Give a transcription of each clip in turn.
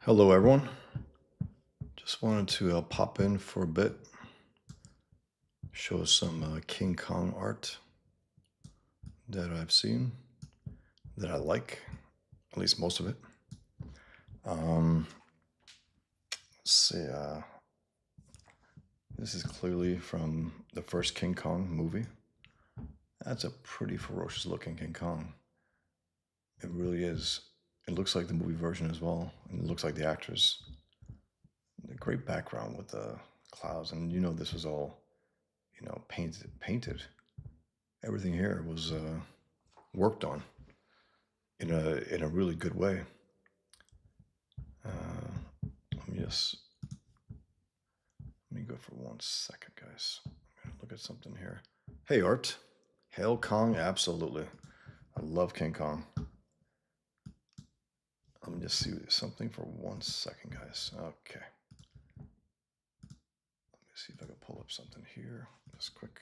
Hello, everyone. Just wanted to pop in for a bit, show some King Kong art that I've seen that I like, at least most of it. Um, let's see. This is clearly from the first King Kong movie. That's a pretty ferocious looking King Kong. It really is. It looks like the movie version as well, and it looks like the actors. A great background with the clouds, and this was all painted. Everything here was worked on in a really good way. Let me just let me go for 1 second, guys. I'm gonna look at something here. Hey, Art. Hail Kong, absolutely. I love King Kong. Let me just see something for 1 second, guys. Okay. Let me see if I can pull up something here. Just quick.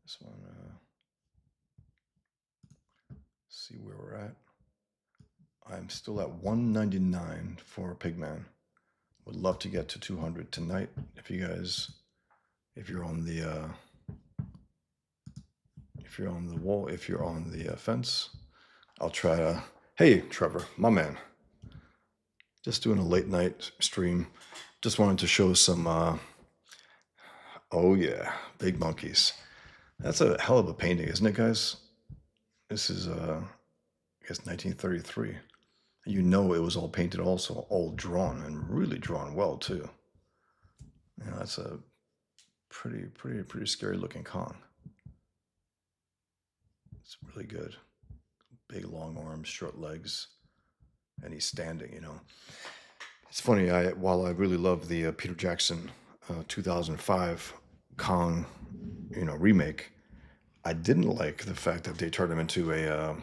This one. See where we're at. I'm still at 199 for Pigman. Would love to get to 200 tonight. If you're on the wall, if you're on the fence, I'll try to. Hey, Trevor, my man. Just doing a late night stream. Just wanted to show some. Oh yeah, big monkeys. That's a hell of a painting, isn't it, guys? This is I guess 1933. It was all painted, also all drawn, and really drawn well too. That's a pretty scary looking Kong. It's really good. Big long arms, short legs, and he's standing. It's funny. While I really love the Peter Jackson 2005 Kong, remake, I didn't like the fact that they turned him into a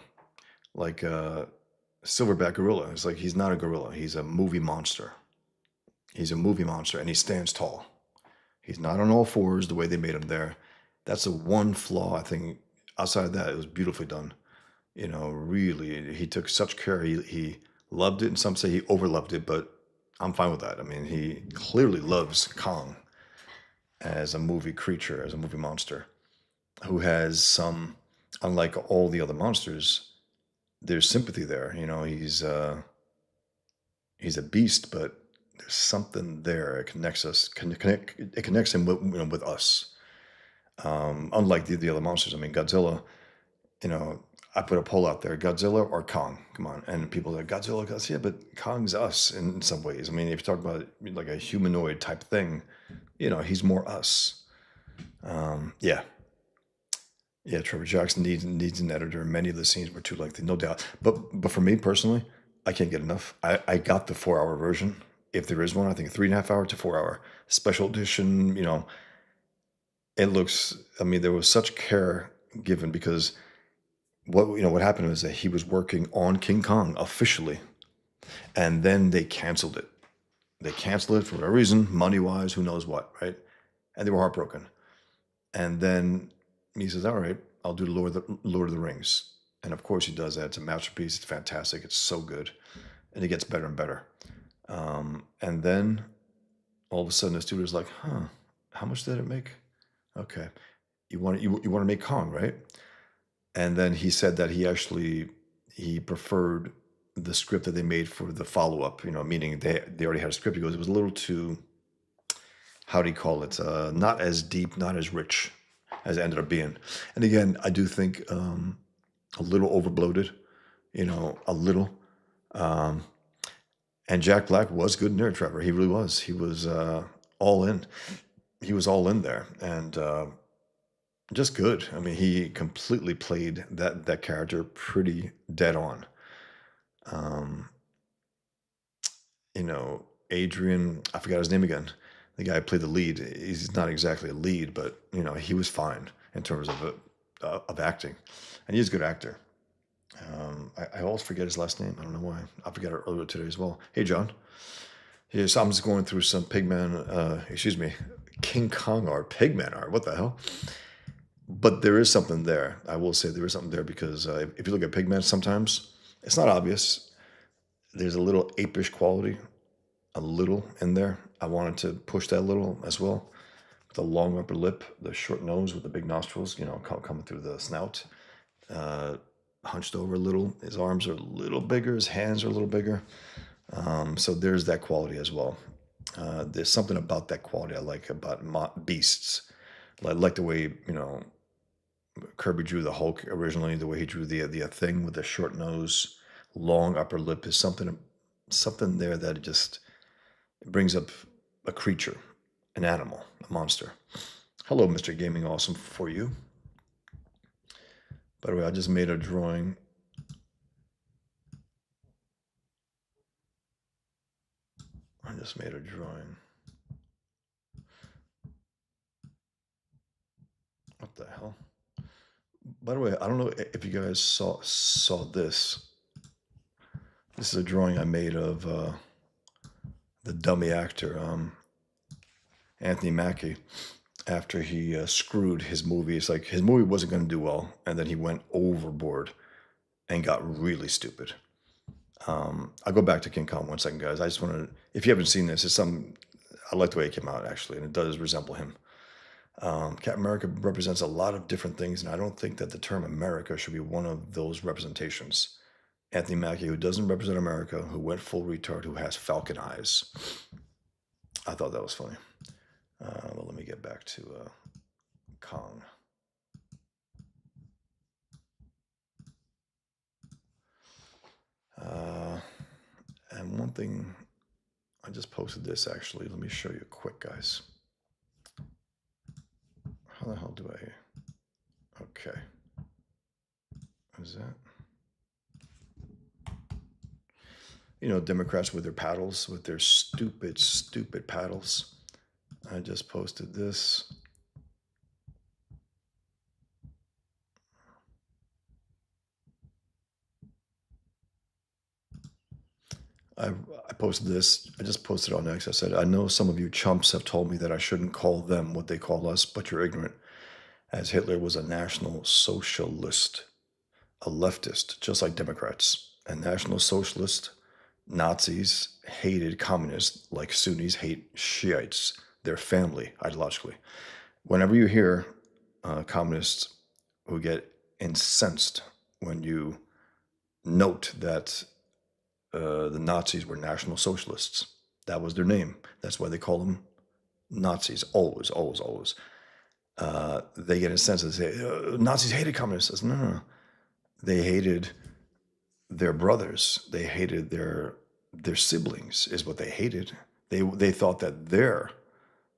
silverback gorilla. It's like he's not a gorilla. He's a movie monster. He's a movie monster, and he stands tall. He's not on all fours the way they made him there. That's the one flaw, I think. Outside of that, it was beautifully done. Really, he took such care. He loved it, and some say he overloved it, but I'm fine with that. I mean, he clearly loves Kong as a movie creature, as a movie monster, who has some, unlike all the other monsters, there's sympathy there. He's a beast, but there's something there. It connects us. It connects him with us. Unlike the other monsters. I mean, Godzilla. I put a poll out there: Godzilla or Kong? Come on, and people are like Godzilla. Yeah, but Kong's us in some ways. I mean, if you talk about like a humanoid type thing, he's more us. Yeah. Yeah, Trevor Jackson needs an editor. Many of the scenes were too lengthy, no doubt. But for me personally, I can't get enough. I got the 4 hour version, if there is one. I think 3.5 hour to 4 hour special edition. It looks. I mean, there was such care given because what happened was that he was working on King Kong officially, and then they canceled it. They canceled it for whatever reason, money wise, who knows what, right? And they were heartbroken. And then he says, "All right, I'll do Lord of the Rings." And of course he does that. It's a masterpiece. It's fantastic. It's so good, and it gets better and better. And then all of a sudden the studio's like, "Huh? How much did it make? Okay, you want to make Kong, right?" And then he said that he preferred the script that they made for the follow up. Meaning they already had a script. He goes, it was a little too, how do you call it? Not as deep, not as rich as it ended up being. And again, I do think a little over bloated, a little. And Jack Black was good in there, Trevor. He really was. He was all in. He was all in there, and just good. I mean, he completely played that character pretty dead on. Um, Adrian, I forgot his name again. The guy who played the lead. He's not exactly a lead, but he was fine in terms of acting, and he's a good actor. I always forget his last name. I don't know why. I forgot it earlier today as well. Hey, John. Yes, I'm just going through some King Kong art, Pigman art. What the hell? But there is something there. I will say there is something there because if you look at Pigman, sometimes it's not obvious. there's a little apish quality, a little in there. I wanted to push that a little as well. The long upper lip, the short nose with the big nostrils, coming through the snout, uh, hunched over a little. His arms are a little bigger, his hands are a little bigger. So there's that quality as well. There's something about that quality I like about beasts. I like the way Kirby drew the Hulk originally. The way he drew the thing with the short nose, long upper lip is something there that just brings up a creature, an animal, a monster. Hello, Mr. Gaming Awesome for you. By the way, I just made a drawing. What the hell? By the way, I don't know if you guys saw this. This is a drawing I made of the dummy actor, Anthony Mackie, after he screwed his movie. It's like his movie wasn't going to do well, and then he went overboard and got really stupid. I'll go back to King Kong 1 second, guys. I just want to, if you haven't seen this, I like the way it came out, actually, and it does resemble him. Captain America represents a lot of different things, and I don't think that the term America should be one of those representations. Anthony Mackie, who doesn't represent America, who went full retard, who has falcon eyes. I thought that was funny. Well, let me get back to Kong. And one thing, I just posted this actually. Let me show you quick, guys. How the hell do I? Okay. What is that? Democrats with their paddles, with their stupid, stupid paddles. I just posted this. I posted this. I just posted on X. I said, I know some of you chumps have told me that I shouldn't call them what they call us, but you're ignorant, as Hitler was a National Socialist, a leftist, just like Democrats. A National Socialist, Nazis hated communists like Sunnis hate Shiites, their family, ideologically. Whenever you hear communists who get incensed when you note that the Nazis were National Socialists. That was their name. That's why they call them Nazis. Always, always, always. They get incensed and say, Nazis hated communists. I said, no, no, no. They hated their brothers. They hated their siblings is what they hated. They thought that their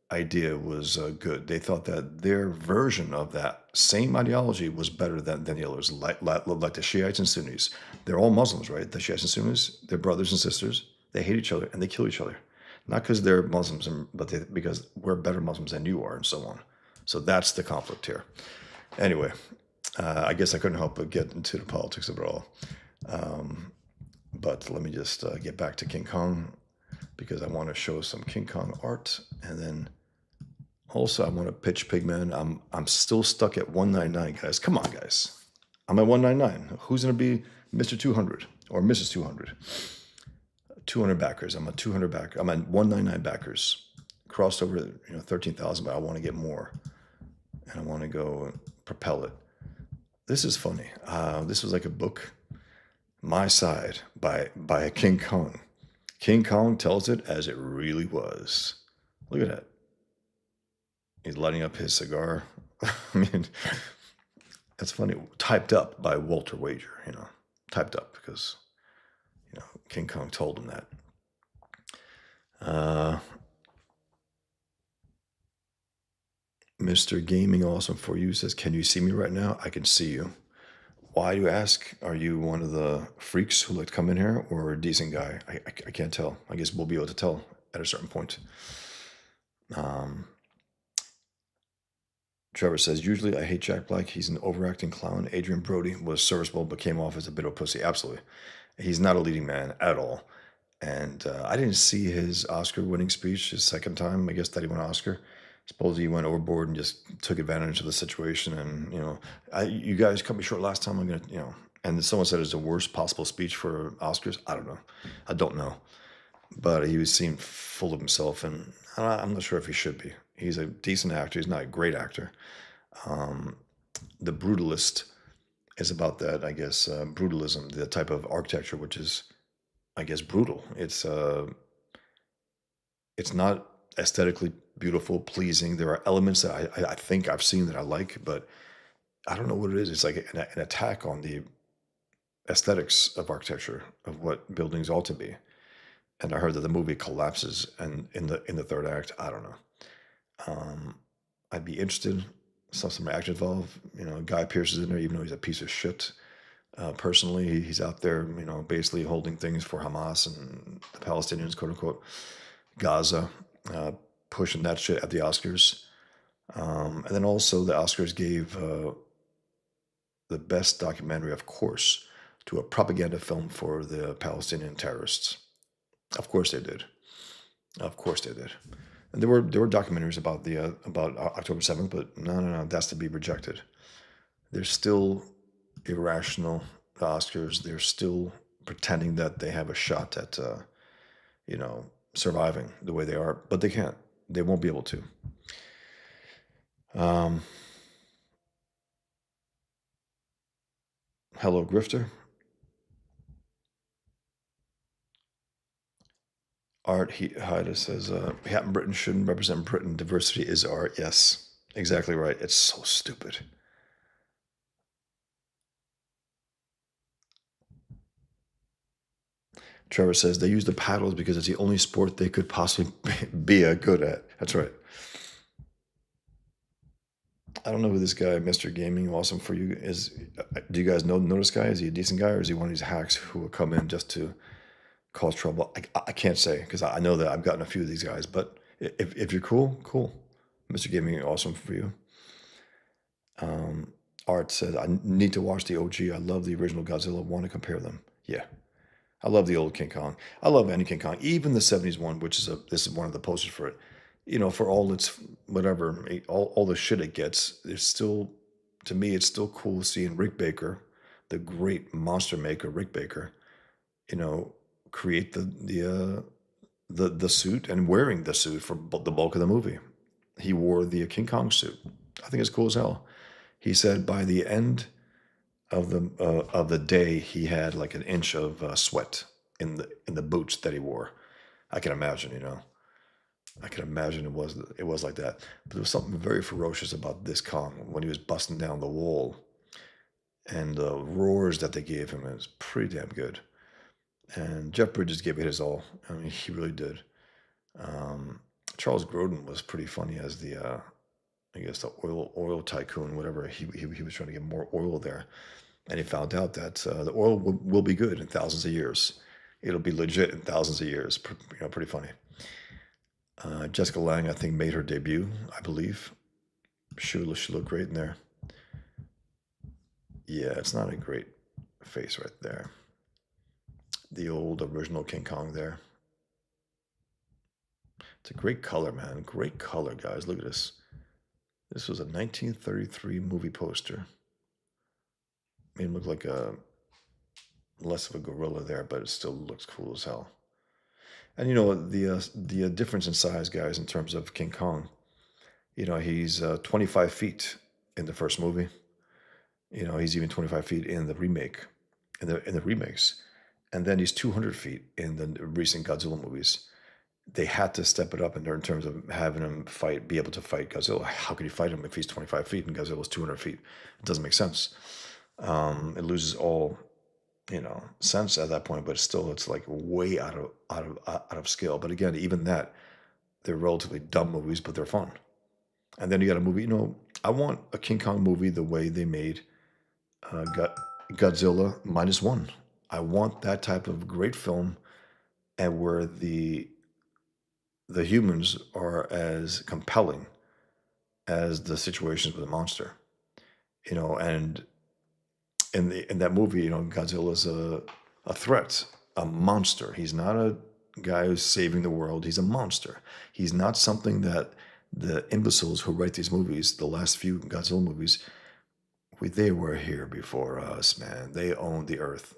idea was good. They thought that their version of that same ideology was better than the others, like the Shiites and Sunnis. They're all Muslims, right? The Shiites and Sunnis, they're brothers and sisters. They hate each other and they kill each other. Not because they're Muslims, but because we're better Muslims than you are, and so on. So that's the conflict here. Anyway, I guess I couldn't help but get into the politics of it all. But let me just get back to King Kong, because I want to show some King Kong art, and then also I want to pitch Pigman. I'm still stuck at 199, guys. Come on, guys. I'm at 199. Who's gonna be Mr. 200 or Mrs. 200? 200 backers. I'm a 200 backer. I'm at 199 backers. Crossed over 13,000, but I want to get more, and I want to go propel it. This is funny. This was like a book, My Side by King Kong. King Kong tells it as it really was. Look at that. He's lighting up his cigar. I mean, that's funny. Typed up by Walter Wager, typed up because, King Kong told him that. Mr. Gaming Awesome for you says, can you see me right now? I can see you. Why do you ask? Are you one of the freaks who like to come in here, or a decent guy? I can't tell. I guess we'll be able to tell at a certain point. Trevor says, usually I hate Jack Black. He's an overacting clown. Adrian Brody was serviceable, but came off as a bit of a pussy. Absolutely. He's not a leading man at all. And I didn't see his Oscar winning speech his second time. I guess that he won an Oscar. Suppose he went overboard and just took advantage of the situation. And, you guys cut me short last time. I'm going to, And someone said it's the worst possible speech for Oscars. I don't know. I don't know. But he seemed full of himself, and I'm not sure if he should be. He's a decent actor. He's not a great actor. Um, the Brutalist is about that, I guess, brutalism, the type of architecture which is, I guess, brutal. It's not aesthetically beautiful, pleasing. There are elements that I think I've seen that I like, but I don't know what it is. It's like an attack on the aesthetics of architecture, of what buildings ought to be. And I heard that the movie collapses, and in the third act, I don't know. Um, I'd be interested. Some action involved. Guy Pearce is in there, even though he's a piece of shit. Personally, he's out there, basically holding things for Hamas and the Palestinians, quote unquote, Gaza, uh, pushing that shit at the Oscars. And then also the Oscars gave the best documentary, of course, to a propaganda film for the Palestinian terrorists. Of course they did. Of course they did. And there were documentaries about the about October 7th, but no, that's to be rejected. They're still irrational. The Oscars. They're still pretending that they have a shot at you know surviving the way they are, but they can't. They won't be able to. Um, Hello, Grifter. Art Haida says, Hatton Britain shouldn't represent Britain. Diversity is art. Yes, exactly right. It's so stupid. Trevor says they use the paddles because it's the only sport they could possibly be good at. That's right. I don't know who this guy, Mr. Gaming, awesome for you, is. Do you guys know this guy? Is he a decent guy, or is he one of these hacks who will come in just to cause trouble? I can't say because I know that I've gotten a few of these guys. But if you're cool, cool. Mr. Gaming, awesome for you. Um, Art says I need to watch the OG. I love the original Godzilla. Want to compare them? Yeah, I love the old King Kong. I love any King Kong, even the '70s one, which is this is one of the posters for it. For all its whatever, all the shit it gets, there's still, to me, it's still cool seeing Rick Baker, the great monster maker, Rick Baker, you know, create the suit and wearing the suit for the bulk of the movie. He wore the King Kong suit. I think it's cool as hell. He said by the end of the day, he had like an inch of sweat in the boots that he wore. I can imagine, I can imagine it was like that. But there was something very ferocious about this Kong when he was busting down the wall, and the roars that they gave him is pretty damn good. And Jeff Bridges gave it his all. I mean, he really did. Um, Charles Grodin was pretty funny as the, I guess, the oil tycoon, whatever. He was trying to get more oil there, and he found out that the oil will be good in thousands of years. It'll be legit in thousands of years. Pretty funny. Jessica Lange, I think, made her debut, I believe. She looked great in there. Yeah, it's not a great face right there. The old original King Kong there. It's a great color, man. Great color, guys. Look at this. This was a 1933 movie poster. Made him look like a less of a gorilla there, but it still looks cool as hell. And the difference in size, guys, in terms of King Kong. He's 25 feet in the first movie. He's even 25 feet in the remake, in the remakes, and then he's 200 feet in the recent Godzilla movies. They had to step it up in terms of having him be able to fight Godzilla. How could he fight him if he's 25 feet and Godzilla's 200 feet? It doesn't make sense. It loses all sense at that point. But still, it's like way out of scale. But again, even that, they're relatively dumb movies, but they're fun. And then you got a movie. I want a King Kong movie the way they made Godzilla -1. I want that type of great film, and where the humans are as compelling as the situations with the monster. And in that movie, Godzilla's a threat, a monster. He's not a guy who's saving the world. He's a monster. He's not something that the imbeciles who write these movies, the last few Godzilla movies, They were here before us, man. They own the earth.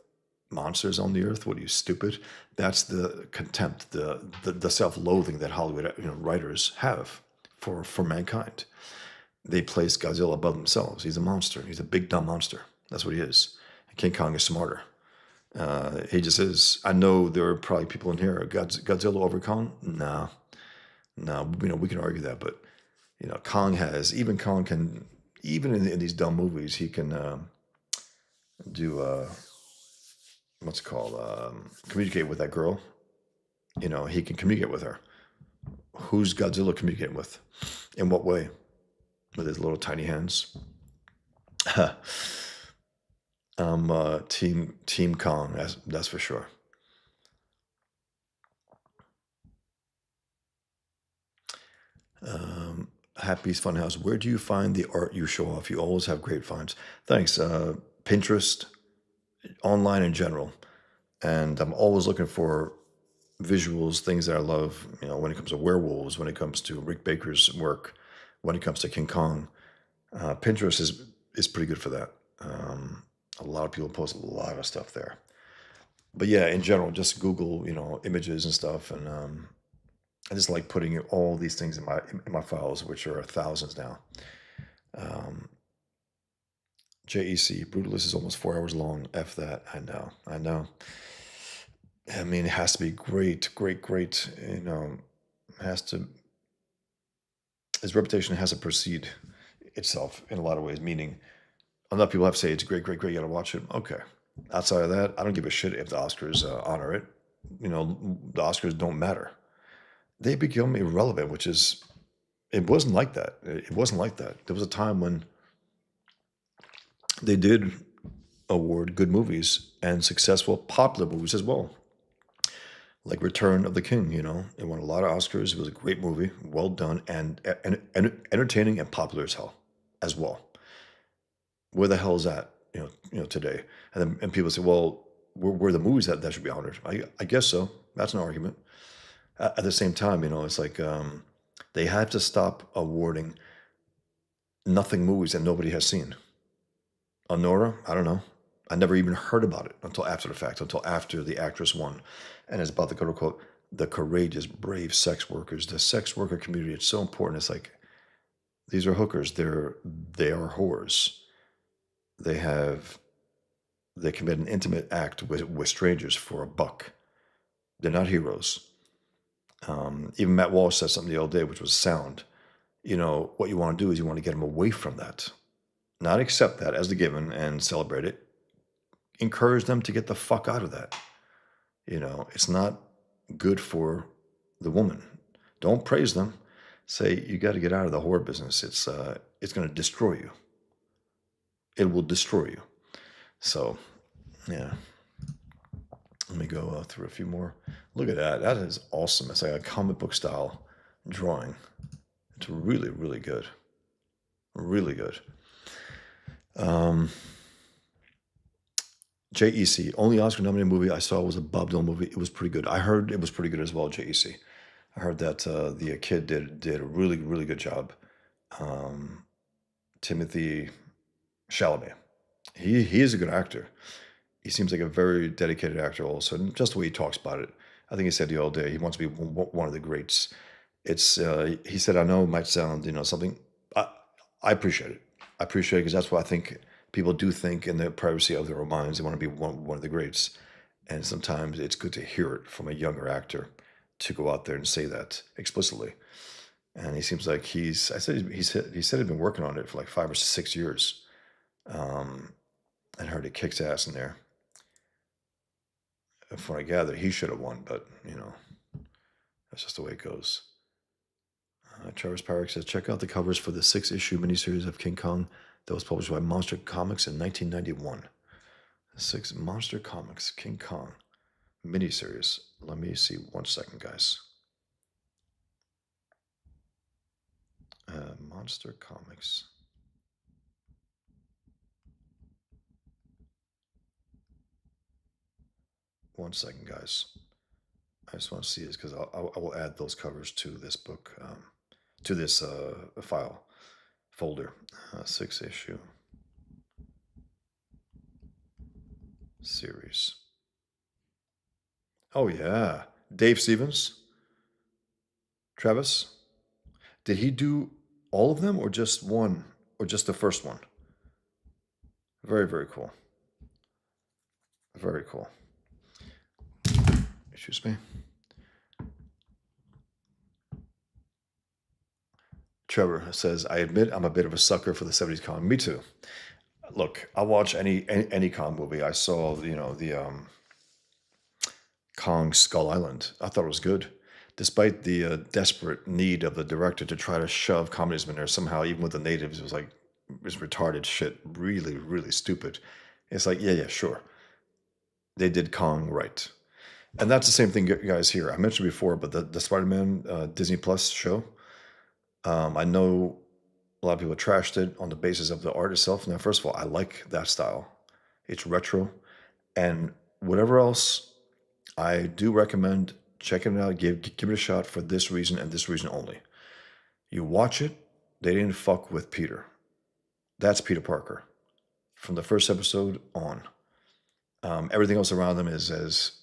Monsters own the earth. What are you, stupid? That's the contempt, the self-loathing that Hollywood, writers have for mankind. They place Godzilla above themselves. He's a monster. He's a big dumb monster. That's what he is. And King Kong is smarter. He just is. I know there are probably people in here. Godzilla over Kong? No, no. We can argue that, but Kong can, even in these dumb movies, he can do what's it called? Communicate with that girl. He can communicate with her. Who's Godzilla communicating with? In what way? With his little tiny hands. Team Kong. That's for sure. Happy's Funhouse. Where do you find the art you show off? You always have great finds. Thanks. Pinterest, online in general, and I'm always looking for visuals, things that I love. When it comes to werewolves, when it comes to Rick Baker's work, when it comes to King Kong, Pinterest is pretty good for that. A lot of people post a lot of stuff there. But yeah, in general, just Google, images and stuff, and I just like putting all these things in my files, which are thousands now. Um, JEC Brutalist is almost 4 hours long. F that. I know. I mean, it has to be great, great, great. Has to. His reputation has to precede itself in a lot of ways. Meaning, a lot of people have to say it's great, great, great. You got to watch it. Okay. Outside of that, I don't give a shit if the Oscars honor it. The Oscars don't matter. They become irrelevant, which is, it wasn't like that. It wasn't like that. There was a time when they did award good movies and successful popular movies as well, like Return of the King. It won a lot of Oscars. It was a great movie, well done, and entertaining and popular as hell, as well. Where the hell is that? Today, and people say, well, where the movies that should be honored. I guess so. That's an argument. At the same time, it's like they have to stop awarding nothing movies that nobody has seen. Honora, I don't know. I never even heard about it until after the fact, until after the actress won. And it's about the quote unquote the courageous, brave sex workers, the sex worker community. It's so important. It's like these are hookers. They are whores. They commit an intimate act with strangers for a buck. They're not heroes. Even Matt Walsh said something the other day, which was sound. What you want to do is you want to get them away from that, not accept that as the given and celebrate it. Encourage them to get the fuck out of that. It's not good for the woman. Don't praise them. Say you got to get out of the whore business. It's going to destroy you. It will destroy you. So, yeah. Let me go through a few more. Look at that. That is awesome. It's like a comic book style drawing. It's really, really good. Really good. JEC, only Oscar nominated movie I saw was a Bob Dylan movie. It was pretty good. I heard it was pretty good as well, JEC. I heard that the kid did a really, really good job. Timothy Chalamet. He is a good actor. He seems like a very dedicated actor also, and just the way he talks about it. I think he said the other day he wants to be one of the greats. He said, I know it might sound, something. I appreciate it. I appreciate it because that's what I think people do think in the privacy of their own minds. They want to be one of the greats. And sometimes it's good to hear it from a younger actor to go out there and say that explicitly. And he seems like he said he'd been working on it for like 5 or 6 years. And heard it kicks ass in there. From what I gather, he should have won, but that's just the way it goes. Travis Parrick says, check out the covers for the 6-issue miniseries of King Kong that was published by Monster Comics in 1991. The 6 Monster Comics King Kong miniseries. Let me see 1 second, guys. Monster Comics. One second, guys. I just want to see this because I will add those covers to this book, to this file folder. 6 issue. series. Oh yeah, Dave Stevens, Travis. Did he do all of them or just one or just the first one? Very, very cool. Very cool. Excuse me. Trevor says, I admit I'm a bit of a sucker for the 70s con. Me too. Look, I'll watch any Kong movie. I saw, the Kong Skull Island. I thought it was good. Despite the desperate need of the director to try to shove communism in there somehow, even with the natives, it was like, it was retarded shit. Really, really stupid. It's like, yeah, yeah, sure. They did Kong right. And that's the same thing, guys, here. I mentioned before, but the Spider Man Disney Plus show, I know a lot of people trashed it on the basis of the art itself. Now, first of all, I like that style. It's retro. And whatever else, I do recommend checking it out. Give it a shot for this reason and this reason only. You watch it, they didn't fuck with Peter. That's Peter Parker from the first episode on. Everything else around them is as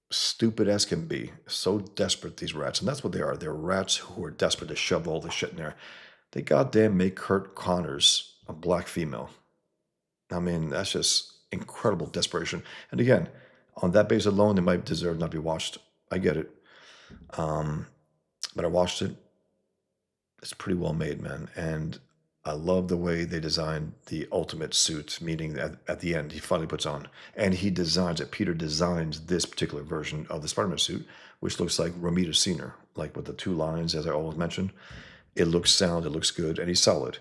stupid as can be. So desperate, these rats. And that's what they are. They're rats who are desperate to shove all this shit in there. They goddamn make Kurt Connors a black female. I mean, that's just incredible desperation. And again, on that base alone, they might deserve not to be watched. I get it. Um, but I watched it. It's pretty well made, man. And I love the way they designed the ultimate suit, meaning that at the end, he finally puts on. And he designs it. Peter designs this particular version of the Spider Man suit, which looks like Romita Senior, like with the two lines, as I always mentioned. It looks sound, it looks good, and he's solid.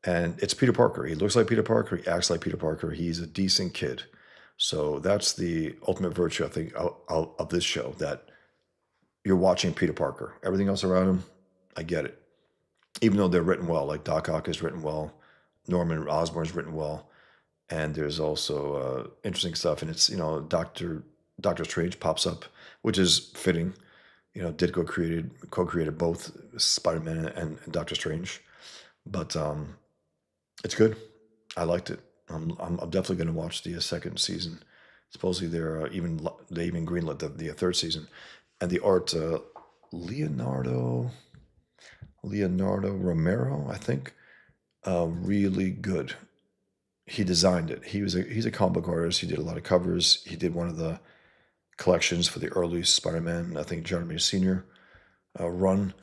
And it's Peter Parker. He looks like Peter Parker. He acts like Peter Parker. He's a decent kid. So that's the ultimate virtue, I think, of this show, that you're watching Peter Parker. Everything else around him, I get it. Even though they're written well, like Doc Ock is written well, Norman Osborn's written well, and there's also interesting stuff. And it's, Doctor Strange pops up, which is fitting. Ditko co-created both Spider-Man and Doctor Strange, but it's good. I liked it. I'm definitely going to watch the second season. Supposedly they even greenlit the third season, and the art Leonardo Leonardo Romero, I think, really good. He designed it. He's a comic book artist. He did a lot of covers. He did one of the collections for the early Spider-Man, I think Jeremy Senior run,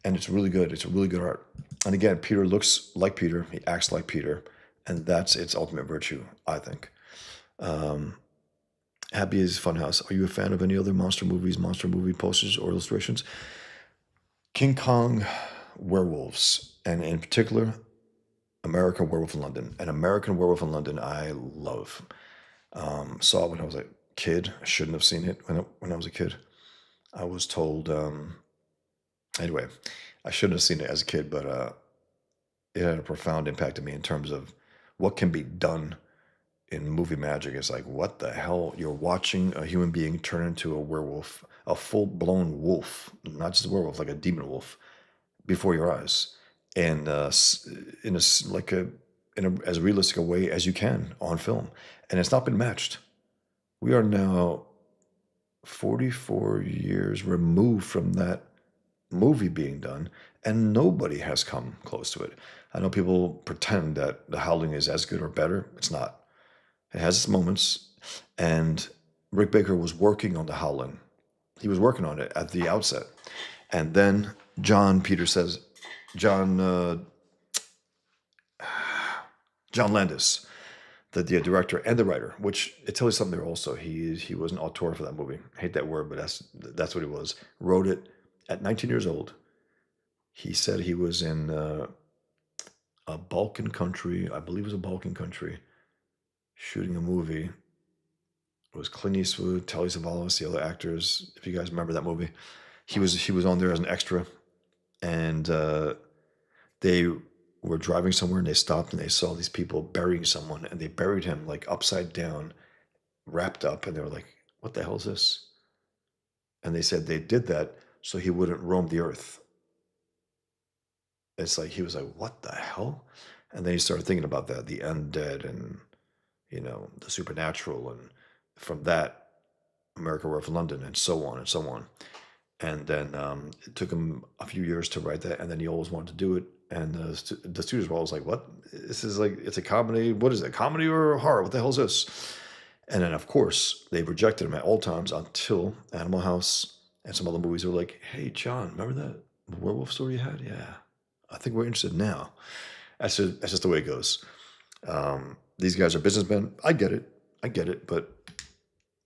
and it's really good. It's a really good art. And again, Peter looks like Peter. He acts like Peter, and that's its ultimate virtue, I think. Um, Happy is Funhouse. Are you a fan of any other monster movies, monster movie posters or illustrations? King Kong werewolves, and in particular, American Werewolf in London. And American Werewolf in London, I love. Saw it when I was a kid. I shouldn't have seen it when I was a kid. I was told, anyway, I shouldn't have seen it as a kid, but it had a profound impact on me in terms of what can be done in movie magic. It's like, what the hell? You're watching a human being turn into a werewolf, a full blown wolf, not just a werewolf, like a demon wolf, before your eyes, and in like in a as realistic a way as you can on film, and it's not been matched. We are now 44 years removed from that movie being done, and nobody has come close to it. I know people pretend that The Howling is as good or better. It's not. It has its moments, and Rick Baker was working on The Howling. He was working on it at the outset, and then John John Landis, the director and the writer, which it tells you something there also. He was an auteur for that movie. I hate that word, but that's what he was. Wrote it at 19 years old. He said he was in a Balkan country, I believe it was a Balkan country, shooting a movie. It was Clint Eastwood, Telly Savalas, the other actors. If you guys remember that movie, he was on there as an extra, and they were driving somewhere and they stopped and they saw these people burying someone, and they buried him like upside down, wrapped up, and they were like, "What the hell is this?" And they said they did that so he wouldn't roam the earth. It's like he was like, "What the hell?" And then he started thinking about that, the undead, and the supernatural, and from that, America Werewolf in London, and so on and so on. And then it took him a few years to write that, and then he always wanted to do it. And the studios were always like, "What? This is like it's a comedy. What is it? Comedy or horror? What the hell is this?" And then, of course, they rejected him at all times until Animal House and some other movies were like, "Hey, John, remember that werewolf story you had? Yeah, I think we're interested now." That's just the way it goes. These guys are businessmen. I get it. I get it. But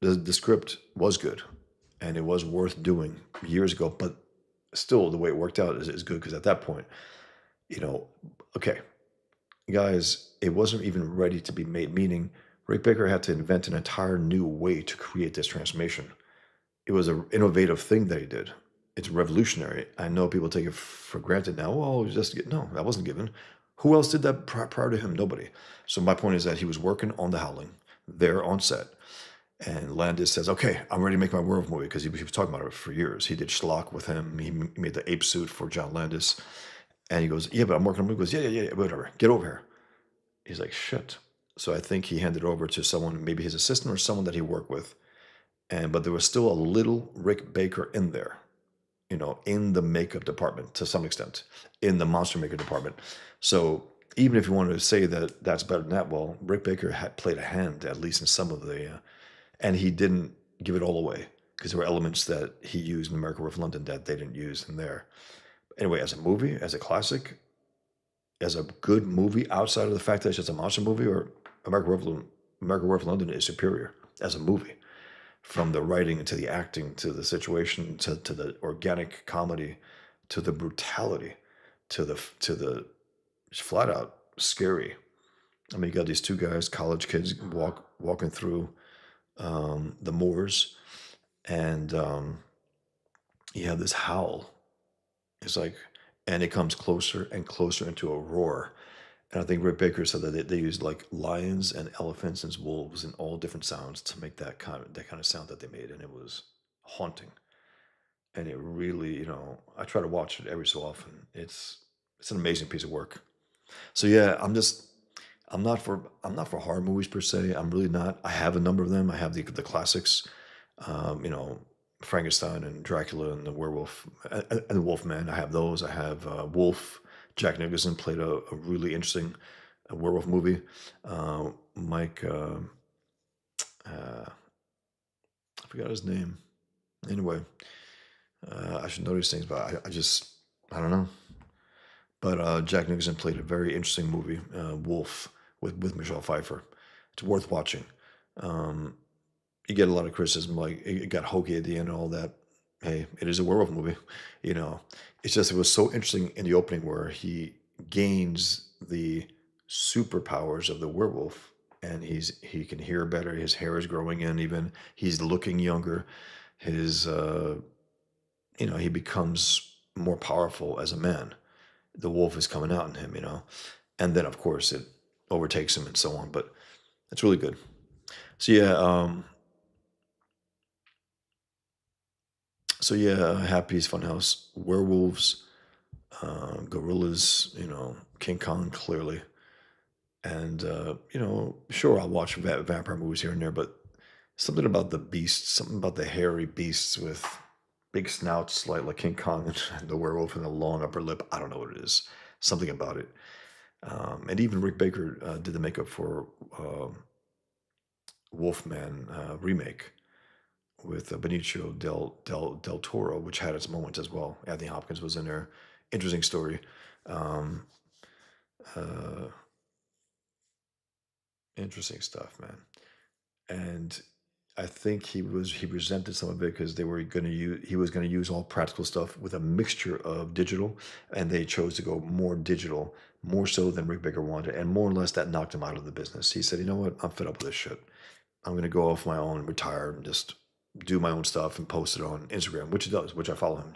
the script was good, and it was worth doing years ago. But still, the way it worked out is good because at that point, you know, okay, guys, it wasn't even ready to be made. Meaning, Rick Baker had to invent an entire new way to create this transformation. It was an innovative thing that he did. It's revolutionary. I know people take it for granted now. Well, just no, that wasn't given. Who else did that prior to him? Nobody. So my point is that he was working on The Howling there on set, and Landis says, "Okay, I'm ready to make my werewolf movie," because he was talking about it for years. He did Schlock with him. He made the ape suit for John Landis, and he goes, "Yeah, but I'm working on a movie." He goes, "Yeah, yeah, yeah, whatever. Get over here." He's like, "Shit." So I think he handed it over to someone, maybe his assistant or someone that he worked with, and but there was still a little Rick Baker in there, in the makeup department to some extent, in the monster maker department. So even if you wanted to say that that's better than that, well, Rick Baker had played a hand at least in some of and he didn't give it all away because there were elements that he used in America Werewolf in London that they didn't use in there. Anyway, as a movie, as a classic, as a good movie outside of the fact that it's just a monster movie, or America Werewolf in London is superior as a movie, from the writing to the acting to the situation to the organic comedy to the brutality to the flat out scary. I mean, you got these two guys, college kids, walking through the moors, and you have this howl. It's like, and it comes closer and closer into a roar. And I think Rick Baker said that they used like lions and elephants and wolves and all different sounds to make that kind of sound that they made, and it was haunting. And it really, I try to watch it every so often. It's an amazing piece of work. So yeah, I'm not for horror movies per se. I'm really not. I have a number of them. I have the classics, um, you know, Frankenstein and Dracula and the Werewolf and the Wolfman. I have those. I have Wolf. Jack Nicholson played a really interesting werewolf movie. Mike, uh, I forgot his name. Anyway, I should know these things, but I don't know. But Jack Nicholson played a very interesting movie, Wolf, with Michelle Pfeiffer. It's worth watching. Um, you get a lot of criticism, like it got hokey at the end and all that. Hey, it is a werewolf movie, you know. It's just it was so interesting in the opening where he gains the superpowers of the werewolf, and he can hear better. His hair is growing in, even he's looking younger. His he becomes more powerful as a man. The wolf is coming out in him. And then of course it overtakes him and so on. But it's really good. So yeah, Happy's Funhouse, werewolves, gorillas, King Kong clearly, and sure I'll watch vampire movies here and there, but something about the beasts, something about the hairy beasts with big snouts like King Kong and the werewolf and the long upper lip. I don't know what it is. Something about it. And even Rick Baker did the makeup for Wolfman remake with Benicio del Toro, which had its moments as well. Anthony Hopkins was in there. Interesting story. Um, uh, Interesting stuff, man. And I think he resented some of it because they were going to use he was going to use all practical stuff with a mixture of digital, and they chose to go more digital, more so than Rick Baker wanted, and more or less that knocked him out of the business. He said, "You know what? I'm fed up with this shit. I'm going to go off my own, retire, and just do my own stuff and post it on Instagram," which he does, which I follow him.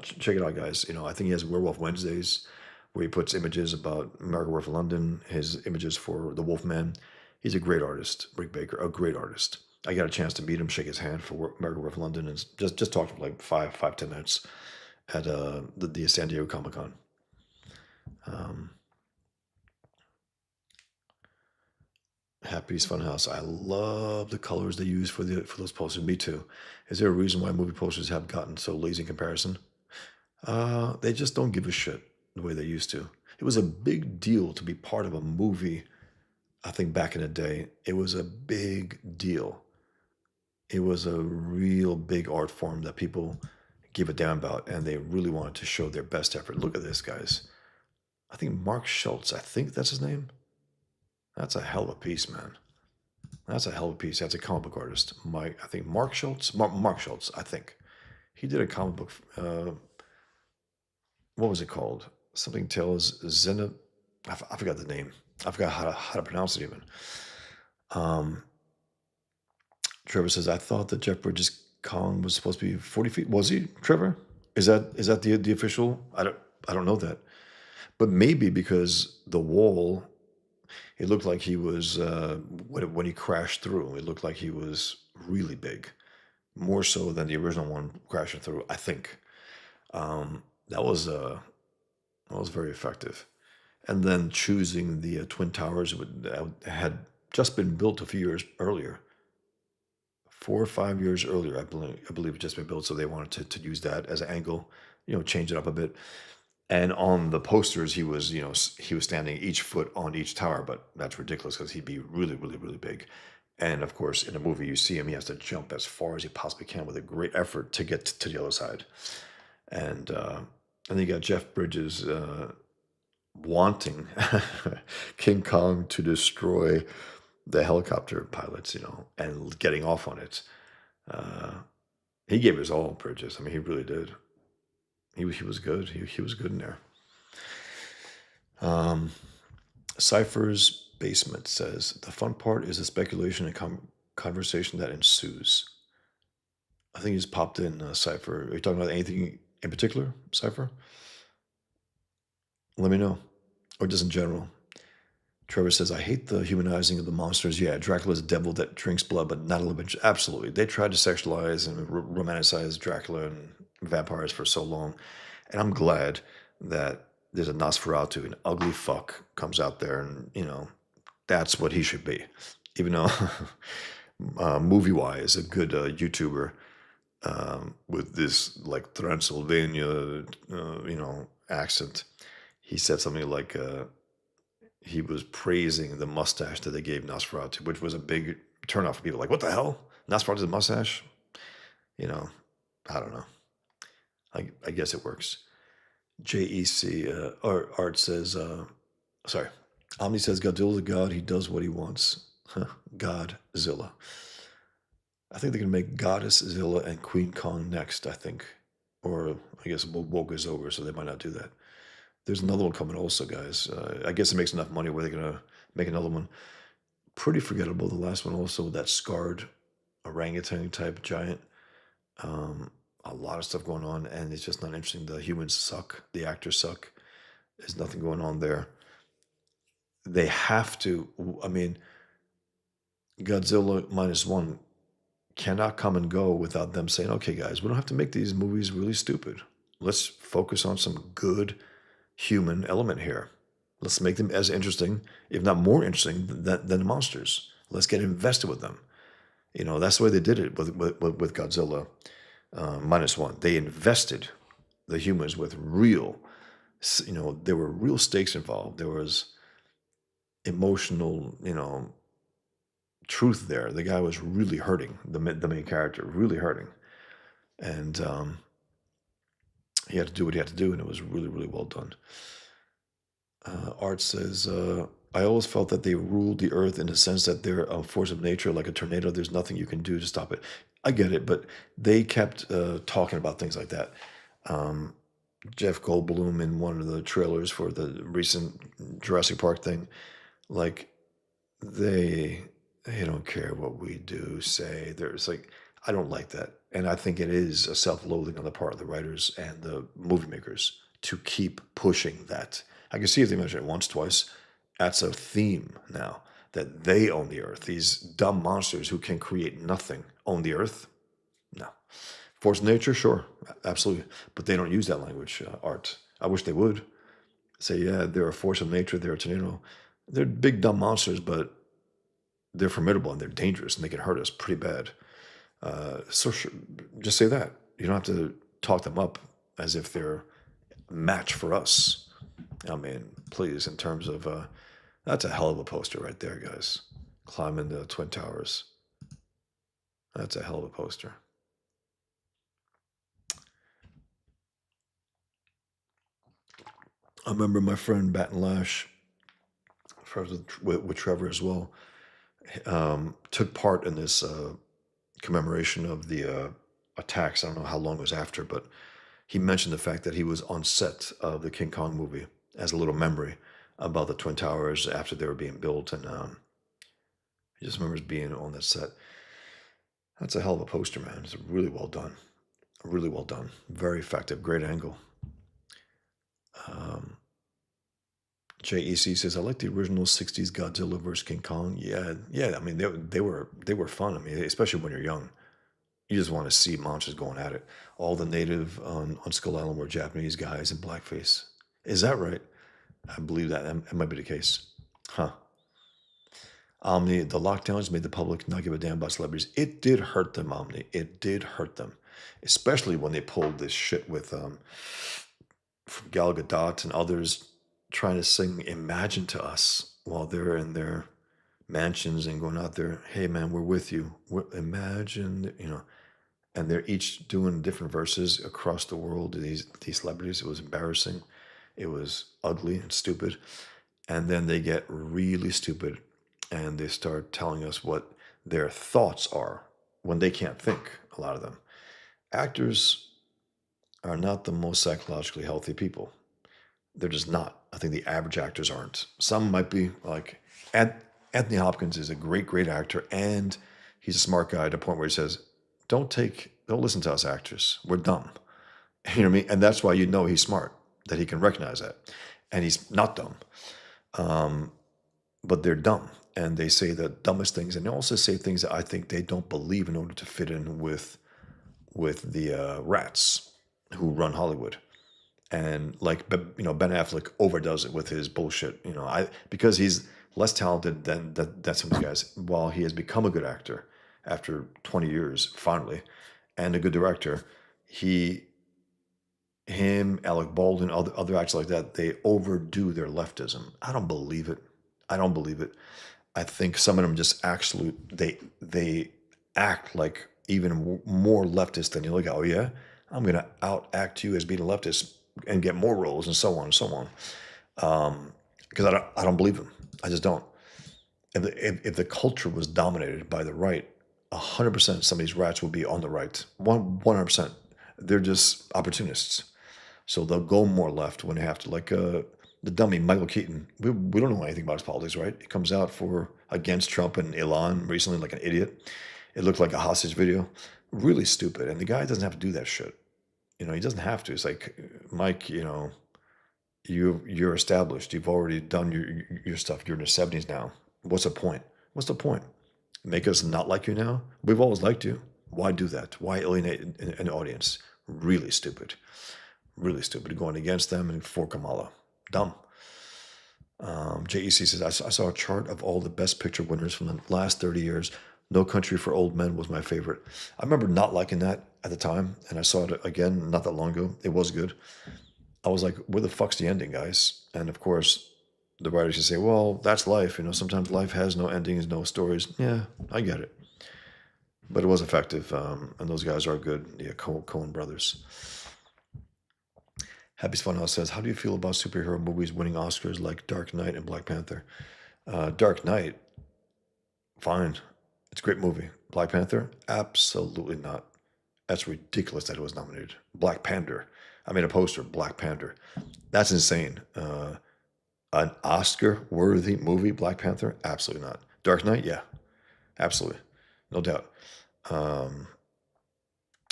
Check it out, guys. I think he has Werewolf Wednesdays where he puts images about America Werewolf in London, his images for the Wolfman. He's a great artist, Rick Baker, a great artist. I got a chance to meet him, shake his hand for America Werewolf in London, and just talk to him like 5, 10 minutes at the San Diego Comic Con. Um, Happy's Funhouse. I love the colors they use for those posters. Me too. Is there a reason why movie posters have gotten so lazy in comparison? They just don't give a shit the way they used to. It was a big deal to be part of a movie. I think back in the day, it was a big deal. It was a real big art form that people give a damn about, and they really wanted to show their best effort. Look at this, guys. I think Mark Schultz, I think that's his name. That's a hell of a piece, man. That's a hell of a piece. That's a comic book artist. I think Mark Schultz. Mark Schultz, I think. He did a comic book. What was it called? Something tells Zena. I forgot the name. I forgot how to pronounce it even. Um, Trevor says, I thought that Jeff Bridges' Kong was supposed to be 40 feet. Was he, Trevor? Is that the official? I don't know that. But maybe because the wall, it looked like he was when he crashed through, it looked like he was really big, more so than the original one crashing through. I think that was very effective. And then choosing the Twin Towers that had just been built a few years earlier, 4 or 5 years earlier, I believe it just been built. So they wanted to use that as an angle, change it up a bit. And on the posters, he was standing each foot on each tower, but that's ridiculous because he'd be really, really, really big. And of course, in the movie, you see him; he has to jump as far as he possibly can with a great effort to get to the other side. And then you got Jeff Bridges wanting King Kong to destroy the helicopter pilots, and getting off on it. Uh, he gave his all, Bridges. I mean, he really did. He was good. He was good in there. Um, Cypher's Basement says the fun part is the speculation and conversation that ensues. I think he's popped in Cypher. Are you talking about anything in particular, Cypher? Let me know, or just in general. Trevor says, I hate the humanizing of the monsters. Yeah, Dracula's a devil that drinks blood, but not a little bit. Absolutely. They tried to sexualize and romanticize Dracula and vampires for so long. And I'm glad that there's a Nosferatu, an ugly fuck, comes out there and, that's what he should be. Even though, movie wise, a good YouTuber with this like Transylvania, accent, he said something like, he was praising the mustache that they gave Nosferatu, which was a big turnoff for people. Like, what the hell? Nosferatu's a mustache? You know, I don't know. I guess it works. JEC Art says, sorry, Omni says Godzilla's a god. He does what he wants. Godzilla. I think they're gonna make Goddess Zilla and Queen Kong next. I think, or I guess Woke is over, so they might not do that. There's another one coming also, guys. I guess it makes enough money where they're gonna make another one. Pretty forgettable. The last one also, that scarred orangutan type giant. Um, a lot of stuff going on, and it's just not interesting. The humans suck. The actors suck. There's nothing going on there. They have to. I mean, Godzilla minus one cannot come and go without them saying, "Okay, guys, we don't have to make these movies really stupid. Let's focus on some good human element here. Let's make them as interesting, if not more interesting, than the monsters. Let's get invested with them." That's the way they did it with Godzilla minus one. They invested the humans with there were real stakes involved. There was emotional, truth there. The guy was really hurting, the main character, really hurting. And he had to do what he had to do, and it was really, really well done. Art says, I always felt that they ruled the earth in the sense that they're a force of nature, like a tornado. There's nothing you can do to stop it. I get it, but they kept talking about things like that. Jeff Goldblum in one of the trailers for the recent Jurassic Park thing, like they don't care what we do, say. There's like, I don't like that. And I think it is a self-loathing on the part of the writers and the movie makers to keep pushing that. I can see if they mention it once, twice. That's a theme now that they own the earth. These dumb monsters who can create nothing own the earth. No. Force of nature, sure, absolutely. But they don't use that language, Art. I wish they would say, yeah, they're a force of nature, they're a tornado. They're big, dumb monsters, but they're formidable and they're dangerous and they can hurt us pretty bad. So just say that. You don't have to talk them up as if they're a match for us. I mean, please, in terms of that's a hell of a poster right there, guys. Climbing the Twin Towers. That's a hell of a poster. I remember my friend Baton Lash, friends with Trevor as well, took part in this commemoration of the attacks. I don't know how long it was after, but he mentioned the fact that he was on set of the King Kong movie as a little memory about the Twin Towers after they were being built, and he just remembers being on that set. That's a hell of a poster, man. It's really well done. Really well done. Very effective. Great angle. Um, JEC says, "I like the original '60s Godzilla vs King Kong." Yeah, yeah. I mean, they were fun. I mean, especially when you're young, you just want to see monsters going at it. All the native on Skull Island were Japanese guys in blackface. Is that right? I believe that might be the case. Huh. Omni, the lockdowns made the public not give a damn about celebrities. It did hurt them, Omni. It did hurt them, especially when they pulled this shit with from Gal Gadot and others trying to sing "Imagine" to us while they're in their mansions and going out there. Hey, man, we're with you. Imagine, and they're each doing different verses across the world. These celebrities. It was embarrassing. It was ugly and stupid. And then they get really stupid and they start telling us what their thoughts are when they can't think, a lot of them. Actors are not the most psychologically healthy people. They're just not. I think the average actors aren't. Some might be like Anthony Hopkins is a great, great actor, and he's a smart guy to the point where he says, don't listen to us actors. We're dumb." You know what I mean? And that's why you know he's smart, that he can recognize that. And he's not dumb. Um, but they're dumb. And they say the dumbest things, and they also say things that I think they don't believe in order to fit in with the rats who run Hollywood. And like Ben Affleck overdoes it with his bullshit. I because he's less talented than some of these guys. While he has become a good actor after 20 years, finally, and a good director, he him, Alec Baldwin, other actors like that, they overdo their leftism. I don't believe it. I don't believe it. I think some of them just absolute they act like even more leftist than you look at. Oh yeah, I'm gonna out act you as being a leftist and get more roles and so on and so on. Because I don't believe them. I just don't. If the culture was dominated by the right, 100% some of these rats would be on the right. 100%. They're just opportunists. So they'll go more left when they have to. Like the dummy Michael Keaton. We don't know anything about his politics, right? He comes out for against Trump and Iran recently like an idiot. It looked like a hostage video. Really stupid. And the guy doesn't have to do that shit. He doesn't have to. It's like, Mike, you're established. You've already done your stuff. You're in your 70s now. What's the point? What's the point? Make us not like you now? We've always liked you. Why do that? Why alienate an audience? Really stupid. Really stupid. Going against them and for Kamala. Dumb. JEC says, I saw a chart of all the best picture winners from the last 30 years. No Country for Old Men was my favorite. I remember not liking that at the time, and I saw it again not that long ago. It was good. I was like, where the fuck's the ending, guys? And of course, the writers can say, well, that's life. Sometimes life has no endings, no stories. Yeah, I get it. But it was effective, and those guys are good, the Coen brothers. Happy's Funhouse says, how do you feel about superhero movies winning Oscars like Dark Knight and Black Panther? Dark Knight, fine. It's a great movie. Black Panther, absolutely not. That's ridiculous that it was nominated. Black Panther. I made a poster, Black Panther. That's insane. An Oscar-worthy movie, Black Panther? Absolutely not. Dark Knight? Yeah, absolutely. No doubt. Um,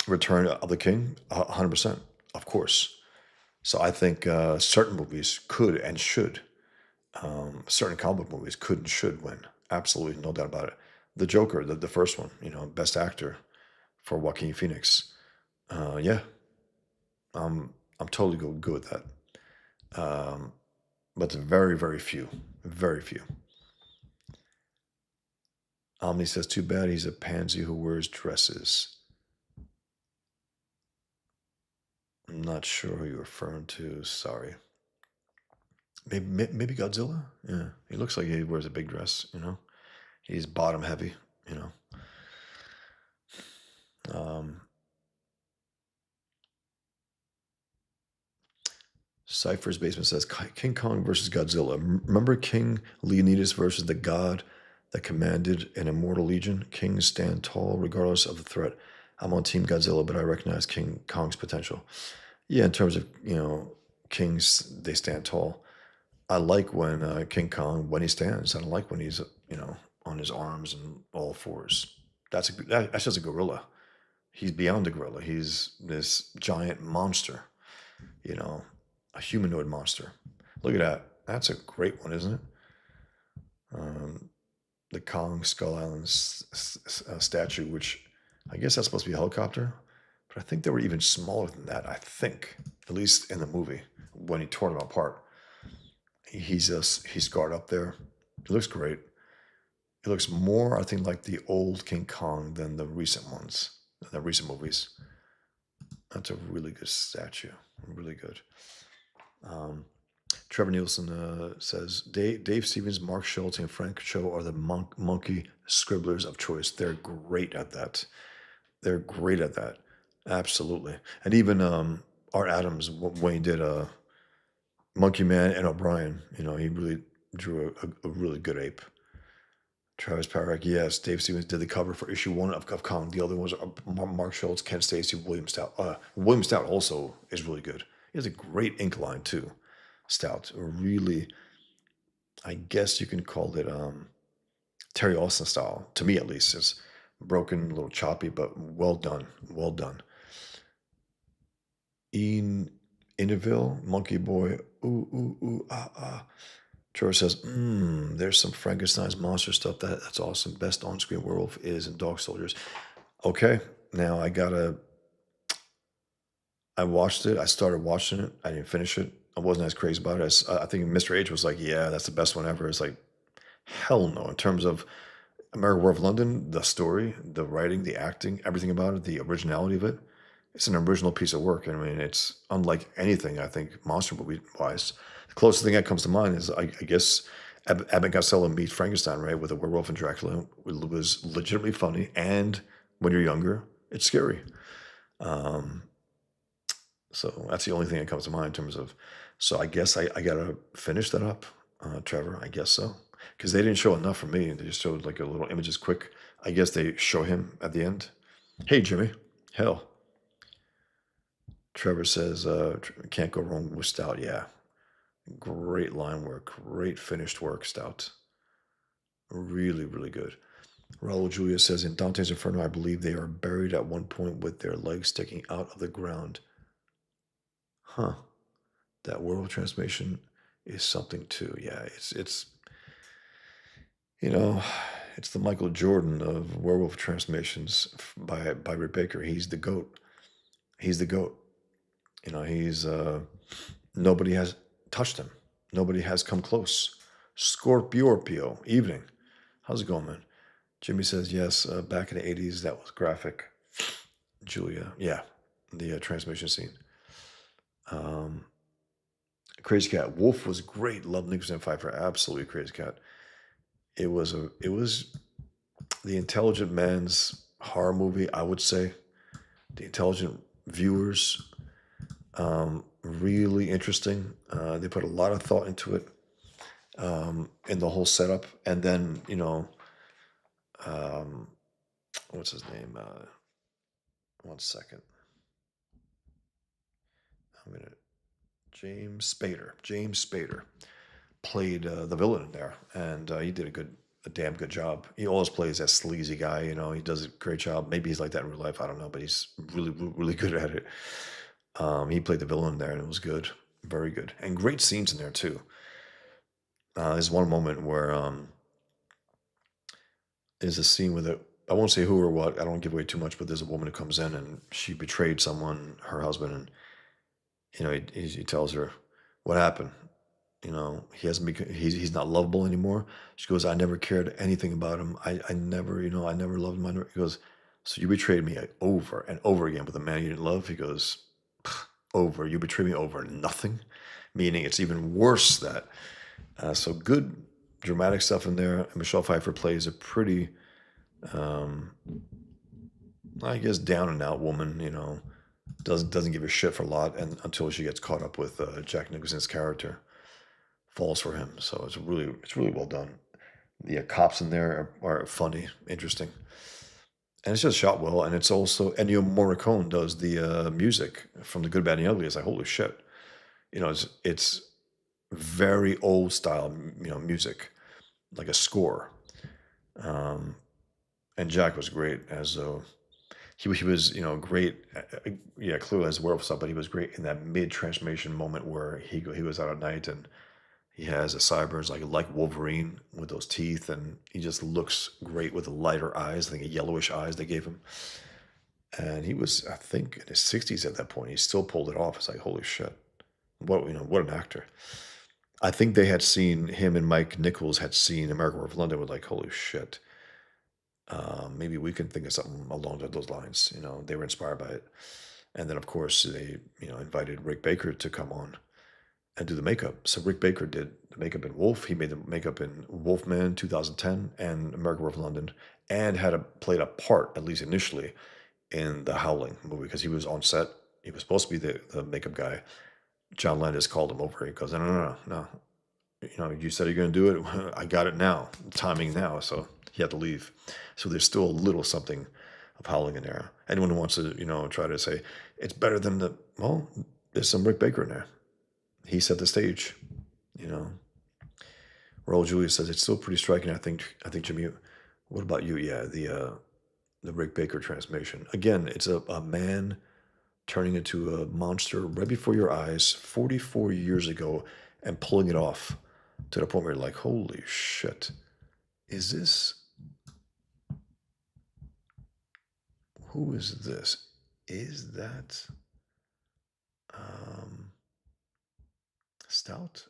Return of the King? 100%. Of course. So I think certain movies could and should. Certain comic movies could and should win. Absolutely, no doubt about it. The Joker, the first one, Best Actor for Joaquin Phoenix. Yeah, I'm totally good with that. Um, but very, very few. Very few. Omni says, too bad he's a pansy who wears dresses. I'm not sure who you're referring to. Sorry. Maybe Godzilla? Yeah. He looks like he wears a big dress, you know? He's bottom heavy, you know? Um, Cypher's Basement says King Kong versus Godzilla. Remember King Leonidas versus the god that commanded an immortal legion? Kings stand tall regardless of the threat. I'm on Team Godzilla, but I recognize King Kong's potential. Yeah, in terms of, kings, they stand tall. I like when King Kong, when he stands. I don't like when he's, on his arms and all fours. That's just a gorilla. He's beyond a gorilla. He's this giant monster, you know, a humanoid monster. Look at that. That's a great one, isn't it? Um, the Kong Skull Island statue, which I guess that's supposed to be a helicopter, but I think they were even smaller than that. I think, at least in the movie, when he tore them apart. He's scarred up there. It looks great. It looks more, I think, like the old King Kong than the recent ones, the recent movies. That's a really good statue. Really good. Um, Trevor Nielsen says Dave Stevens, Mark Schultz, and Frank Cho are the monkey scribblers of choice. They're great at that. They're great at that. Absolutely. And even Art Adams, when he did Monkey Man and O'Brien, he really drew a really good ape. Travis Parak, yes. Dave Stevens did the cover for issue 1 of Kong. The other ones are Mark Schultz, Ken Stacy, William Stout. William Stout also is really good. He has a great ink line too. Stout, really, I guess you can call it Terry Austin style. To me, at least, it's broken, a little choppy, but well done. Well done. Ian Inneville, Monkey Boy. Ooh, ooh, ooh, ah, ah. Trevor says, there's some Frankenstein's monster stuff. That's awesome. Best on-screen werewolf is in Dog Soldiers. Okay, now I watched it. I started watching it. I didn't finish it. I wasn't as crazy about it. I think Mr. H was like, yeah, that's the best one ever. It's like, hell no. In terms of American Werewolf London, the story, the writing, the acting, everything about it, the originality of it, it's an original piece of work. I mean, it's unlike anything, I think, monster movie-wise. The closest thing that comes to mind is, I guess, Abbott Costello meets Frankenstein, right, with a werewolf and Dracula. It was legitimately funny, and when you're younger, it's scary. Um, so that's the only thing that comes to mind in terms of. So I guess I gotta finish that up, Trevor. I guess so, because they didn't show enough for me. They just showed like a little images, quick. I guess they show him at the end. Hey, Jimmy. Hell. Trevor says, can't go wrong with Stout. Yeah. Great line work. Great finished work, Stout. Really, really good. Raul Julia says, in Dante's Inferno, I believe they are buried at one point with their legs sticking out of the ground. Huh. That werewolf transformation is something too. Yeah, it's you know, it's the Michael Jordan of werewolf transformations by Rick Baker. He's the goat. He's the goat. He's nobody has touched him. Nobody has come close. Scorpiorpio, evening. How's it going, man? Jimmy says yes. Back in the '80s, that was graphic. Julia, yeah, the transmission scene. Crazy Cat. Wolf was great. Love Nicholson Pfeiffer. Absolutely Crazy Cat. It was the intelligent man's horror movie, I would say. The intelligent viewers. Really interesting. They put a lot of thought into it, in the whole setup. And then, what's his name? One second. James Spader. James Spader played the villain in there, and he did a damn good job. He always plays that sleazy guy. He does a great job. Maybe he's like that in real life. I don't know, but he's really, really good at it. He played the villain there, and it was good, very good, and great scenes in there too. There's one moment where there's a scene with it. I won't say who or what. I don't give away too much, but there's a woman who comes in and she betrayed someone, her husband, and he tells her what happened. He hasn't become he's not lovable anymore. She goes, I never cared anything about him. I never, I never loved him. He goes, so you betrayed me over and over again with a man you didn't love. He goes, over. You betrayed me over nothing, meaning it's even worse that. So good dramatic stuff in there. And Michelle Pfeiffer plays a pretty, um, I guess, down and out woman. Doesn't give a shit for a lot, and until she gets caught up with Jack Nicholson's character, falls for him. So it's really well done. The cops in there are funny, interesting, and it's just shot well. And it's also Ennio Morricone does the music from The Good, Bad, and the Ugly. It's like holy shit, it's very old style, music, like a score. Um, and Jack was great as he was great, yeah, clearly as a werewolf stuff, but he was great in that mid transformation moment where he was out at night and he has a sideburns like Wolverine with those teeth, and he just looks great with the lighter eyes. I think yellowish eyes they gave him, and he was, I think, in his 60s at that point. He still pulled it off. It's like holy shit, what an actor. I think they had seen him and Mike Nichols had seen American Werewolf in London with like holy shit. Maybe we can think of something along those lines. They were inspired by it, and then of course they invited Rick Baker to come on and do the makeup. So Rick Baker did the makeup in Wolf. He made the makeup in Wolfman 2010 and American Werewolf in London, and played a part, at least initially, in the Howling movie because he was on set. He was supposed to be the makeup guy. John Landis called him over. He goes, no, no, no, no. You said you're going to do it. I got it now, timing now. So he had to leave. So there's still a little something of Howling in there. Anyone who wants to, try to say it's better than well, there's some Rick Baker in there. He set the stage, you know. Raul Julia says it's still pretty striking. I think Jimmy. What about you? Yeah, the Rick Baker transformation. Again, it's a man turning into a monster right before your eyes 44 years ago and pulling it off to the point where you're like, holy shit, is this, who is this? Is that um, Stout?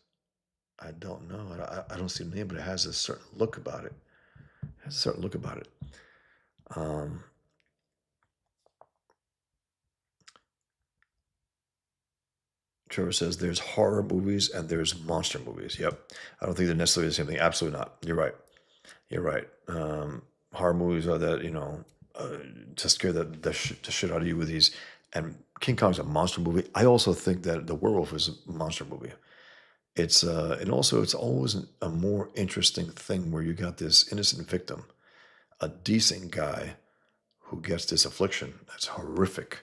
I don't know. I don't see the name, but it has a certain look about it. It has a certain look about it. Um, Trevor says there's horror movies and there's monster movies. Yep. I don't think they're necessarily the same thing. Absolutely not. You're right. You're right. Horror movies are that, to scare the shit out of you with these. And King Kong's a monster movie. I also think that The Werewolf is a monster movie. And also it's always a more interesting thing where you got this innocent victim, a decent guy who gets this affliction that's horrific,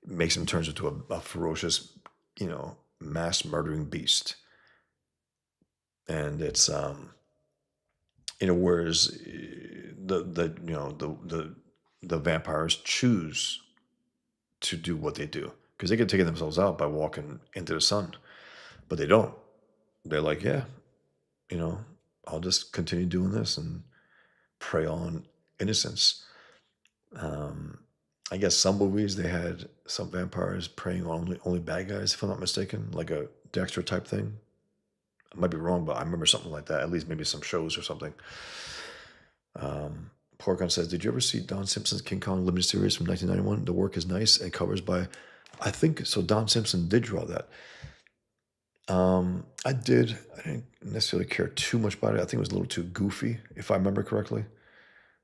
makes him turns into a ferocious, mass murdering beast. And it's whereas the vampires choose to do what they do because they could take themselves out by walking into the sun, but they don't. They're like, yeah, you know, I'll just continue doing this and prey on innocence. Um, I guess some movies they had some vampires preying on only bad guys, if I'm not mistaken, like a Dexter type thing. I might be wrong, but I remember something like that. At least maybe some shows or something. Porcon says, "Did you ever see Don Simpson's King Kong limited series from 1991? The work is nice and covers by, I think so. Don Simpson did draw that. I did. I didn't necessarily care too much about it. I think it was a little too goofy, if I remember correctly.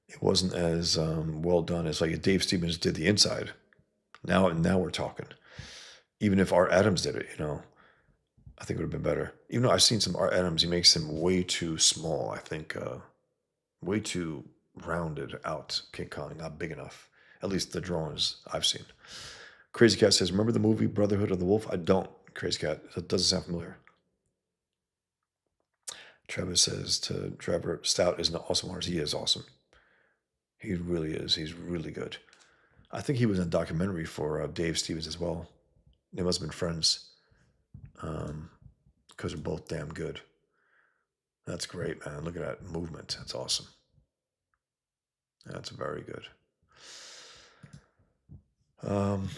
It wasn't as well done as like Dave Stevens did the inside. Now we're talking. Even if Art Adams did it, I think it would have been better. Even though I've seen some Art Adams, he makes him way too small. I think way too rounded out. King Kong, not big enough. At least the drawings I've seen. Crazy Cat says, "Remember the movie Brotherhood of the Wolf?" I don't. Crazy Cat. That doesn't sound familiar. Trevor says to Trevor, Stout is an awesome artist. He is awesome. He really is. He's really good. I think he was in a documentary for Dave Stevens as well. They must have been friends because they're both damn good. That's great, man. Look at that movement. That's awesome. That's very good. Um,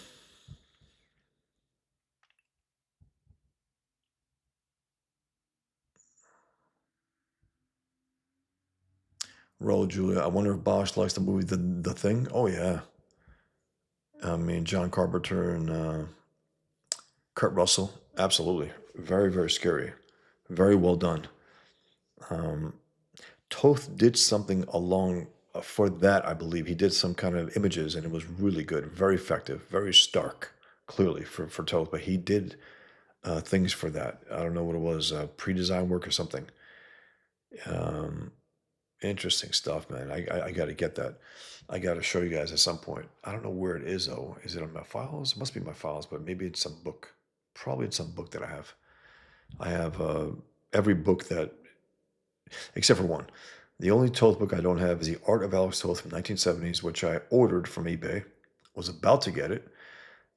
Raul Julia. I wonder if Bosch likes the movie The Thing. Oh yeah. I mean, John Carpenter and Kurt Russell. Absolutely. Very, very scary. Very well done. Um, Toth did something along for that, I believe. He did some kind of images and it was really good, very effective, very stark, clearly for Toth. But he did things for that. I don't know what it was, pre-design work or something. Um, Interesting stuff, man. I got to get that. I got to show you guys at some point. I don't know where it is though. Is it on my files? It must be my files, but maybe it's some book. Probably it's some book that I have. I have every book that, except for one. The only Toth book I don't have is The Art of Alex Toth from 1970s, which I ordered from eBay. Was about to get it,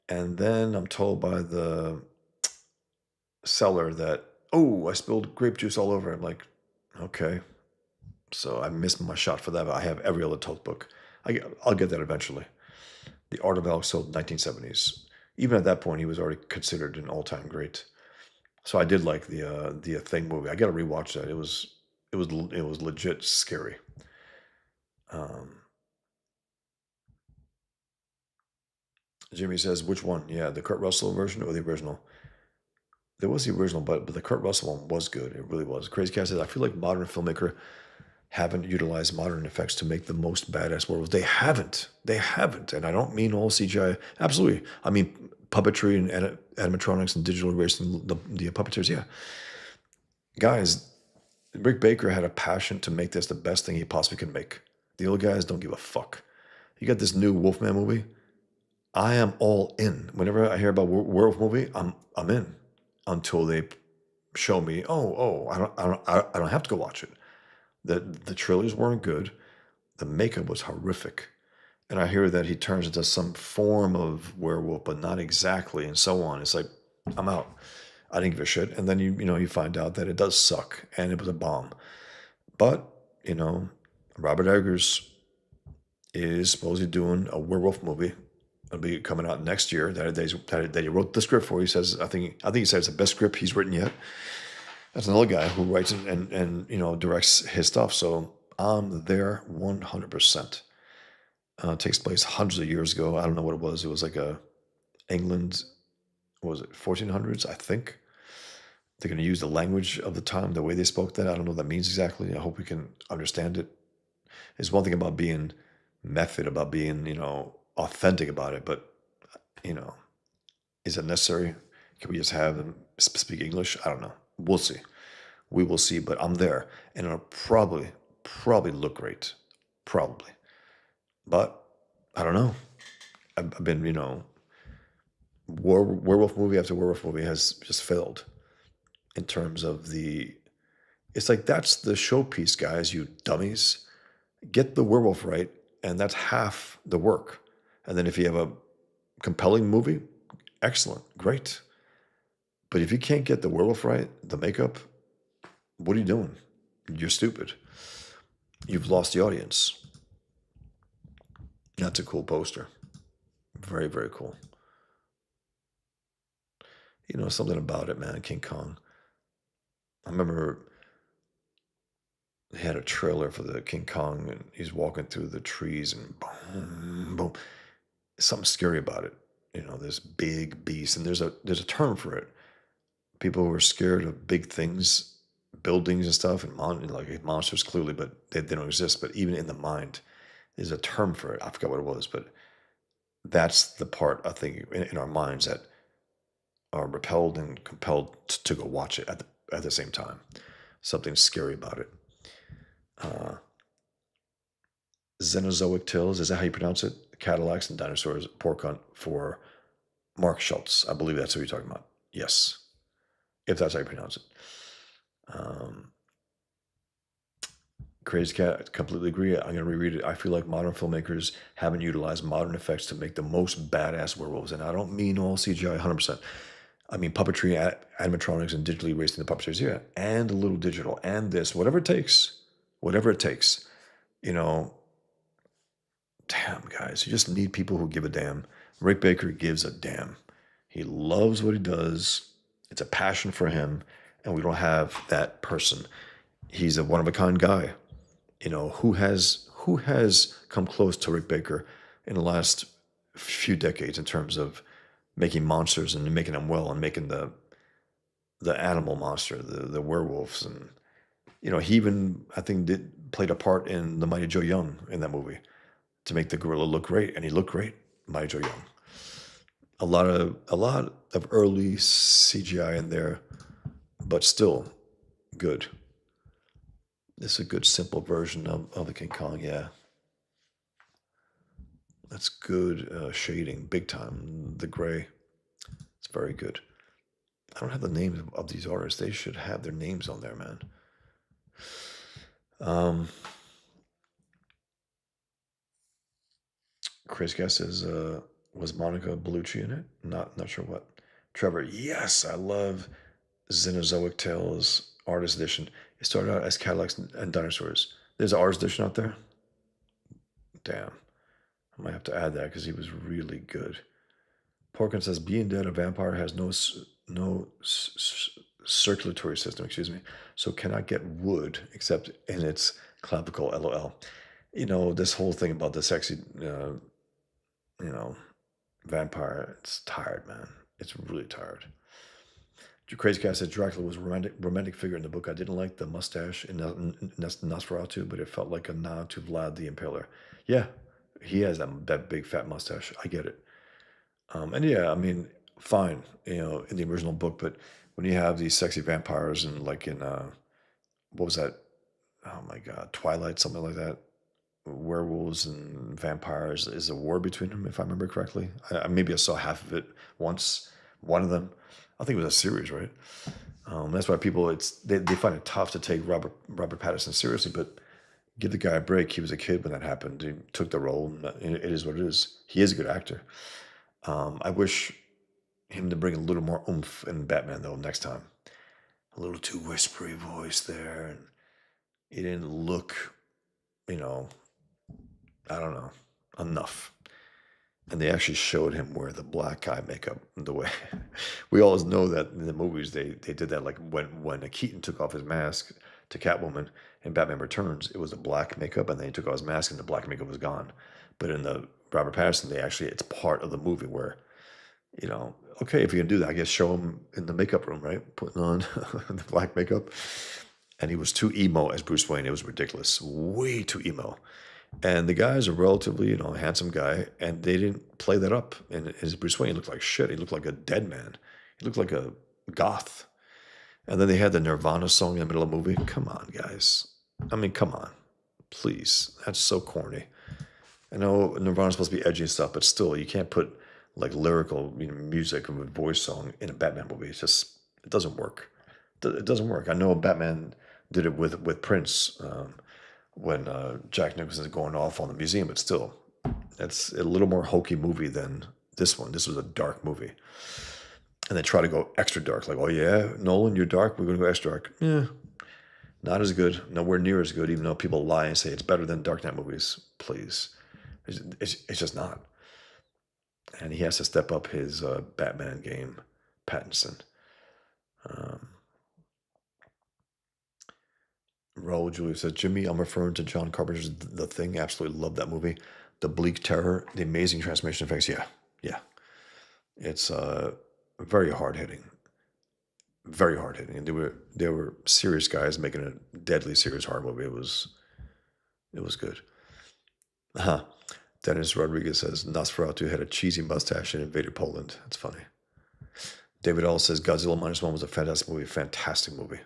and then I'm told by the seller that, oh, I spilled grape juice all over. I'm like, okay. So I missed my shot for that, but I have every other Toth book. I'll get that eventually. The Art of Alex Toth, 1970s. Even at that point, he was already considered an all-time great. So I did like the Thing movie. I got to rewatch that. It was legit scary. Um, Jimmy says, which one? Yeah, the Kurt Russell version or the original? There was the original, but the Kurt Russell one was good. It really was. Crazy Cat says, I feel like modern filmmaker haven't utilized modern effects to make the most badass werewolves. They haven't. They haven't. And I don't mean all CGI. Absolutely. I mean puppetry and animatronics and digital erasing the puppeteers. Yeah. Guys, Rick Baker had a passion to make this the best thing he possibly could make. The old guys don't give a fuck. You got this new Wolfman movie. I am all in. Whenever I hear about werewolf movie, I'm in until they show me. I don't have to go watch it. The trailers weren't good. The makeup was horrific. And I hear that he turns into some form of werewolf, but not exactly, and so on. It's like, I'm out. I didn't give a shit. And then you find out that it does suck and it was a bomb. But, Robert Eggers is supposedly doing a werewolf movie. It'll be coming out next year that he wrote the script for. He says, I think he said it's the best script he's written yet. That's another guy who writes and directs his stuff. So I'm there 100%. It takes place hundreds of years ago. I don't know what it was. It was like England, what was it, 1400s, I think. They're going to use the language of the time, the way they spoke that. I don't know what that means exactly. I hope we can understand it. It's one thing about being method, about being, authentic about it, but, is it necessary? Can we just have them speak English? I don't know. We'll see. We will see, but I'm there. And it'll probably look great. Probably. But I don't know. I've been, werewolf movie after werewolf movie has just failed in terms of it's like that's the showpiece, guys, you dummies. Get the werewolf right, and that's half the work. And then if you have a compelling movie, excellent, great. But if you can't get the werewolf right, the makeup, what are you doing? You're stupid. You've lost the audience. That's a cool poster. Very, very cool. Something about it, man. King Kong. I remember they had a trailer for the King Kong, and he's walking through the trees, and boom, boom. Something scary about it. This big beast, and there's a term for it. People who are scared of big things, buildings and stuff, and like monsters clearly, but they don't exist. But even in the mind, there's a term for it. I forgot what it was, but that's the part I think in our minds that are repelled and compelled to go watch it at the same time. Something scary about it. Uh, Xenozoic Tales, is that how you pronounce it? Cadillacs and Dinosaurs, Pork Hunt for Mark Schultz. I believe that's who you're talking about. Yes, if that's how you pronounce it. Um, Crazy Cat, completely agree. I'm going to reread it. I feel like modern filmmakers haven't utilized modern effects to make the most badass werewolves. And I don't mean all CGI 100%. I mean puppetry, animatronics, and digitally racing the puppeteers. Yeah, and a little digital, and this, whatever it takes. Whatever it takes. Damn, guys, you just need people who give a damn. Rick Baker gives a damn. He loves what he does. It's a passion for him, and we don't have that person. He's a one-of-a-kind guy. who has come close to Rick Baker in the last few decades in terms of making monsters and making them well and making the animal monster, the werewolves, and he even I think did played a part in the Mighty Joe Young in that movie to make the gorilla look great, and he looked great, Mighty Joe Young. A lot of early CGI in there, but still good. This is a good simple version of the King Kong. Yeah, that's good shading, big time. The gray, it's very good. I don't have the names of these artists. They should have their names on there, man. Um, Chris Guess is was Monica Bellucci in it? Not sure what. Trevor, yes, I love Xenozoic Tales Artist Edition. It started out as Cadillacs and Dinosaurs. There's an Artist Edition out there. Damn, I might have to add that because he was really good. Porkin says, "Being dead, a vampire has no circulatory system. Excuse me, so cannot get wood except in its clavicle." LOL. This whole thing about the sexy, you know, vampire. It's tired, man. It's really tired. Crazy Cat said Dracula was a romantic figure in the book. I didn't like the mustache in Nosferatu, but it felt like a nod to Vlad the Impaler. Yeah, he has that big fat mustache. I get it. And yeah, I mean, fine, in the original book, but when you have these sexy vampires and like in what was that? Oh my God, Twilight, something like that. Werewolves and vampires is a war between them, if I remember correctly. Maybe I saw half of it once. One of them, I think it was a series, right? That's why people they find it tough to take Robert Pattinson seriously, but give the guy a break. He was a kid when that happened. He took the role, and it is what it is. He is a good actor. I wish him to bring a little more oomph in Batman though next time. A little too whispery voice there, and he didn't look, you know, I don't know, enough. And they actually showed him wear the black eye makeup the way we always know that in the movies they did that, like when Keaton took off his mask to Catwoman in Batman Returns, it was a black makeup, and then he took off his mask and the black makeup was gone. But in the Robert Pattinson, they actually it's part of the movie where okay, if you can do that, I guess show him in the makeup room, right, putting on the black makeup. And he was too emo as Bruce Wayne. It was ridiculous, way too emo. And the guy's a relatively, handsome guy, and they didn't play that up. And his Bruce Wayne looked like shit. He looked like a dead man. He looked like a goth. And then they had the Nirvana song in the middle of the movie. Come on, guys. I mean, come on. Please. That's so corny. I know Nirvana's supposed to be edgy and stuff, but still, you can't put like lyrical music with voice song in a Batman movie. It doesn't work. It doesn't work. I know Batman did it with Prince when Jack Nicholson is going off on the museum, but still, it's a little more hokey movie than this one. This was a dark movie. And they try to go extra dark, like, oh yeah, Nolan, you're dark, we're going to go extra dark. Yeah, not as good, nowhere near as good, even though people lie and say it's better than Dark Knight movies. Please. It's just not. And he has to step up his Batman game, Pattinson. Um, Raul Julia says, Jimmy, I'm referring to John Carpenter's The Thing. Absolutely love that movie. The bleak terror, the amazing transformation effects. Yeah, yeah. It's very hard hitting, very hard hitting. And they were serious guys making a deadly serious horror movie. It was good. Huh. Dennis Rodriguez says Nosferatu had a cheesy mustache and invaded Poland. That's funny. David All says Godzilla Minus One was a fantastic movie.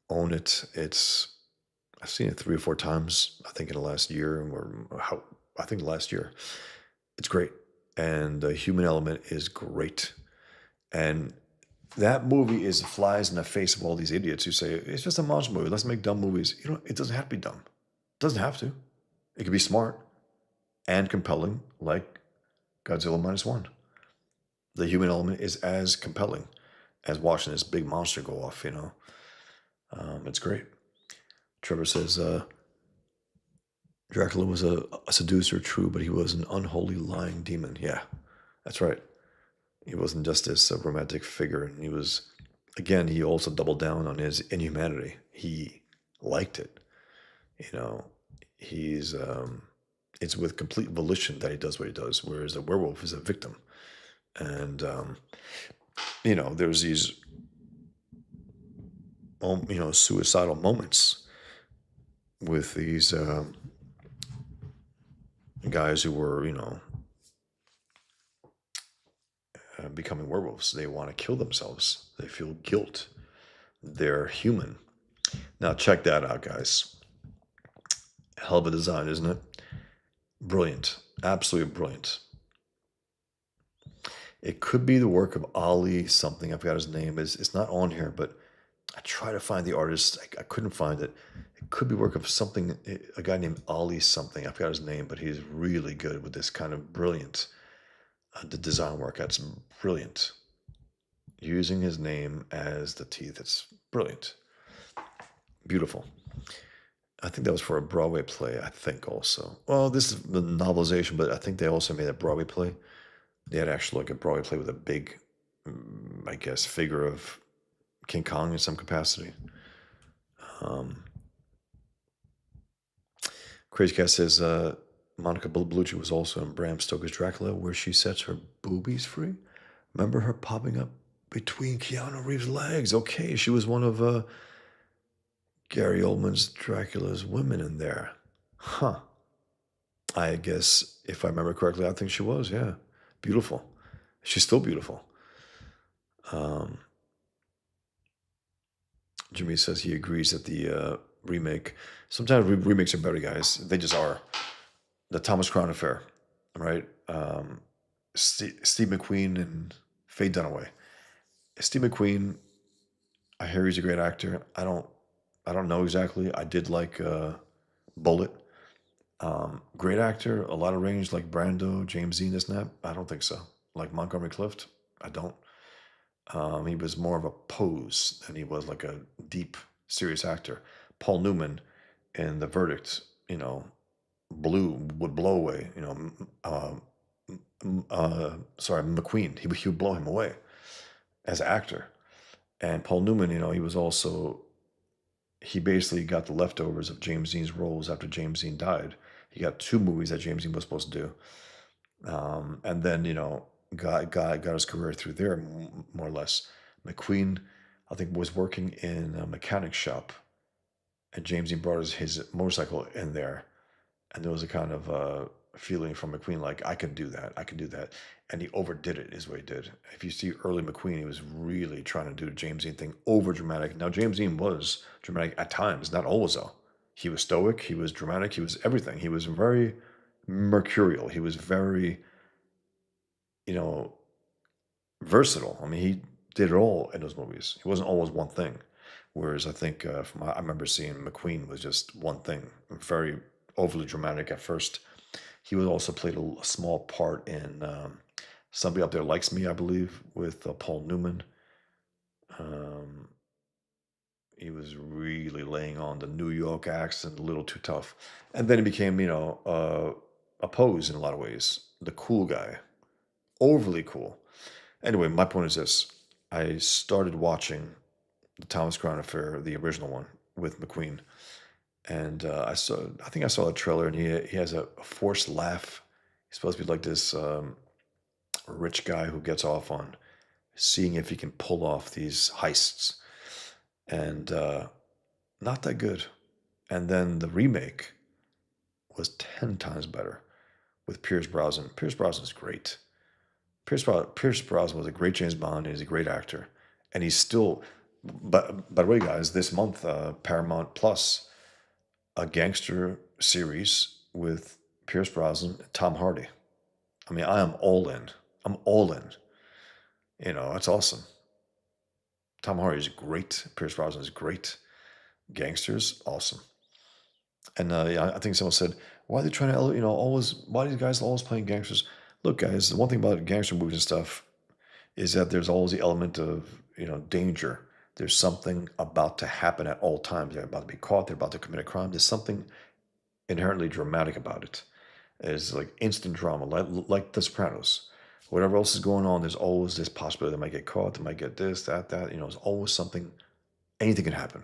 Own it. I've seen it 3 or 4 times. I think in the last year, I think last year. It's great, and the human element is great, and that movie is flies in the face of all these idiots who say it's just a monster movie. Let's make dumb movies. It doesn't have to be dumb. It doesn't have to. It could be smart and compelling, like Godzilla Minus One. The human element is as compelling as watching this big monster go off. It's great. Trevor says Dracula was a seducer, true, but he was an unholy, lying demon. Yeah, that's right. He wasn't just this romantic figure, and he also doubled down on his inhumanity. He liked it. He's it's with complete volition that he does what he does, whereas a werewolf is a victim. And there's these suicidal moments with these guys who were becoming werewolves. They want to kill themselves. They feel guilt. They're human. Now check that out, guys. Hell of a design, isn't it? Brilliant. Absolutely brilliant. It could be the work of Ali something. I forgot his name. It's not on here, but I try to find the artist. I couldn't find it. It could be work of something. A guy named Ali something. I forgot his name, but he's really good with this kind of brilliant. The design work. That's brilliant. Using his name as the teeth. It's brilliant. Beautiful. I think that was for a Broadway play. I think also. Well, this is the novelization, but I think they also made a Broadway play. They had actually like a Broadway play with a big, I guess, figure of King Kong in some capacity. Um, Crazy Cat says Monica Bellucci was also in Bram Stoker's Dracula, where she sets her boobies free. Remember her popping up between Keanu Reeves' legs? Okay, she was one of Gary Oldman's Dracula's women in there. Huh. I guess if I remember correctly, I think she was. Yeah, beautiful. She's still beautiful. Um, Jimmy says he agrees that the remake. Sometimes remakes are better, guys. They just are. The Thomas Crown Affair, right? Steve McQueen and Faye Dunaway. Steve McQueen, I hear he's a great actor. I don't know exactly. I did like Bullet. Great actor, a lot of range like Brando, James Dean, this and that. I don't think so. Like Montgomery Clift, I don't. He was more of a pose than he was like a deep, serious actor. Paul Newman in The Verdict, would blow away. Sorry, McQueen. He would blow him away as an actor. And Paul Newman, he was also he basically got the leftovers of James Dean's roles after James Dean died. He got two movies that James Dean was supposed to do, and then got his career through there more or less. McQueen, I think, was working in a mechanic shop, and James Dean brought his motorcycle in there, and there was a kind of feeling from McQueen like I can do that, I can do that, and he overdid it. Is what he did. If you see early McQueen, he was really trying to do the James Dean thing, over dramatic. Now James Dean was dramatic at times, not always though. He was stoic, he was dramatic, he was everything. He was very mercurial. He was very, you know, versatile. I mean, he did it all in those movies. He wasn't always one thing. Whereas I think I remember seeing McQueen was just one thing, very overly dramatic at first. He would also played a small part in Somebody Up There Likes Me, I believe, with Paul Newman. Um, he was really laying on the New York accent, a little too tough. And then he became, a pose in a lot of ways. The cool guy, overly cool. Anyway, my point is this. I started watching the Thomas Crown Affair, the original one with McQueen, and I think I saw a trailer, and he has a forced laugh. He's supposed to be like this rich guy who gets off on seeing if he can pull off these heists, and not that good. And then the remake was 10 times better with Pierce Brosnan. Pierce Brosnan is great. Pierce Brosnan was a great James Bond, and he's a great actor, and he's still. But by the way, guys, this month Paramount Plus, a gangster series with Pierce Brosnan, and Tom Hardy. I mean, I am all in. I'm all in. It's awesome. Tom Hardy is great. Pierce Brosnan is great. Gangsters, awesome. And yeah, I think someone said, "Why are they trying to, always? Why are these guys always playing gangsters?" Look, guys, the one thing about gangster movies and stuff is that there's always the element of danger. There's something about to happen at all times. They're about to be caught. They're about to commit a crime. There's something inherently dramatic about it. It's like instant drama, like The Sopranos. Whatever else is going on, there's always this possibility they might get caught. They might get this, that, that. There's always something. Anything can happen.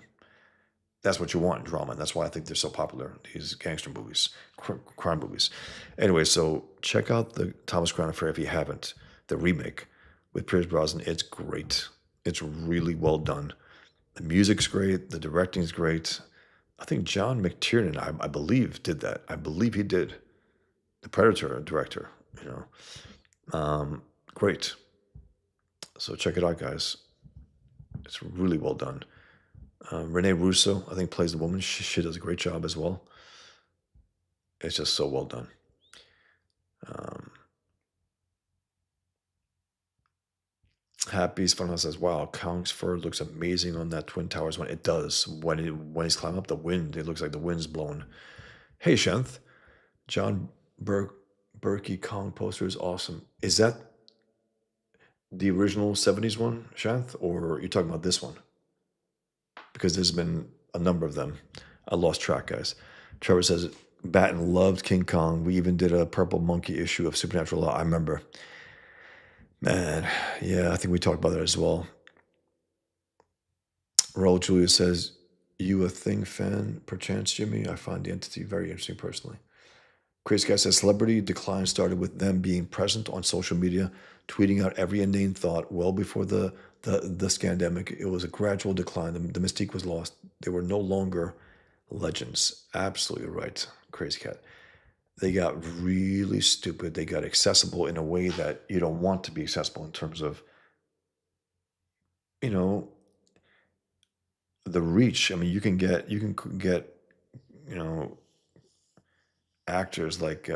That's what you want in drama, and that's why I think they're so popular. These gangster movies, crime movies. Anyway, so check out the Thomas Crown Affair if you haven't. The remake with Pierce Brosnan. It's great. It's really well done. The music's great. The directing's great. I think John McTiernan, I believe, did that. I believe he did. The Predator director. You great. So check it out, guys. It's really well done. Renee Russo, I think, plays the woman. She does a great job as well. It's just so well done. Um, Happy's Fun House says, "Wow, Kongsford looks amazing on that Twin Towers one." It does. When he's climbing up the wind, it looks like the wind's blowing. Hey, Shanth, John Berkey Kong poster is awesome. Is that the original '70s one, Shanth, or are you talking about this one? Because there's been a number of them. I lost track, guys. Trevor says, Batten loved King Kong. We even did a Purple Monkey issue of Supernatural Law. I remember. Man, yeah, I think we talked about that as well. Raul Julius says, "You a Thing fan, perchance, Jimmy? I find the entity very interesting personally." Crazy Guy says, "Celebrity decline started with them being present on social media, tweeting out every inane thought well before the scandemic. It was a gradual decline. The mystique was lost. They were no longer legends." Absolutely right, Crazy Cat. They got really stupid. They got accessible in a way that you don't want to be accessible in terms of, you know, the reach. I mean, you can get, you know, actors like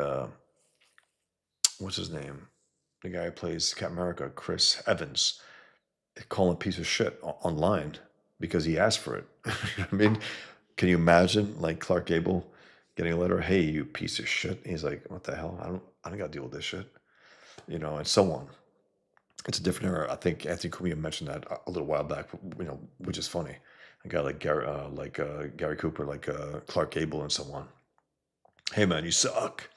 what's his name? The guy who plays Captain America, Chris Evans. They call him a piece of shit online because he asked for it. You know what I mean, can you imagine like Clark Gable getting a letter, "Hey, you piece of shit"? And he's like, "What the hell? I don't got to deal with this shit," and so on. It's a different era. I think Anthony Cumia mentioned that a little while back, which is funny. A guy like Gary Cooper, like Clark Gable, and so on. "Hey, man, you suck."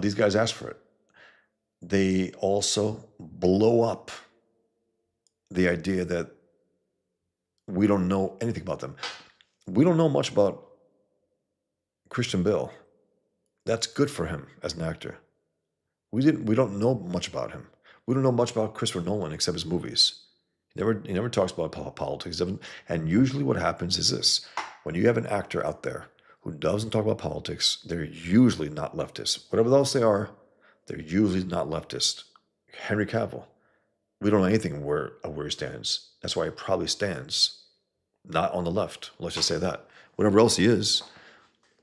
These guys asked for it. They also blow up the idea that we don't know anything about them. We don't know much about Christian Bale. That's good for him as an actor. We don't know much about him. We don't know much about Christopher Nolan except his movies. He never talks about politics. And usually what happens is this. When you have an actor out there who doesn't talk about politics, they're usually not leftist. Whatever else they are, they're usually not leftist. Henry Cavill, we don't know anything where he stands. That's why he probably stands not on the left. Let's just say that. Whatever else he is,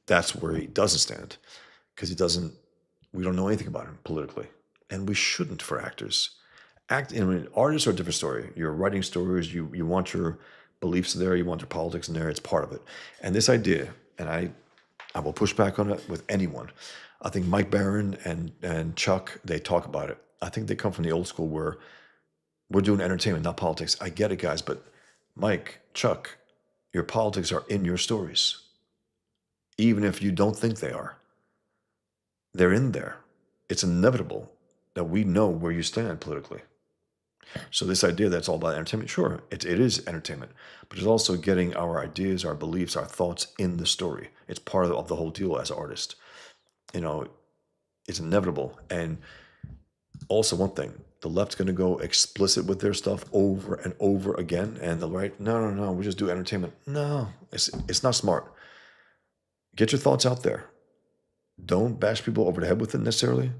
that's where he doesn't stand because we don't know anything about him politically, and we shouldn't for actors. I mean, artists are a different story. You're writing stories. You want your beliefs there. You want your politics in there. It's part of it. And this idea, and I will push back on it with anyone. I think Mike Barron and Chuck, they talk about it. I think they come from the old school where we're doing entertainment, not politics. I get it, guys, but Mike, Chuck, your politics are in your stories, even if you don't think they are. They're in there. It's inevitable that we know where you stand politically. So this idea that's all about entertainment, sure, it is entertainment, but it's also getting our ideas, our beliefs, our thoughts in the story. It's part of the whole deal as an artist. You know, it's inevitable. And also one thing, the left's going to go explicit with their stuff over and over again, and the right, no, we just do entertainment. No, it's not smart. Get your thoughts out there. Don't bash people over the head with it necessarily.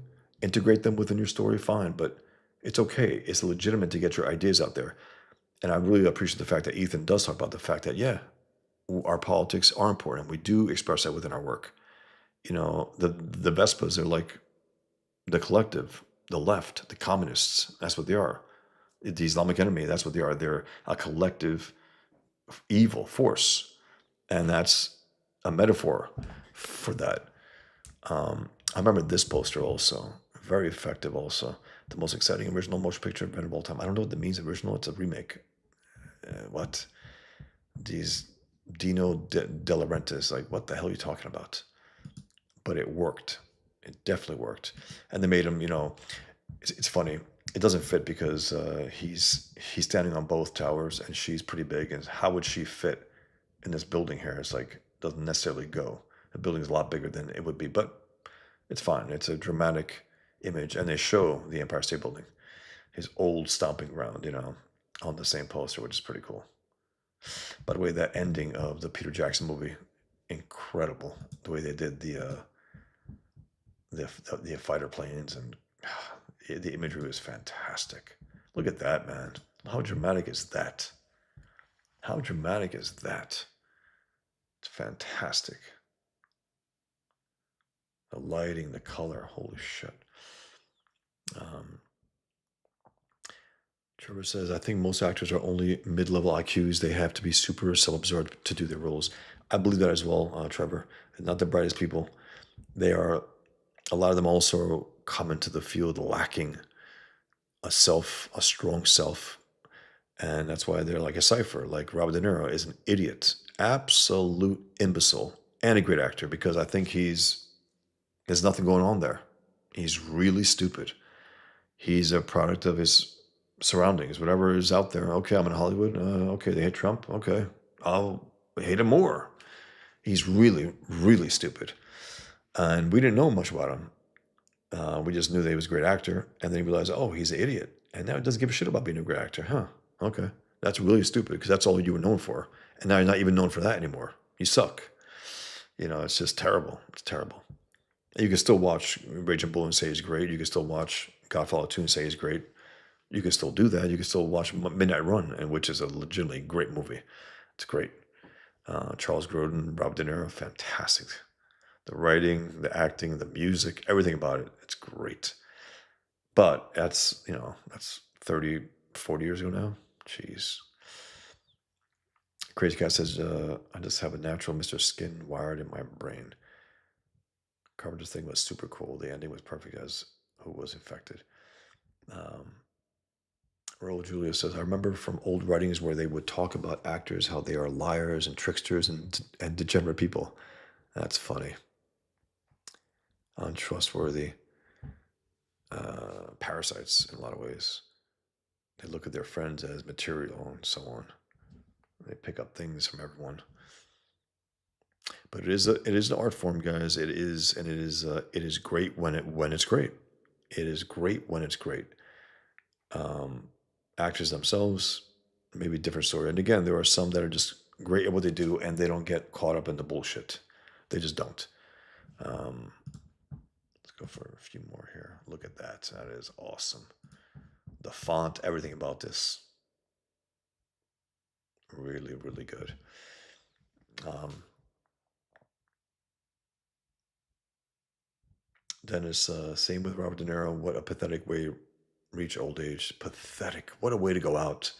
Integrate them within your story, fine, but it's okay. It's legitimate to get your ideas out there. And I really appreciate the fact that Ethan does talk about the fact that, yeah, our politics are important. We do express that within our work. The Vespas are like the collective, the left, the communists. That's what they are. The Islamic enemy, that's what they are. They're a collective evil force. And that's a metaphor for that. I remember this poster also. Very effective also. The most exciting original motion picture event of all time. I don't know what that means, original. It's a remake. What? These Dino De Laurentiis, like, what the hell are you talking about? But it worked. It definitely worked. And they made him, it's funny. It doesn't fit because he's standing on both towers and she's pretty big. And how would she fit in this building here. It's like doesn't necessarily go. The building's a lot bigger than it would be, but it's fine. It's a dramatic image, and they show the Empire State Building, his old stomping ground, on the same poster, which is pretty cool. By the way, that ending of the Peter Jackson movie, incredible. The way they did the fighter planes, and the imagery was fantastic. Look at that, man. How dramatic is that? How dramatic is that? It's fantastic. The lighting, the color, holy shit. Trevor says, I think most actors are only mid-level IQs. They have to be super self-absorbed to do their roles. I believe that as well, Trevor. Not the brightest people. They are, a lot of them also come into the field lacking a strong self. And that's why they're like a cipher. Like Robert De Niro is an idiot, absolute imbecile, and a great actor because I think there's nothing going on there. He's really stupid. He's a product of his surroundings, whatever is out there. Okay, I'm in Hollywood. Okay, they hate Trump. Okay, I'll hate him more. He's really, really stupid. And we didn't know much about him. We just knew that he was a great actor. And then he realized, oh, he's an idiot. And now he doesn't give a shit about being a great actor. Huh. Okay. That's really stupid because that's all you were known for. And now you're not even known for that anymore. You suck. It's just terrible. It's terrible. You can still watch Raging Bull and say he's great. You can still watch Godfather 2 and say he's great. You can still do that. You can still watch Midnight Run, and which is a legitimately great movie. It's great. Charles Grodin, Robert De Niro, fantastic. The writing, the acting, the music, everything about it, it's great. But that's 30, 40 years ago now. Jeez. Crazy Cat says, I just have a natural Mr. Skin wired in my brain. Carpenter's thing was super cool. The ending was perfect as who was infected. Earl Julius says, I remember from old writings where they would talk about actors, how they are liars and tricksters and degenerate people. That's funny. Untrustworthy parasites in a lot of ways. They look at their friends as material and so on. They pick up things from everyone. But it is an art form, guys. It is great when it's great. It is great when it's great. Actors themselves, maybe a different story. And again, there are some that are just great at what they do and they don't get caught up in the bullshit. They just don't. Let's go for a few more here. Look at that. That is awesome. The font, everything about this. Really, really good. Dennis, same with Robert De Niro. What a pathetic way to reach old age. Pathetic. What a way to go out.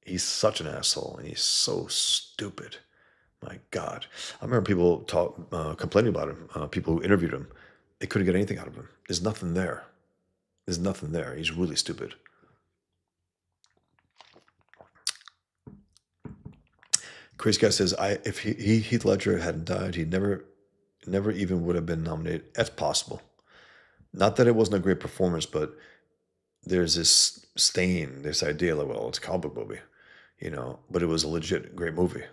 He's such an asshole and he's so stupid. My God. I remember people complaining about him, people who interviewed him. They couldn't get anything out of him. There's nothing there. There's nothing there. He's really stupid. Crazy Guy says, if Heath Ledger hadn't died, he never even would have been nominated. That's possible. Not that it wasn't a great performance, but there's this stain, this idea like, well, it's a comic book movie, but it was a legit great movie.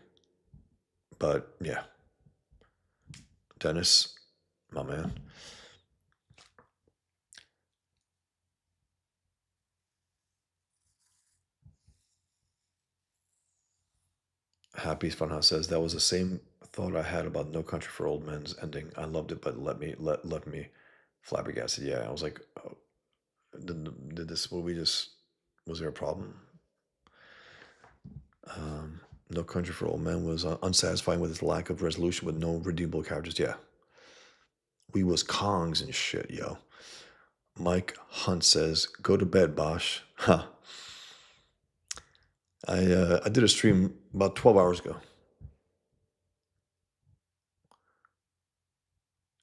But yeah, Dennis, my man. Happy Funhouse says that was the same thought I had about No Country for Old Men's ending. I loved it, but left me flabbergasted. Yeah, I was like, oh, did this movie just, was there a problem? No Country for Old Men was unsatisfying with its lack of resolution with no redeemable characters. Yeah, we was Kongs and shit, yo. Mike Hunt says, "Go to bed, Bosch." Huh. I did a stream about 12 hours ago.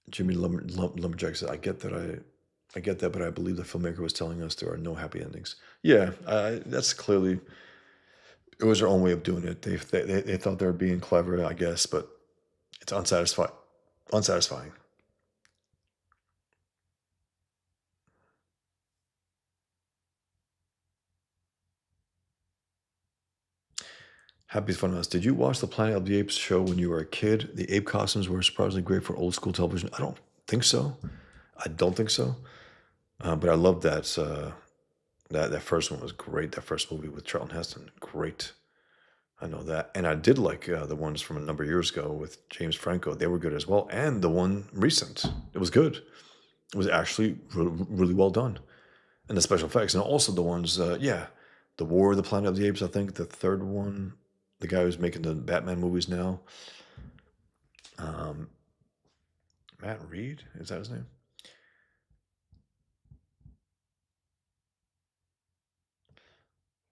Jimmy Lumberjack said, I get that, but I believe the filmmaker was telling us there are no happy endings. Yeah, that's clearly, it was their own way of doing it. They thought they were being clever, I guess, but it's unsatisfying. Happy Fun House. Did you watch the Planet of the Apes show when you were a kid? The ape costumes were surprisingly great for old school television. I don't think so. I don't think so. But I love that. That first one was great. That first movie with Charlton Heston, great. I know that, and I did like the ones from a number of years ago with James Franco. They were good as well, and the one recent, it was good. It was actually really well done, and the special effects, and also the ones, yeah, the War of the Planet of the Apes. I think the third one, the guy who's making the Batman movies now, um, Matt Reed, is that his name?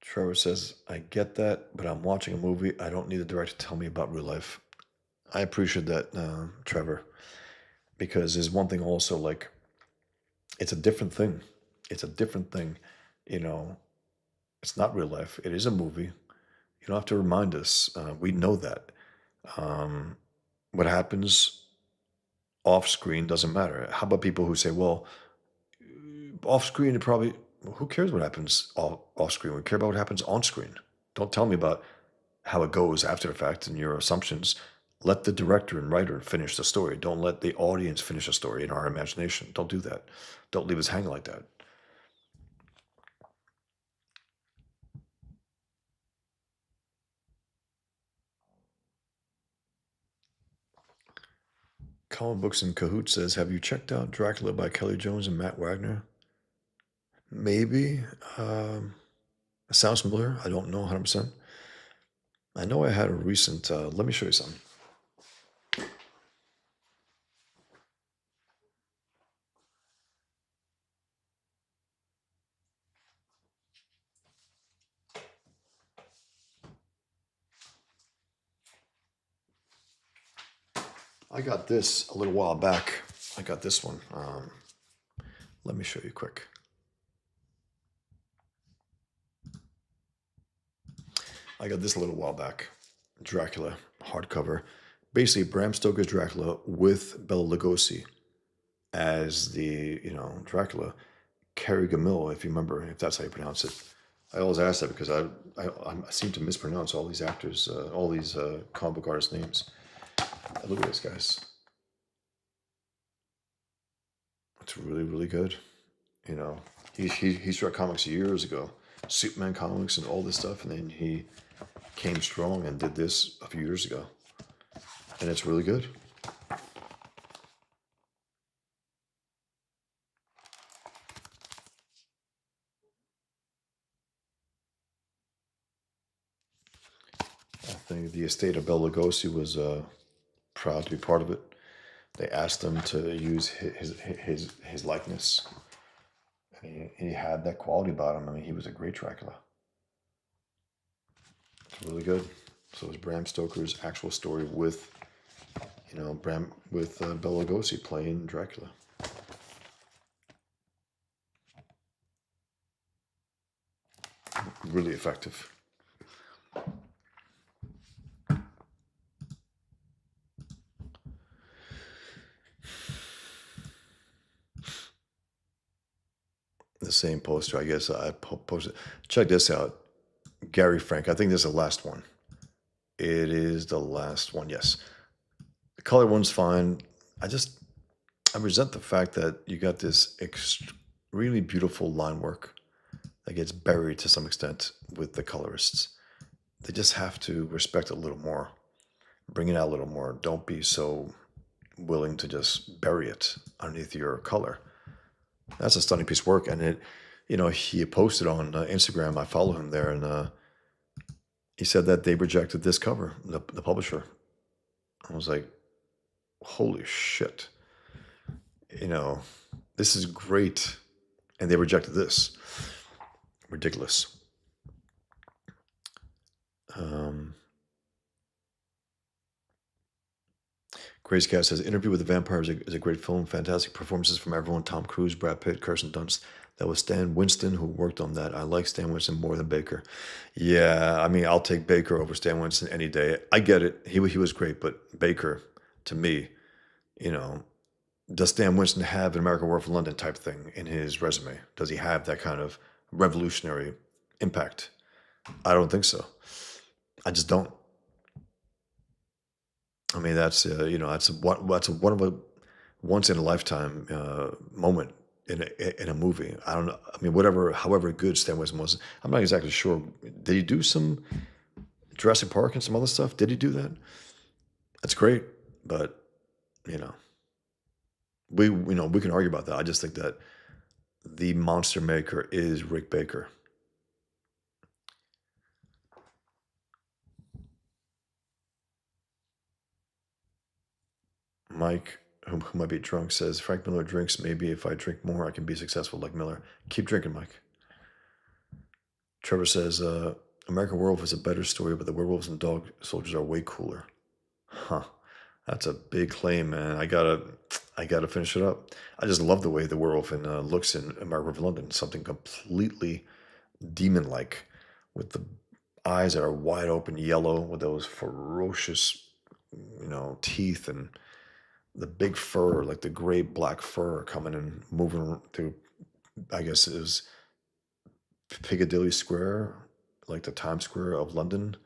Trevor says, "I get that, but I'm watching a movie. I don't need the director to tell me about real life." I appreciate that, Trevor, because there's one thing also like it's a different thing. It's a different thing. You know, it's not real life. It is a movie. You don't have to remind us. We know that. Um, what happens off screen doesn't matter. How about people who say, well, off screen, it probably, who cares what happens off screen? We care about what happens on screen. Don't tell me about how it goes after the fact and your assumptions. Let the director and writer finish the story. Don't let the audience finish a story in our imagination. Don't do that. Don't leave us hanging like that. Comic Books in Cahoot says, "Have you checked out Dracula by Kelly Jones and Matt Wagner?" Maybe. It sounds familiar. I don't know 100%. I know I had a recent, let me show you something. I got this a little while back. I got this one. Let me show you quick. I got this a little while back. Dracula hardcover. Basically, Bram Stoker's Dracula with Bela Lugosi as the, Dracula. Cary Gamil, if you remember, if that's how you pronounce it. I always ask that because I seem to mispronounce all these actors, all these comic book artists' names. Look at this, guys. It's really, really good. You know, he struck comics years ago, Superman comics and all this stuff, and then he came strong and did this a few years ago, and it's really good. I think the estate of Bela Lugosi was proud to be part of it. They asked him to use his likeness, and he had that quality about him. I mean, he was a great Dracula. It's really good. So is Bram Stoker's actual story with, Bram with Bela Lugosi playing Dracula. Really effective. The same poster, I guess I posted. Check this out. Gary Frank. I think this is the last one. It is the last one, yes. The color one's fine. I resent the fact that you got this really beautiful line work that gets buried to some extent with the colorists. They just have to respect it a little more, bring it out a little more. Don't be so willing to just bury it underneath your color. That's a stunning piece of work, and he posted on Instagram. I follow him there, and he said that they rejected this cover, the publisher. I was like, holy shit. You know, this is great. And they rejected this. Ridiculous. Um, Grace Cat says, Interview with the Vampire is a great film. Fantastic performances from everyone. Tom Cruise, Brad Pitt, Kirsten Dunst. That was Stan Winston who worked on that. I like Stan Winston more than Baker. Yeah, I mean, I'll take Baker over Stan Winston any day. I get it. He was great, but Baker, to me, you know, does Stan Winston have an American War for London type thing in his resume? Does he have that kind of revolutionary impact? I don't think so. I just don't. I mean, that's one of a once in a lifetime moment in a movie. I don't know. I mean, however good Stan Winston was, I'm not exactly sure. Did he do some Jurassic Park and some other stuff? Did he do that? That's great, but you know, we can argue about that. I just think that the monster maker is Rick Baker. Mike, who might be drunk, says Frank Miller drinks. Maybe if I drink more, I can be successful like Miller. Keep drinking, Mike. Trevor says American Werewolf is a better story, but the werewolves and dog soldiers are way cooler. Huh. That's a big claim, man. I gotta finish it up. I just love the way the werewolf looks in American Werewolf in London. Something completely demon-like, with the eyes that are wide open, yellow, with those ferocious, teeth, and the big fur, like the gray black fur coming and moving through. I guess it was Piccadilly Square, like the Times Square of London.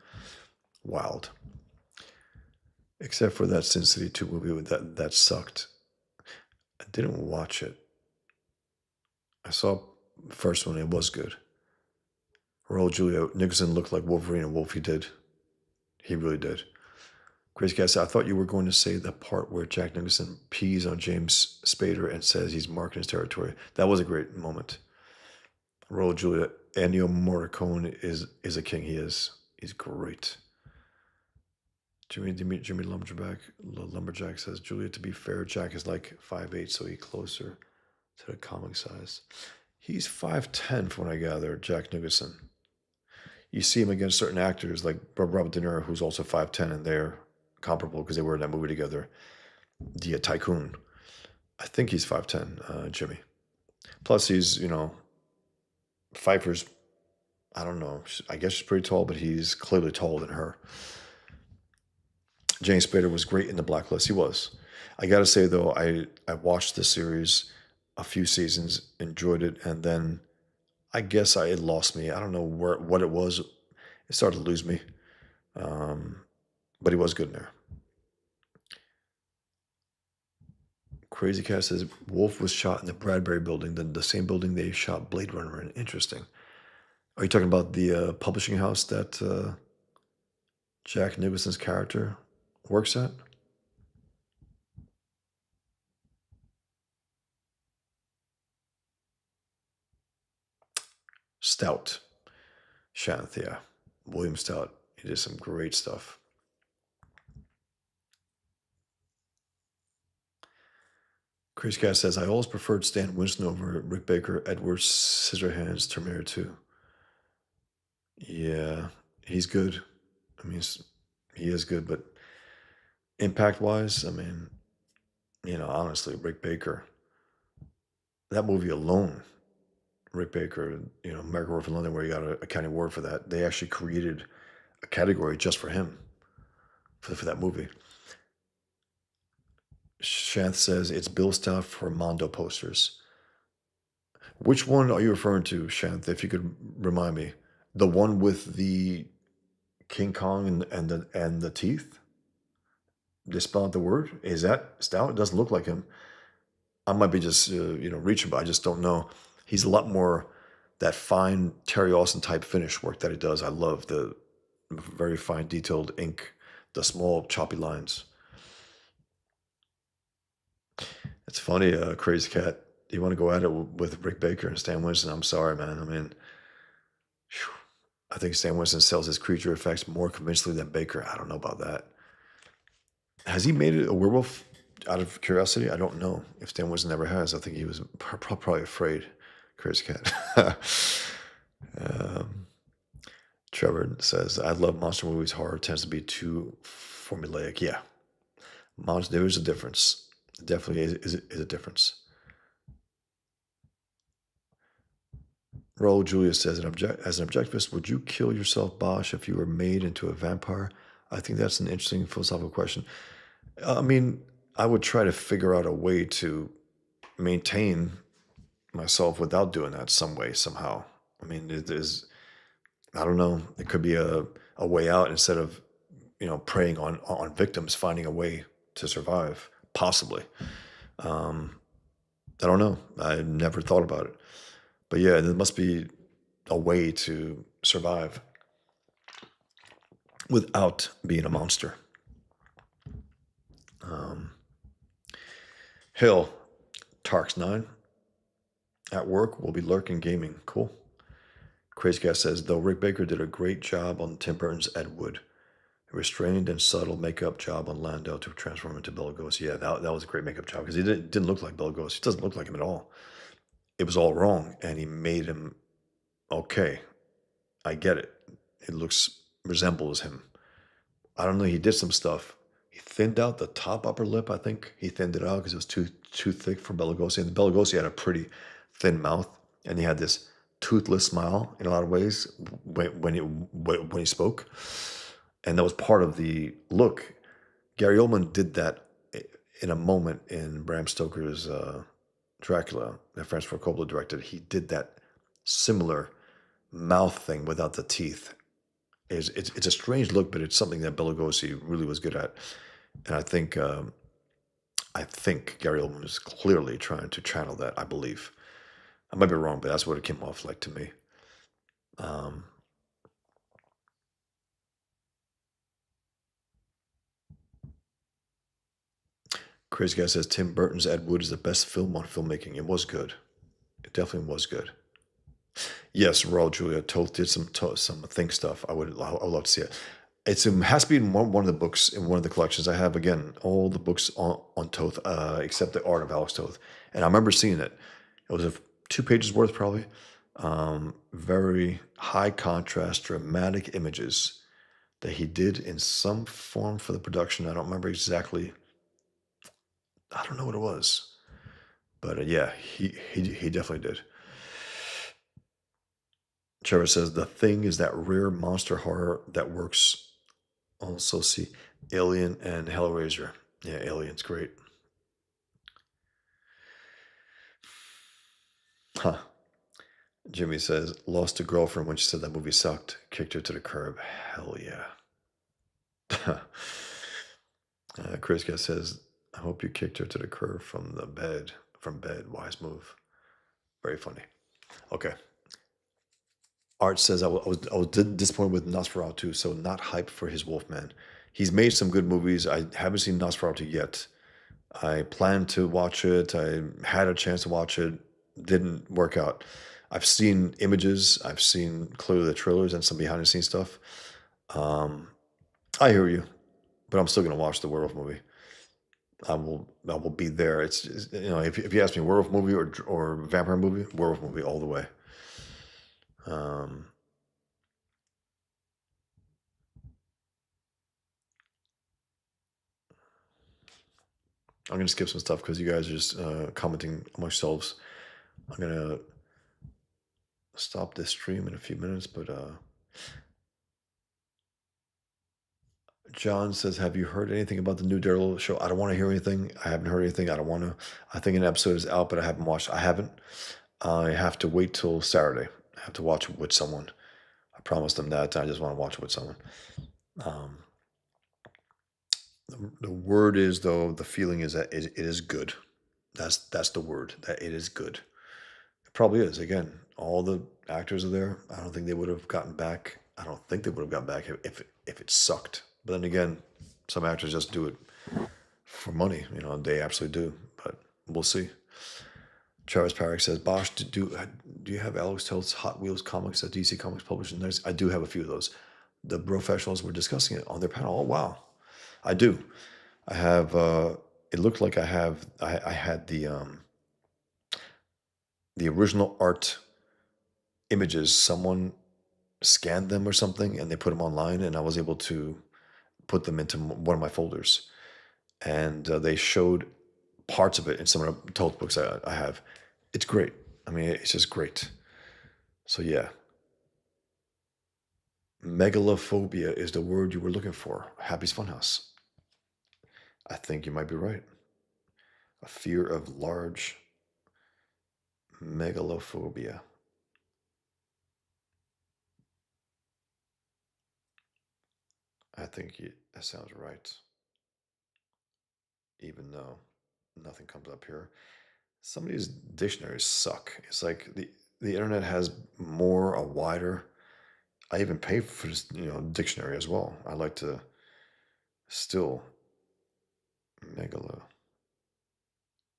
Wild. Except for that Sin City 2 movie that sucked. I didn't watch it. I saw the first one, it was good. Raul Julia Nicholson looked like Wolverine, and Wolf he did. He really did. Crazy Cat said, I thought you were going to say the part where Jack Nicholson pees on James Spader and says he's marking his territory. That was a great moment. Raul Julia, Ennio Morricone is a king. He is. He's great. Jimmy Lumberjack says, Julia, to be fair, Jack is like 5'8", so he's closer to the comic size. He's 5'10", from what I gather, Jack Nicholson. You see him against certain actors like Robert De Niro, who's also 5'10", and they're comparable because they were in that movie together. The Tycoon. I think he's 5'10", Jimmy. Plus, he's, Pfeiffer's, I don't know, I guess she's pretty tall, but he's clearly taller than her. James Spader was great in The Blacklist. He was. I got to say, though, I watched the series a few seasons, enjoyed it, and then I guess it lost me. I don't know what it was. It started to lose me. Um, but he was good in there. Crazy Cat says Wolf was shot in the Bradbury building, the same building they shot Blade Runner in. Interesting. Are you talking about the publishing house that Jack Nicholson's character works at? Stout. Shanth, yeah. William Stout. He did some great stuff. Crazy Cat says, I always preferred Stan Winston over Rick Baker, Edward Scissorhands, Terminator 2. Yeah, he's good. I mean, he is good, but impact wise, I mean, honestly, Rick Baker, that movie alone, Rick Baker, American Werewolf in London, where he got a Academy Award for that, they actually created a category just for him for that movie. Shanth says it's Bill Stout for Mondo posters. Which one are you referring to, Shanth? If you could remind me, the one with the King Kong and the teeth. They spell out the word. Is that Stout? It doesn't look like him. I might be just reaching, but I just don't know. He's a lot more that fine Terry Austin type finish work that he does. I love the very fine detailed ink, the small choppy lines. It's funny, Crazy Cat. You want to go at it with Rick Baker and Stan Winston? I'm sorry, man. I mean, phew, I think Stan Winston sells his creature effects more convincingly than Baker. I don't know about that. Has he made it a werewolf out of curiosity? I don't know if Stan Winston never has. I think he was probably afraid. Crazy Cat. um, Trevor says, I love monster movies. Horror tends to be too formulaic. Yeah. There is a difference. Definitely is a difference. Raul Julia says, as an objectivist, would you kill yourself, Bosch, if you were made into a vampire? I think that's an interesting philosophical question. I mean, I would try to figure out a way to maintain myself without doing that some way, somehow. I mean, I don't know. It could be a way out instead of preying on victims, finding a way to survive. Possibly. Um, I don't know. I never thought about it. But yeah, there must be a way to survive without being a monster. Um, Hill, Tarks 9. At work, we'll be lurking gaming. Cool. Crazy Cat says, though Rick Baker did a great job on Tim Burton's Ed Wood, a restrained and subtle makeup job on Lando to transform him into Bela Lugosi. Yeah, that was a great makeup job because he didn't look like Bela Lugosi. He doesn't look like him at all. It was all wrong, and he made him okay. I get it. It looks resembles him. I don't know. He did some stuff. He thinned out the top upper lip. I think he thinned it out because it was too thick for Bela Lugosi. And Bela Lugosi had a pretty thin mouth, and he had this toothless smile in a lot of ways when he spoke, and that was part of the look. Gary Oldman did that in a moment in Bram Stoker's Dracula that Francis Ford Coppola directed. He did that similar mouth thing without the teeth. It's a strange look, but it's something that Bela Lugosi really was good at, and I think Gary Oldman is clearly trying to channel that. I believe I might be wrong, but that's what it came off like to me. Um, Crazy Guy says Tim Burton's Ed Wood is the best film on filmmaking. It was good. It definitely was good. Yes, Raul Julia Toth did some think stuff. I would love to see it. It has to be in one of the books in one of the collections. I have again all the books on Toth, except the Art of Alex Toth, and I remember seeing it. It was 2 pages worth probably. Very high contrast, dramatic images that he did in some form for the production. I don't remember exactly. I don't know what it was, but yeah, he definitely did. Trevor says the thing is that rare monster horror that works. Also see Alien and Hellraiser. Yeah, Alien's great. Huh. Jimmy says lost a girlfriend when she said that movie sucked. Kicked her to the curb. Hell yeah. Chris Guy says, I hope you kicked her to the curb from the bed. From bed. Wise move. Very funny. Okay. Art says I was disappointed with Nosferatu, so not hyped for his Wolfman. He's made some good movies. I haven't seen Nosferatu yet. I planned to watch it. I had a chance to watch it. Didn't work out. I've seen images. I've seen clearly the trailers and some behind the scenes stuff. Um, I hear you, but I'm still gonna watch the werewolf movie. I will be there. If you ask me werewolf movie or vampire movie, werewolf movie all the way. Um, I'm gonna skip some stuff because you guys are just commenting amongst yourselves. I'm gonna stop this stream in a few minutes, but John says, "Have you heard anything about the new Daredevil show?" I don't want to hear anything. I haven't heard anything. I don't want to. I think an episode is out, but I haven't watched. I haven't. I have to wait till Saturday. I have to watch it with someone. I promised them that. I just want to watch it with someone. Um, the word is though. The feeling is that it is good. That's the word. That it is good. It probably is. Again, all the actors are there. I don't think they would have gotten back. I don't think they would have gotten back if it sucked. But then again, some actors just do it for money. They absolutely do. But we'll see. Travis Parrick says, Bosch, do you have Alex Toth's Hot Wheels comics that DC Comics publishes? Nice. I do have a few of those. The professionals were discussing it on their panel. Oh wow, I do. I have. It looked like I have. I had the original art images. Someone scanned them or something, and they put them online, and I was able to put them into one of my folders. And they showed parts of it in some of the Toth books I have. It's great. I mean, it's just great. So yeah, megalophobia is the word you were looking for. Happy's Funhouse. I think you might be right. A fear of large megalophobia. think that sounds right, even though nothing comes up here. Some of these dictionaries suck. It's like the internet has more, a wider. I even pay for this, dictionary as well. I like to still megalo.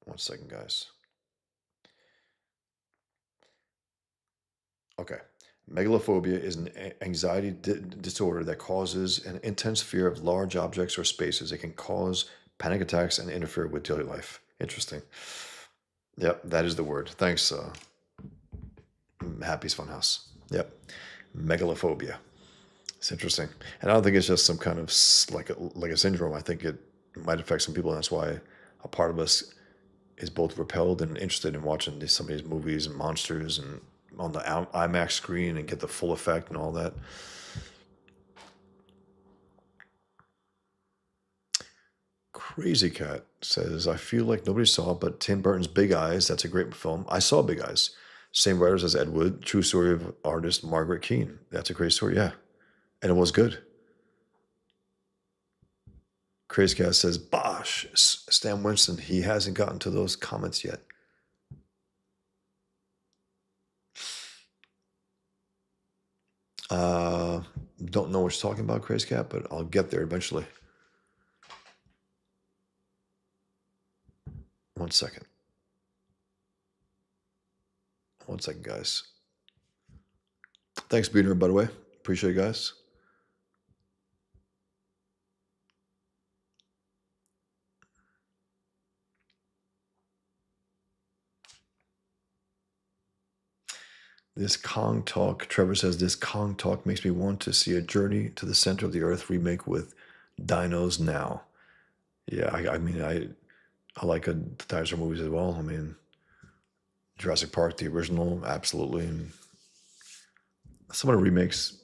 One second, guys. Okay. Megalophobia is an anxiety disorder that causes an intense fear of large objects or spaces. It can cause panic attacks and interfere with daily life. Interesting. Yep, that is the word. Thanks, Happy's Funhouse. Yep. Megalophobia. It's interesting. And I don't think it's just some kind of like a syndrome. I think it might affect some people. And that's why a part of us is both repelled and interested in watching some of these movies and monsters and on the IMAX screen and get the full effect and all that. Crazy Cat says, I feel like nobody saw it, but Tim Burton's Big Eyes, that's a great film. I saw Big Eyes. Same writers as Ed Wood, true story of artist Margaret Keane. That's a great story, yeah. And it was good. Crazy Cat says, Bosh, Stan Winston, he hasn't gotten to those comments yet. Don't know what you're talking about, Crazy Cat, but I'll get there eventually. One second. One second, guys. Thanks, Beater, by the way. Appreciate it, guys. This Kong Talk, Trevor says, this Kong Talk makes me want to see a Journey to the Center of the Earth remake with dinos now. Yeah, I mean, I like the dinosaur movies as well. I mean, Jurassic Park, the original, absolutely. And some of the remakes,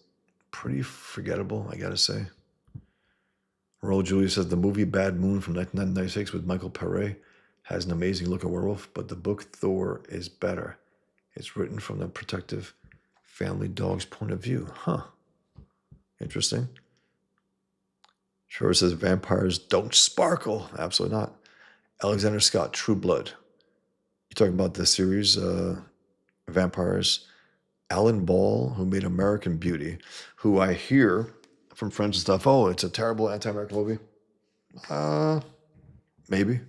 pretty forgettable, I gotta say. Roll Julia says the movie Bad Moon from 1996 with Michael Pare has an amazing looking werewolf, but the book Thor is better. It's written from the protective family dog's point of view. Huh. Interesting. Trevor says vampires don't sparkle. Absolutely not. Alexander Scott, True Blood. You talking about the series Vampires? Alan Ball, who made American Beauty, who I hear from friends and stuff, oh, it's a terrible anti-American movie. Maybe.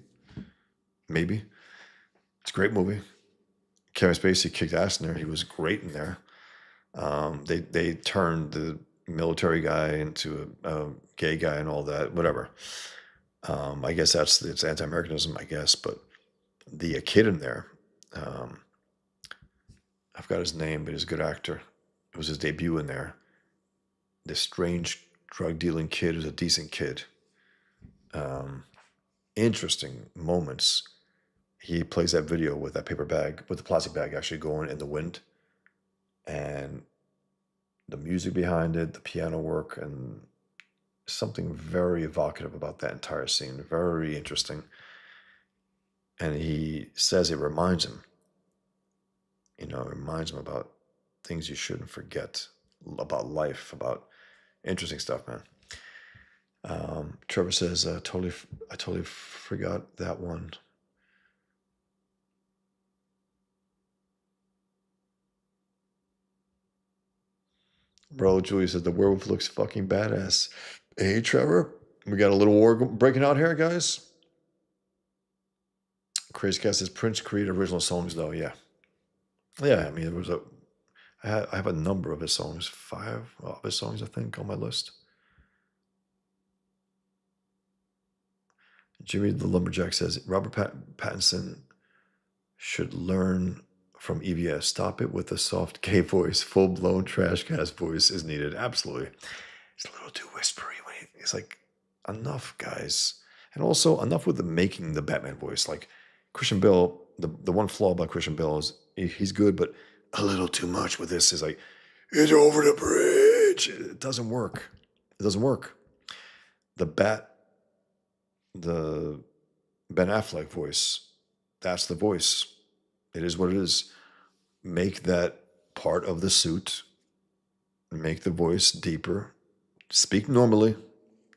Maybe. It's a great movie. Kevin Spacey kicked ass in there. He was great in there. They turned the military guy into a gay guy and all that, whatever. I guess it's anti-Americanism, I guess, but the kid in there, I forgot his name, but he's a good actor. It was his debut in there. This strange drug dealing kid who's a decent kid. Interesting moments. He plays that video with that paper bag, with the plastic bag actually going in the wind. And the music behind it, the piano work, and something very evocative about that entire scene. Very interesting. And he says it reminds him, it reminds him about things you shouldn't forget about life, about interesting stuff, man. Trevor says, I totally forgot that one. Bro, Julie says the werewolf looks fucking badass. Hey, Trevor, we got a little war breaking out here, guys. Crazy Cat says Prince Creed original songs, though. Yeah, I mean, I have a number of his songs, 5 of his songs, I think, on my list. Jimmy the Lumberjack says Robert Pattinson should learn from EVS. Stop it with the soft gay voice. Full blown trash cast voice is needed. Absolutely. It's a little too whispery. It's like, enough, guys. And also, enough with the making the Batman voice. Like, Christian Bale, the one flaw about Christian Bale is he's good, but a little too much with this is like, it's over the bridge. It doesn't work. It doesn't work. The Ben Affleck voice, that's the voice. It is what it is. Make that part of the suit, make the voice deeper, speak normally,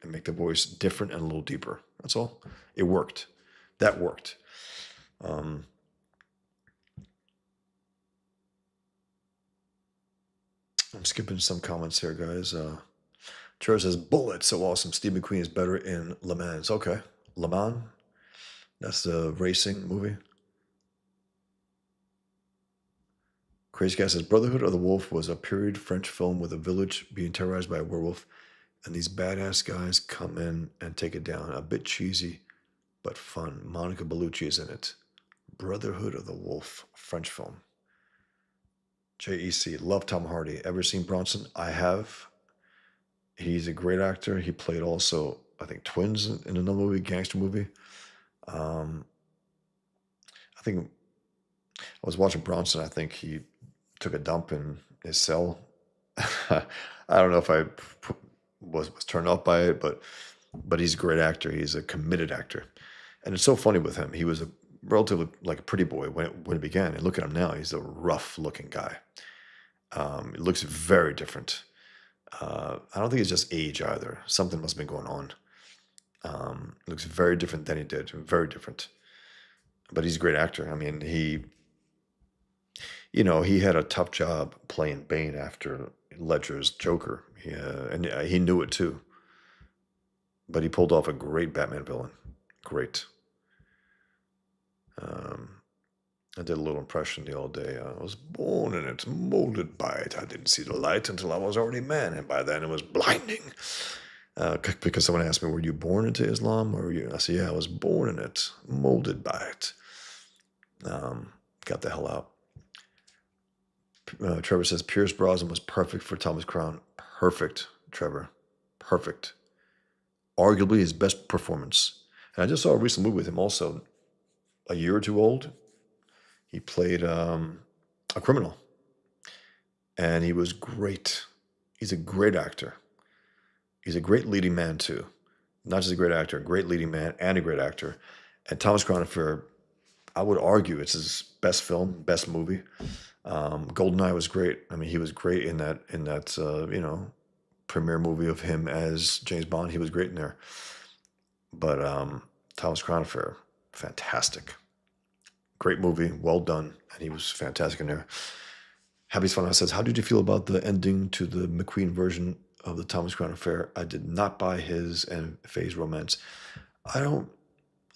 and make the voice different and a little deeper. That's all. It worked. That worked. Um, I'm skipping some comments here, guys. Trevor says, Bullet, so awesome. Steve McQueen is better in Le Mans. Okay. Le Mans? That's the racing movie. Crazy Guy says, Brotherhood of the Wolf was a period French film with a village being terrorized by a werewolf, and these badass guys come in and take it down. A bit cheesy, but fun. Monica Bellucci is in it. Brotherhood of the Wolf, French film. JEC, love Tom Hardy. Ever seen Bronson? I have. He's a great actor. He played also, I think, twins in another movie, gangster movie. Um, I think I was watching Bronson. I think he took a dump in his cell. I don't know if I was turned off by it, but he's a great actor. He's a committed actor, and it's so funny with him. He was a relatively like a pretty boy when it began, and look at him now. He's a rough-looking guy. It looks very different. I don't think it's just age either. Something must have been going on. Looks very different than he did. Very different. But he's a great actor. I mean, he had a tough job playing Bane after Ledger's Joker. And he knew it too. But he pulled off a great Batman villain. Great. I did a little impression the other day. I was born in it, molded by it. I didn't see the light until I was already man, and by then it was blinding. Because someone asked me, were you born into Islam? Or I said, yeah, I was born in it, molded by it. Got the hell out. Trevor says, Pierce Brosnan was perfect for Thomas Crown. Perfect, Trevor. Perfect. Arguably his best performance. And I just saw a recent movie with him also, a year or two old. He played a criminal. And he was great. He's a great actor. He's a great leading man, too. Not just a great actor, a great leading man and a great actor. And Thomas Crown Affair, I would argue it's his best film, best movie. Goldeneye was great. I mean, he was great in that premiere movie of him as James Bond. He was great in there. But Thomas Crown Affair, fantastic. Great movie, well done, and he was fantastic in there. Happy's Fun House says, how did you feel about the ending to the McQueen version of the Thomas Crown Affair? I did not buy his and Faye's romance. I don't.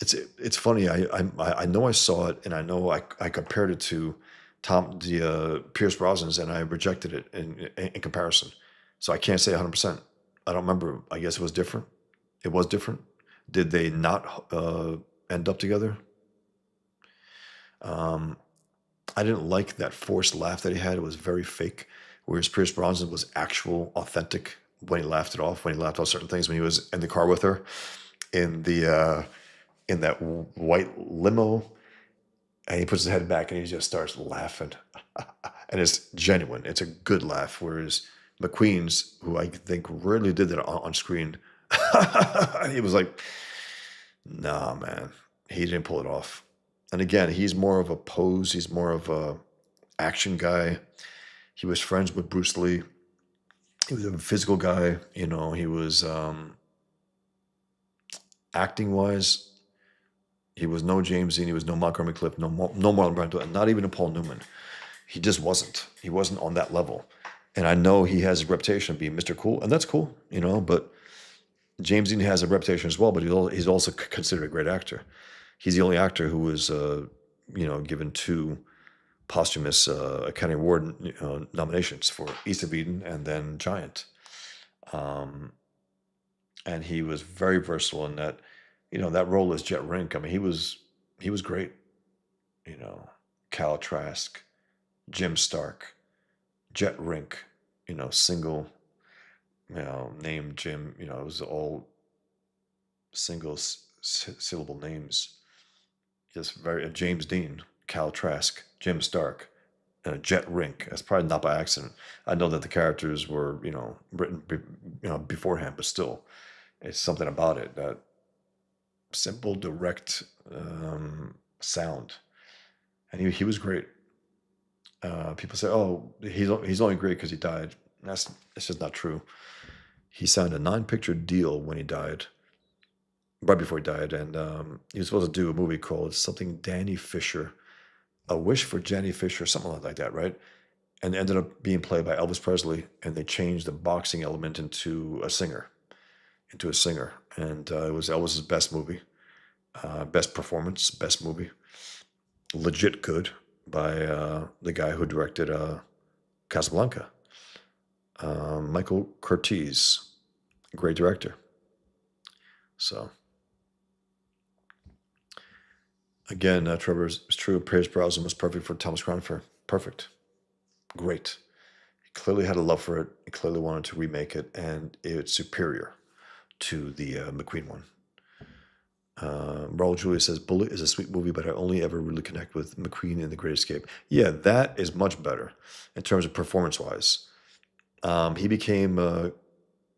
It's funny. I know I saw it, and I know I compared it to Pierce Brosnan's, and I rejected it in comparison. So I can't say 100%. I don't remember. I guess it was different. It was different. Did they not end up together? I didn't like that forced laugh that he had. It was very fake. Whereas Pierce Brosnan was actual, authentic when he laughed it off. When he laughed off certain things. When he was in the car with her, in that white limo, and he puts his head back and he just starts laughing, and it's genuine. It's a good laugh. Whereas McQueen's, who I think rarely did that on screen, he was like, nah, man, he didn't pull it off. And again, he's more of a pose. He's more of a action guy. He was friends with Bruce Lee. He was a physical guy. He was acting wise. He was no James Dean. He was no Montgomery Clift. No Marlon Brando, and not even a Paul Newman. He just wasn't. He wasn't on that level. And I know he has a reputation of being Mr. Cool, and that's cool, But James Dean has a reputation as well. But he's also considered a great actor. He's the only actor who was, given 2 posthumous Academy Award nominations for East of Eden and then Giant. And he was very versatile in that, that role as Jet Rink. I mean, he was great. Cal Trask, Jim Stark, Jet Rink, single, name Jim, it was all single syllable names. Just very James Dean, Cal Trask, Jim Stark, Jet Rink. That's probably not by accident. I know that the characters were, written, beforehand, but still, it's something about it, that simple, direct sound, and he was great. People say, "Oh, he's only great because he died." It's just not true. He signed a 9-picture deal when he died, right before he died, and he was supposed to do a movie called something Danny Fisher, A Wish for Jenny Fisher, something like that, right? And it ended up being played by Elvis Presley, and they changed the boxing element into a singer, and it was Elvis's best movie, best performance, best movie, legit good by the guy who directed Casablanca, Michael Curtiz, great director. So again, Trevor, it's true. Pierce Brosnan was perfect for Thomas Crown Affair. Perfect, great. He clearly had a love for it. He clearly wanted to remake it, and it's superior to the McQueen one. Raul Julia says Bullet is a sweet movie, but I only ever really connect with McQueen in The Great Escape. Yeah, that is much better in terms of performance-wise. He became a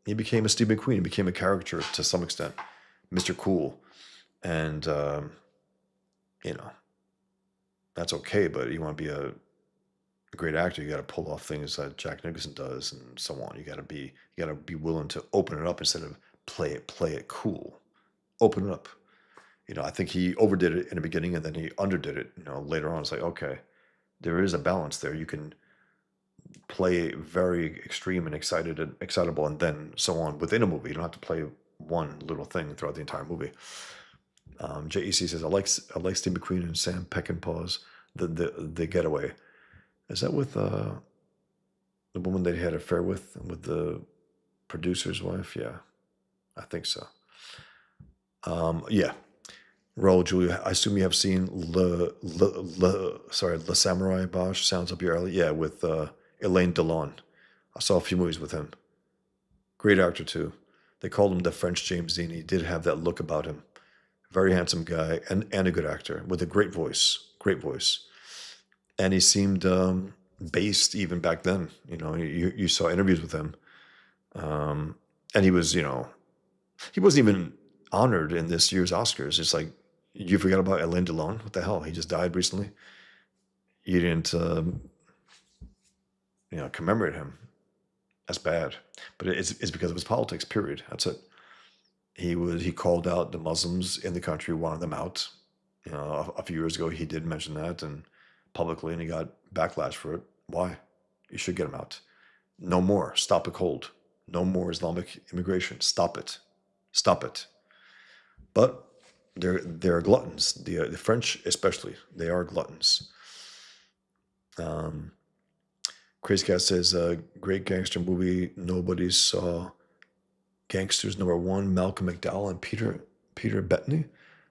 Steve McQueen. He became a character to some extent, Mr. Cool, and you know that's okay. But you want to be a great actor, you got to pull off things that Jack Nicholson does, and so on. You got to be willing to open it up instead of play it cool. Open it up. I think he overdid it in the beginning and then he underdid it. Later on, it's like, okay, there is a balance there. You can play very extreme and excitable, and then so on within a movie. You don't have to play one little thing throughout the entire movie. JEC says, I like Steve McQueen and Sam Peckinpah's The Getaway. Is that with the woman that he had an affair with the producer's wife? Yeah, I think so. Yeah. Raul Julia, I assume you have seen Le Samurai Bosch. Sounds up your alley. Yeah, with Elaine Delon. I saw a few movies with him. Great actor too. They called him the French James Dean. He did have that look about him. Very handsome guy and a good actor with a great voice. Great voice. And he seemed based even back then. You saw interviews with him. And he was, he wasn't even honored in this year's Oscars. It's like, you forgot about Alain Delon? What the hell? He just died recently. You didn't, commemorate him. That's bad. But it's because of his politics. Period. That's it. He called out the Muslims in the country, wanted them out. A few years ago, he did mention that and publicly, and he got backlash for it. Why? You should get them out. No more. Stop the cold. No more Islamic immigration. Stop it. Stop it. But they're gluttons. The French, especially, they are gluttons. Crazy Cat says, great gangster movie. Nobody saw Gangsters #1. Malcolm McDowell and Peter Bettany.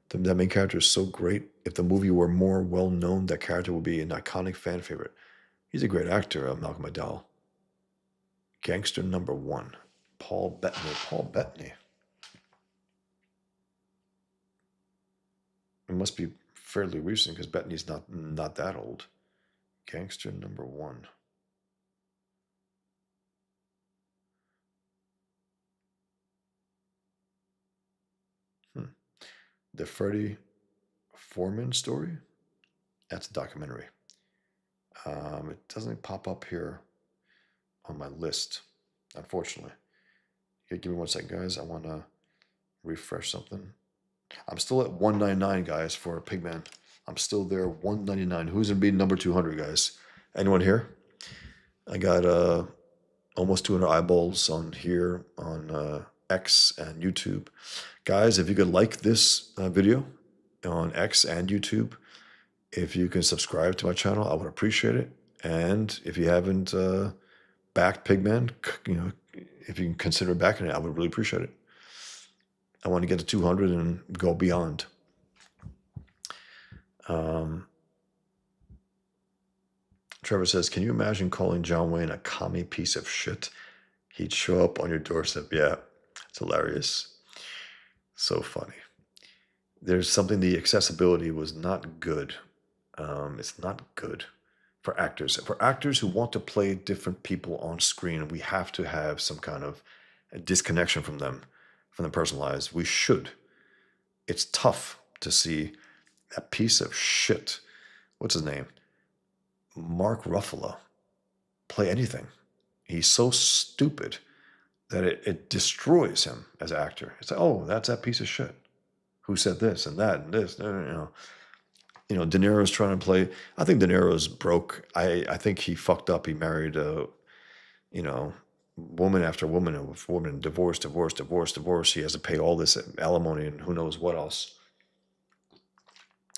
That main character is so great. If the movie were more well known, that character would be an iconic fan favorite. He's a great actor, Malcolm McDowell. Gangster #1. Paul Bettany. Paul Bettany. It must be fairly recent because Bettany's not that old. Gangster #1. The Freddie Foreman story? That's a documentary. It doesn't pop up here on my list, unfortunately. Okay, give me 1 second, guys. I want to refresh something. I'm still at 199, guys, for Pigman. I'm still there, 199. Who's going to be number 200, guys? Anyone here? I got almost 200 eyeballs on here on X and YouTube. Guys, if you could like this video on X and YouTube, if you can subscribe to my channel, I would appreciate it. And if you haven't backed Pigman, if you can consider backing it, I would really appreciate it. I want to get to 200 and go beyond. Trevor says, can you imagine calling John Wayne a commie piece of shit? He'd show up on your doorstep. Yeah, it's hilarious. So funny. There's something, the accessibility was not good. It's not good for actors. For actors who want to play different people on screen, we have to have some kind of a disconnection from them, from their personal lives. We should. It's tough to see a piece of shit, what's his name? Mark Ruffalo, play anything. He's so stupid that it destroys him as an actor. It's like, oh, that's that piece of shit who said this and that and this. De Niro's trying to play. I think De Niro's broke. I think he fucked up. He married you know, woman after woman and woman, divorce, divorce, divorce, divorce. He has to pay all this alimony and who knows what else.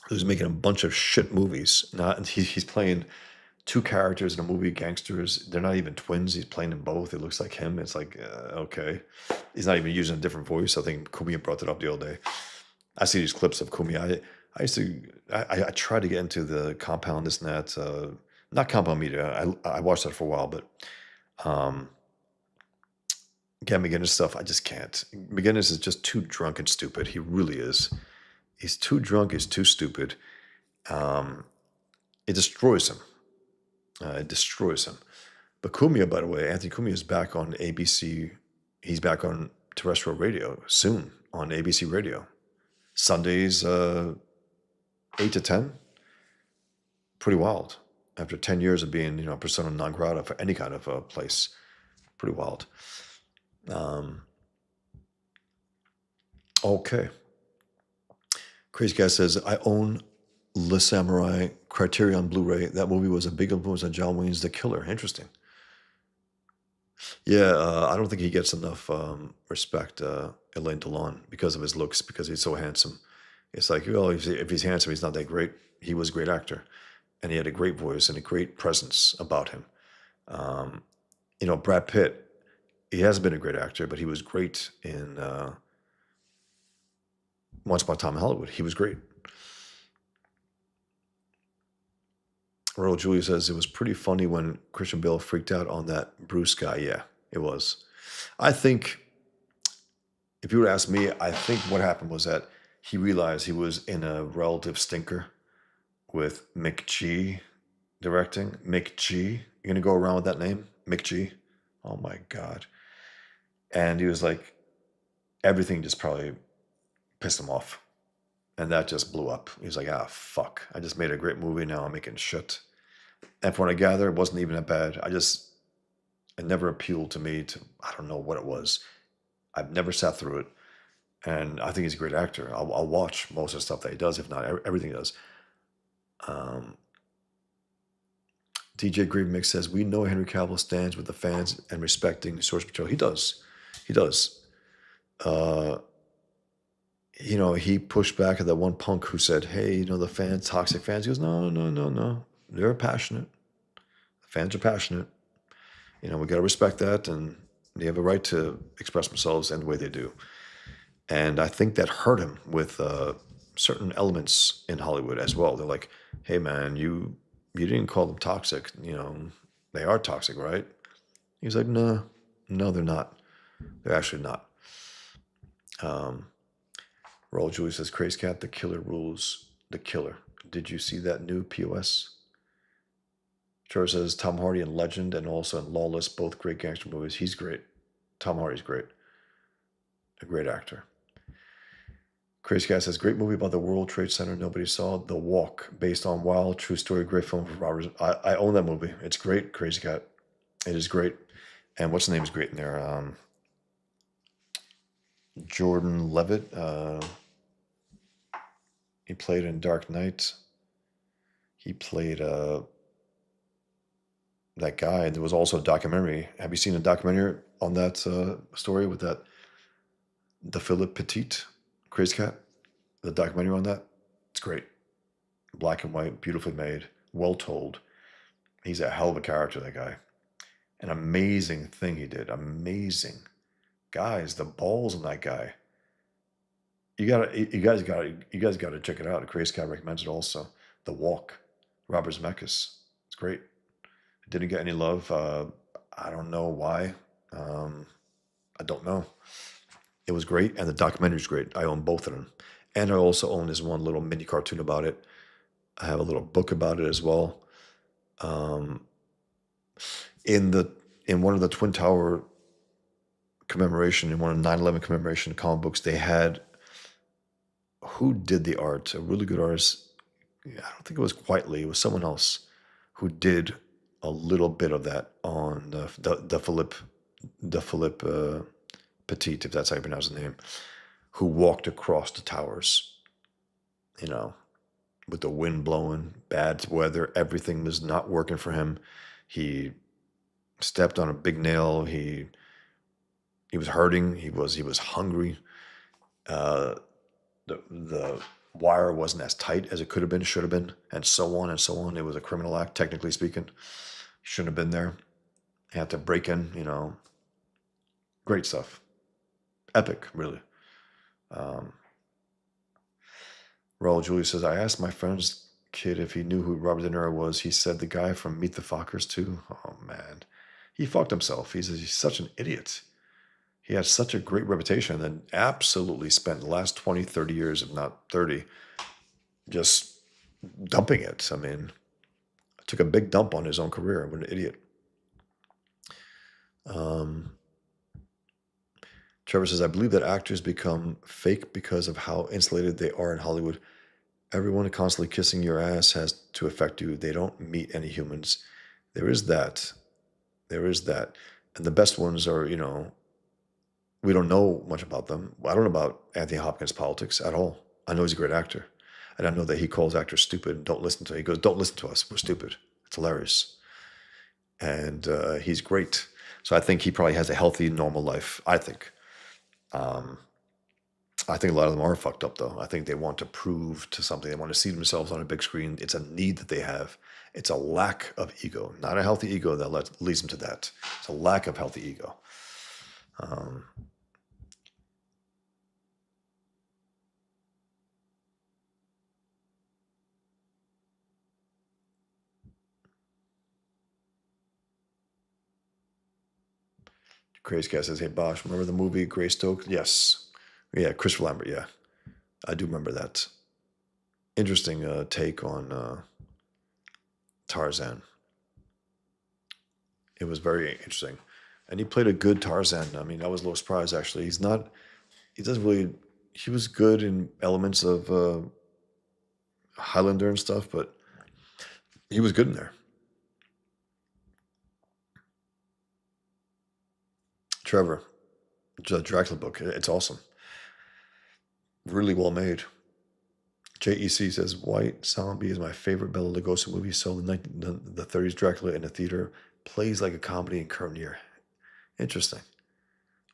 He was making a bunch of shit movies. Not he's playing two characters in a movie, gangsters. They're not even twins. He's playing them both. It looks like him. It's like okay. He's not even using a different voice. I think Kumia brought it up the other day. I see these clips of Kumia. I used to. I tried to get into the Compound, this and that. Not Compound Media. I watched that for a while, but Ken McGinnis stuff, I just can't. McGinnis is just too drunk and stupid. He really is. He's too drunk. He's too stupid. It destroys him. It destroys him. But Cumia, by the way, Anthony Cumia is back on ABC. He's back on terrestrial radio soon on ABC Radio. Sundays, 8 to 10. Pretty wild. After 10 years of being, persona non grata for any kind of place. Pretty wild. Okay. Crazy Guy says, I own Le Samurai Criterion Blu-ray. That movie was a big influence on John Wayne's The Killer. Interesting. Yeah, I don't think he gets enough respect, Alain Delon, because of his looks, because he's so handsome. It's like, well, if he's handsome, he's not that great. He was a great actor, and he had a great voice and a great presence about him. Brad Pitt, he hasn't been a great actor, but he was great in Once Upon a Time in Hollywood. He was great. Earl Julia says, it was pretty funny when Christian Bale freaked out on that Bruce guy. Yeah, it was. I think, if you were to ask me, I think what happened was that he realized he was in a relative stinker with McG directing. McG. You're going to go around with that name? McG? Oh my God. And he was like, everything just probably pissed him off. And that just blew up. He was like, fuck. I just made a great movie. Now I'm making shit. And from what I gather, it wasn't even that bad. It never appealed to me I don't know what it was. I've never sat through it. And I think he's a great actor. I'll watch most of the stuff that he does, if not everything he does. DJ Grave Mix says, we know Henry Cavill stands with the fans and respecting source material. He does. He does. He pushed back at that one punk who said, hey, the fans, toxic fans. He goes, no. They're passionate. The fans are passionate. We got to respect that, and they have a right to express themselves in the way they do. And I think that hurt him with certain elements in Hollywood as well. They're like, hey, man, you didn't call them toxic. They are toxic, right? He's like, no, they're not. They're actually not. Roll Julie says, Crazy Cat, The Killer rules The Killer. Did you see that new POS? Trevor says, Tom Hardy in Legend and also in Lawless, both great gangster movies. He's great. Tom Hardy's great. A great actor. Crazy Cat says, great movie about the World Trade Center nobody saw. The Walk, based on wild, true story, great film for Robert. I own that movie. It's great, Crazy Cat. It is great. And what's the name is great in there? Jordan Levitt. He played in Dark Knight. He played that guy. And there was also a documentary. Have you seen a documentary on that story with that? The Philip Petit, Crazy Cat? The documentary on that? It's great. Black and white, beautifully made, well told. He's a hell of a character, that guy. An amazing thing he did. Amazing. Guys, the balls on that guy. You guys gotta check it out. Crazy Cat recommends it also. The Walk, Robert Zemeckis. It's great. It didn't get any love. I don't know why. I don't know. It was great, and the documentary's great. I own both of them. And I also own this one little mini cartoon about it. I have a little book about it as well. In one of the Twin Tower commemoration, in one of the 9/11 commemoration comic books, they had, who did the art? A really good artist. I don't think it was Quietly. It was someone else who did a little bit of that on the Philip de Philippe Petit, if that's how you pronounce his name, who walked across the towers, you know, with the wind blowing, bad weather, everything was not working for him. He stepped on a big nail. He was hurting. He was hungry. Uh, the wire wasn't as tight as it could have been, should have been, and so on and so on. It was a criminal act, technically speaking. Shouldn't have been there. He had to break in. Great stuff. Epic, really. Um, Raul Julia says, I asked my friend's kid if he knew who Robert De Niro was. He said the guy from Meet the Fockers, too. Oh, man. He fucked himself. He's such an idiot. He had such a great reputation and then absolutely spent the last 20, 30 years, if not 30, just dumping it. I mean, took a big dump on his own career. What an idiot. Um, Trevor says, I believe that actors become fake because of how insulated they are in Hollywood. Everyone constantly kissing your ass has to affect you. They don't meet any humans. There is that. There is that. And the best ones are, we don't know much about them. I don't know about Anthony Hopkins' politics at all. I know he's a great actor. And I know that he calls actors stupid. Don't listen to him. He goes, don't listen to us. We're stupid. It's hilarious. And he's great. So I think he probably has a healthy, normal life, I think. Um, I think a lot of them are fucked up, though. I think they want to prove to something. They want to see themselves on a big screen. It's a need that they have. It's a lack of ego, not a healthy ego that leads them to that. It's a lack of healthy ego. Um, Crazy Cat says, hey, Bosch, remember the movie Greystoke? Yes. Yeah, Christopher Lambert, yeah. I do remember that. Interesting take on Tarzan. It was very interesting. And he played a good Tarzan. I mean, I was a little surprised, actually. He doesn't really, he was good in elements of Highlander and stuff, but he was good in there. Trevor, the Dracula book, it's awesome. Really well made. JEC says, White Zombie is my favorite Bela Lugosi movie. So the 30s Dracula in a theater plays like a comedy in current year. Interesting.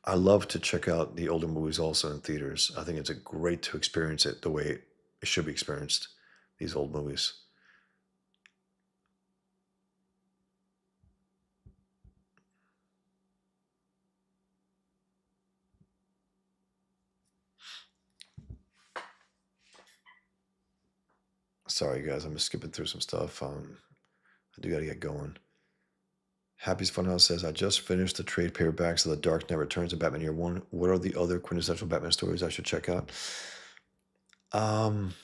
I love to check out the older movies also in theaters. I think it's a great to experience it the way it should be experienced, these old movies. Sorry, guys, I'm just skipping through some stuff. I do got to get going. Happy's Funhouse says, I just finished the trade paperbacks of The Dark Knight Returns and Batman Year One. What are the other quintessential Batman stories I should check out? Um,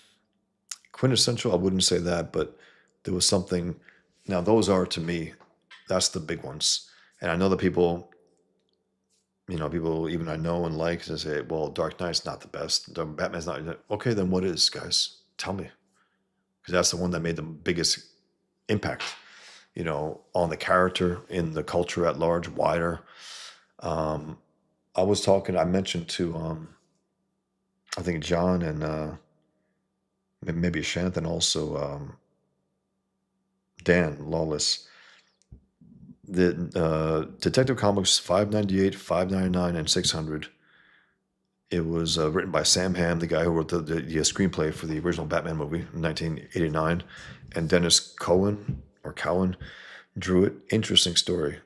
Quintessential, I wouldn't say that, but there was something. Now, those are to me, that's the big ones. And I know that people, people even I know and like, they say, well, Dark Knight's not the best. Batman's not. Okay, then what is, guys? Tell me. Because that's the one that made the biggest impact, on the character, in the culture at large, wider. Um, I mentioned to, I think John and maybe Shanth and also Dan Lawless, the Detective Comics 598, 599, and 600. It was written by Sam Hamm, the guy who wrote the screenplay for the original Batman movie in 1989, and Dennis Cowan drew it. Interesting story.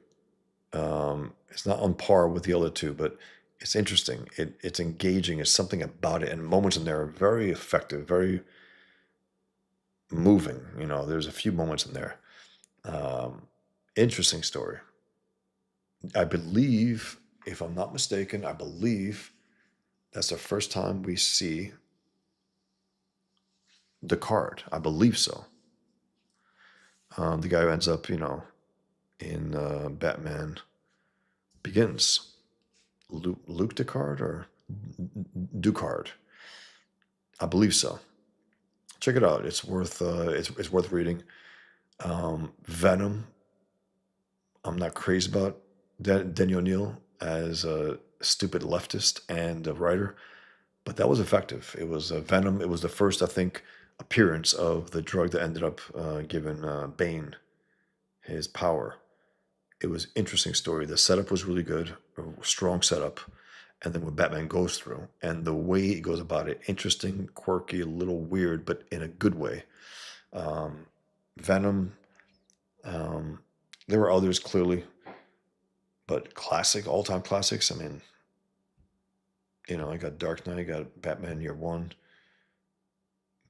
It's not on par with the other two, but it's interesting. It's engaging. It's something about it, and moments in there are very effective, very moving. There's a few moments in there. Interesting story. I believe, if I'm not mistaken, that's the first time we see the card. I believe so. The guy who ends up, in Batman Begins. Luke Ducard or Ducard? I believe so. Check it out. It's worth reading. Venom. I'm not crazy about Denny O'Neil as a stupid leftist and a writer, but that was effective. It was Venom. It was the first, I think, appearance of the drug that ended up giving Bane his power. It was interesting story. The setup was really good, a strong setup, and then what Batman goes through and the way he goes about it, interesting, quirky, a little weird, but in a good way. Um, Venom. Um, there were others clearly, but classic, all-time classics. I mean, I got Dark Knight, I got Batman Year One,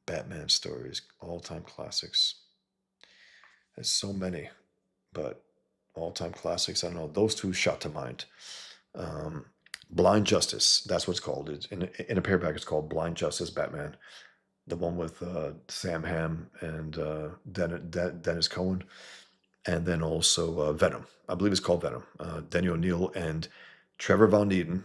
Batman stories, all-time classics. There's so many, but all-time classics. I don't know. Those two shot to mind. Um, Blind Justice. That's what it's called. It's in a paperback. It's called Blind Justice Batman. The one with Sam Hamm and Dennis Cohen, and then also Venom. I believe it's called Venom. Denny O'Neil and Trevor Von Eaton,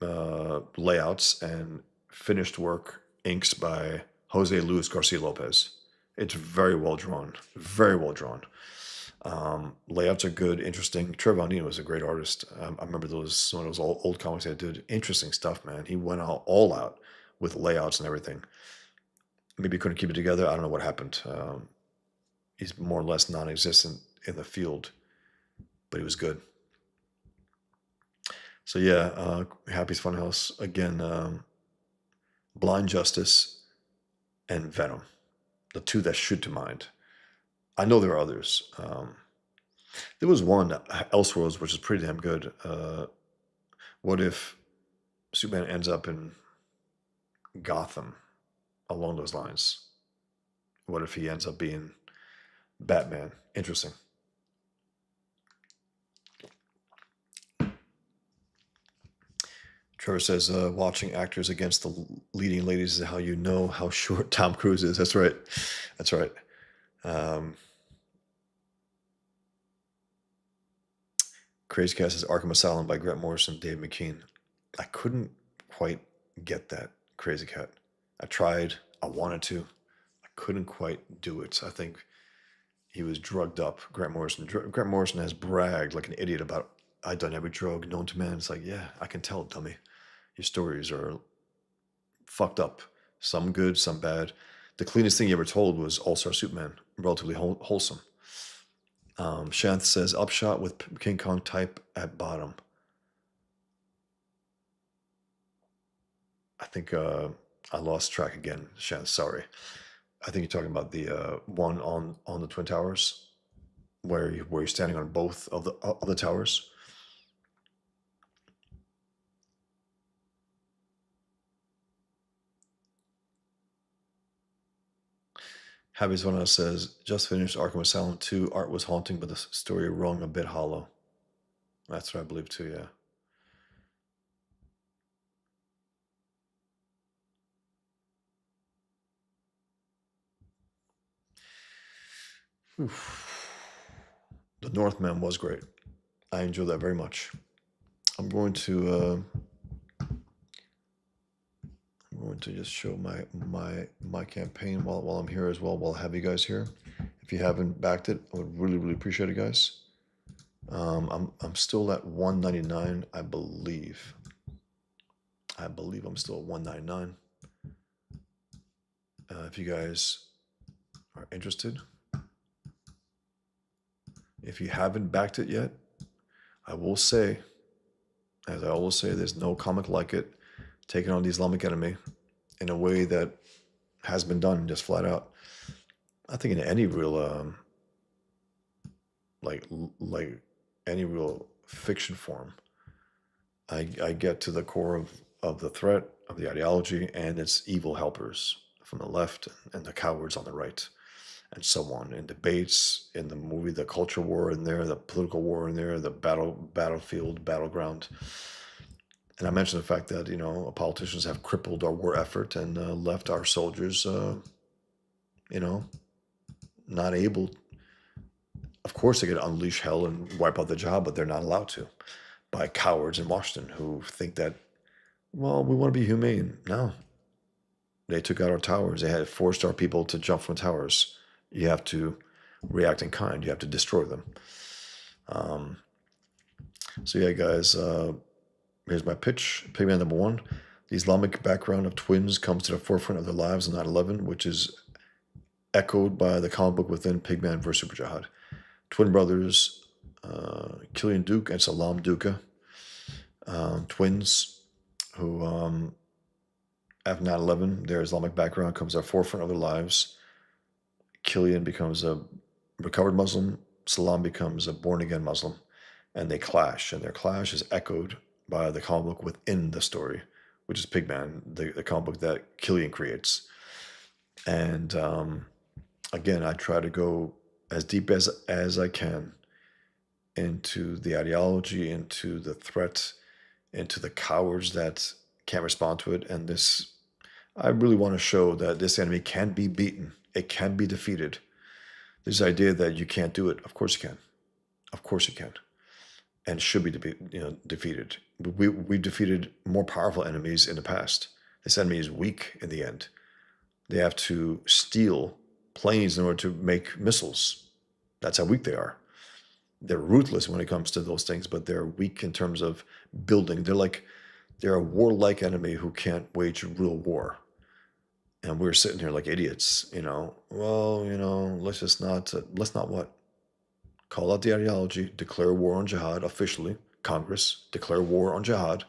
layouts and finished work inks by Jose Luis Garcia Lopez. It's very well drawn, very well drawn. Layouts are good, interesting. Trevor Von Eaton was a great artist. I remember some of those old comics that did interesting stuff. Man, he went all out with layouts and everything. Maybe he couldn't keep it together. I don't know what happened. He's more or less non-existent in the field, but he was good. So yeah, Happy's Funhouse again. Blind Justice and Venom, the two that shoot to mind. I know there are others. There was one, Elseworlds, which is pretty damn good. What if Superman ends up in Gotham along those lines? What if he ends up being Batman? Interesting. Trevor says, watching actors against the leading ladies is how you know how short Tom Cruise is. That's right. That's right. Crazy Cat says Arkham Asylum by Grant Morrison, Dave McKean. I couldn't quite get that, Crazy Cat. I tried. I wanted to. I couldn't quite do it. I think he was drugged up, Grant Morrison. Grant Morrison has bragged like an idiot about, I've done every drug known to man. It's like, yeah, I can tell, dummy. Your stories are fucked up. Some good, some bad. The cleanest thing he ever told was All-Star Superman. Relatively wholesome. Shanth says, upshot with King Kong type at bottom. I think I lost track again, Shanth. Sorry. I think you're talking about the one on the Twin Towers, where you're standing on both of the towers. Happy's One House says, just finished Arkham Asylum 2. Art was haunting, but the story rung a bit hollow. That's what I believe too, yeah. Oof. The Northman was great. I enjoyed that very much. I'm going to just show my campaign while I'm here as well. While I have you guys here, if you haven't backed it, I would really appreciate it, guys. I'm still at 199, I believe. I believe I'm still at 199. If you guys are interested, if you haven't backed it yet, I will say, as I always say, there's no comic like it, taking on the Islamic enemy in a way that has been done, just flat out. I think in any real like any real fiction form, I get to the core of the threat, of the ideology, and its evil helpers from the left and the cowards on the right, and so on. In debates, in the movie, the culture war in there, the political war in there, the battlefield, battleground. And I mentioned the fact that, politicians have crippled our war effort and left our soldiers, not able. Of course, they could unleash hell and wipe out the job, but they're not allowed to by cowards in Washington who think that, well, we want to be humane. No. They took out our towers. They had forced our people to jump from towers. You have to react in kind. You have to destroy them. So yeah, guys, here's my pitch. Pigman number one. The Islamic background of twins comes to the forefront of their lives on 9/11, which is echoed by the comic book within Pigman vs. Super Jihad. Twin brothers, Killian Duke and Salam Duka, twins who, after 9/11, their Islamic background comes to the forefront of their lives. Killian becomes a recovered Muslim, Salam becomes a born-again Muslim, and they clash, and their clash is echoed by the comic book within the story, which is Pigman, the comic book that Killian creates. And again, I try to go as deep as I can into the ideology, into the threat, into the cowards that can't respond to it. And this, I really want to show that this enemy can be beaten. It can be defeated. This idea that you can't do it, of course you can. Of course you can, and should be defeated. We've defeated more powerful enemies in the past. This enemy is weak in the end. They have to steal planes in order to make missiles. That's how weak they are. They're ruthless when it comes to those things, but they're weak in terms of building. They're a warlike enemy who can't wage real war. And we're sitting here like idiots, Well, let's not what? Call out the ideology, declare war on jihad officially, Congress, declare war on jihad,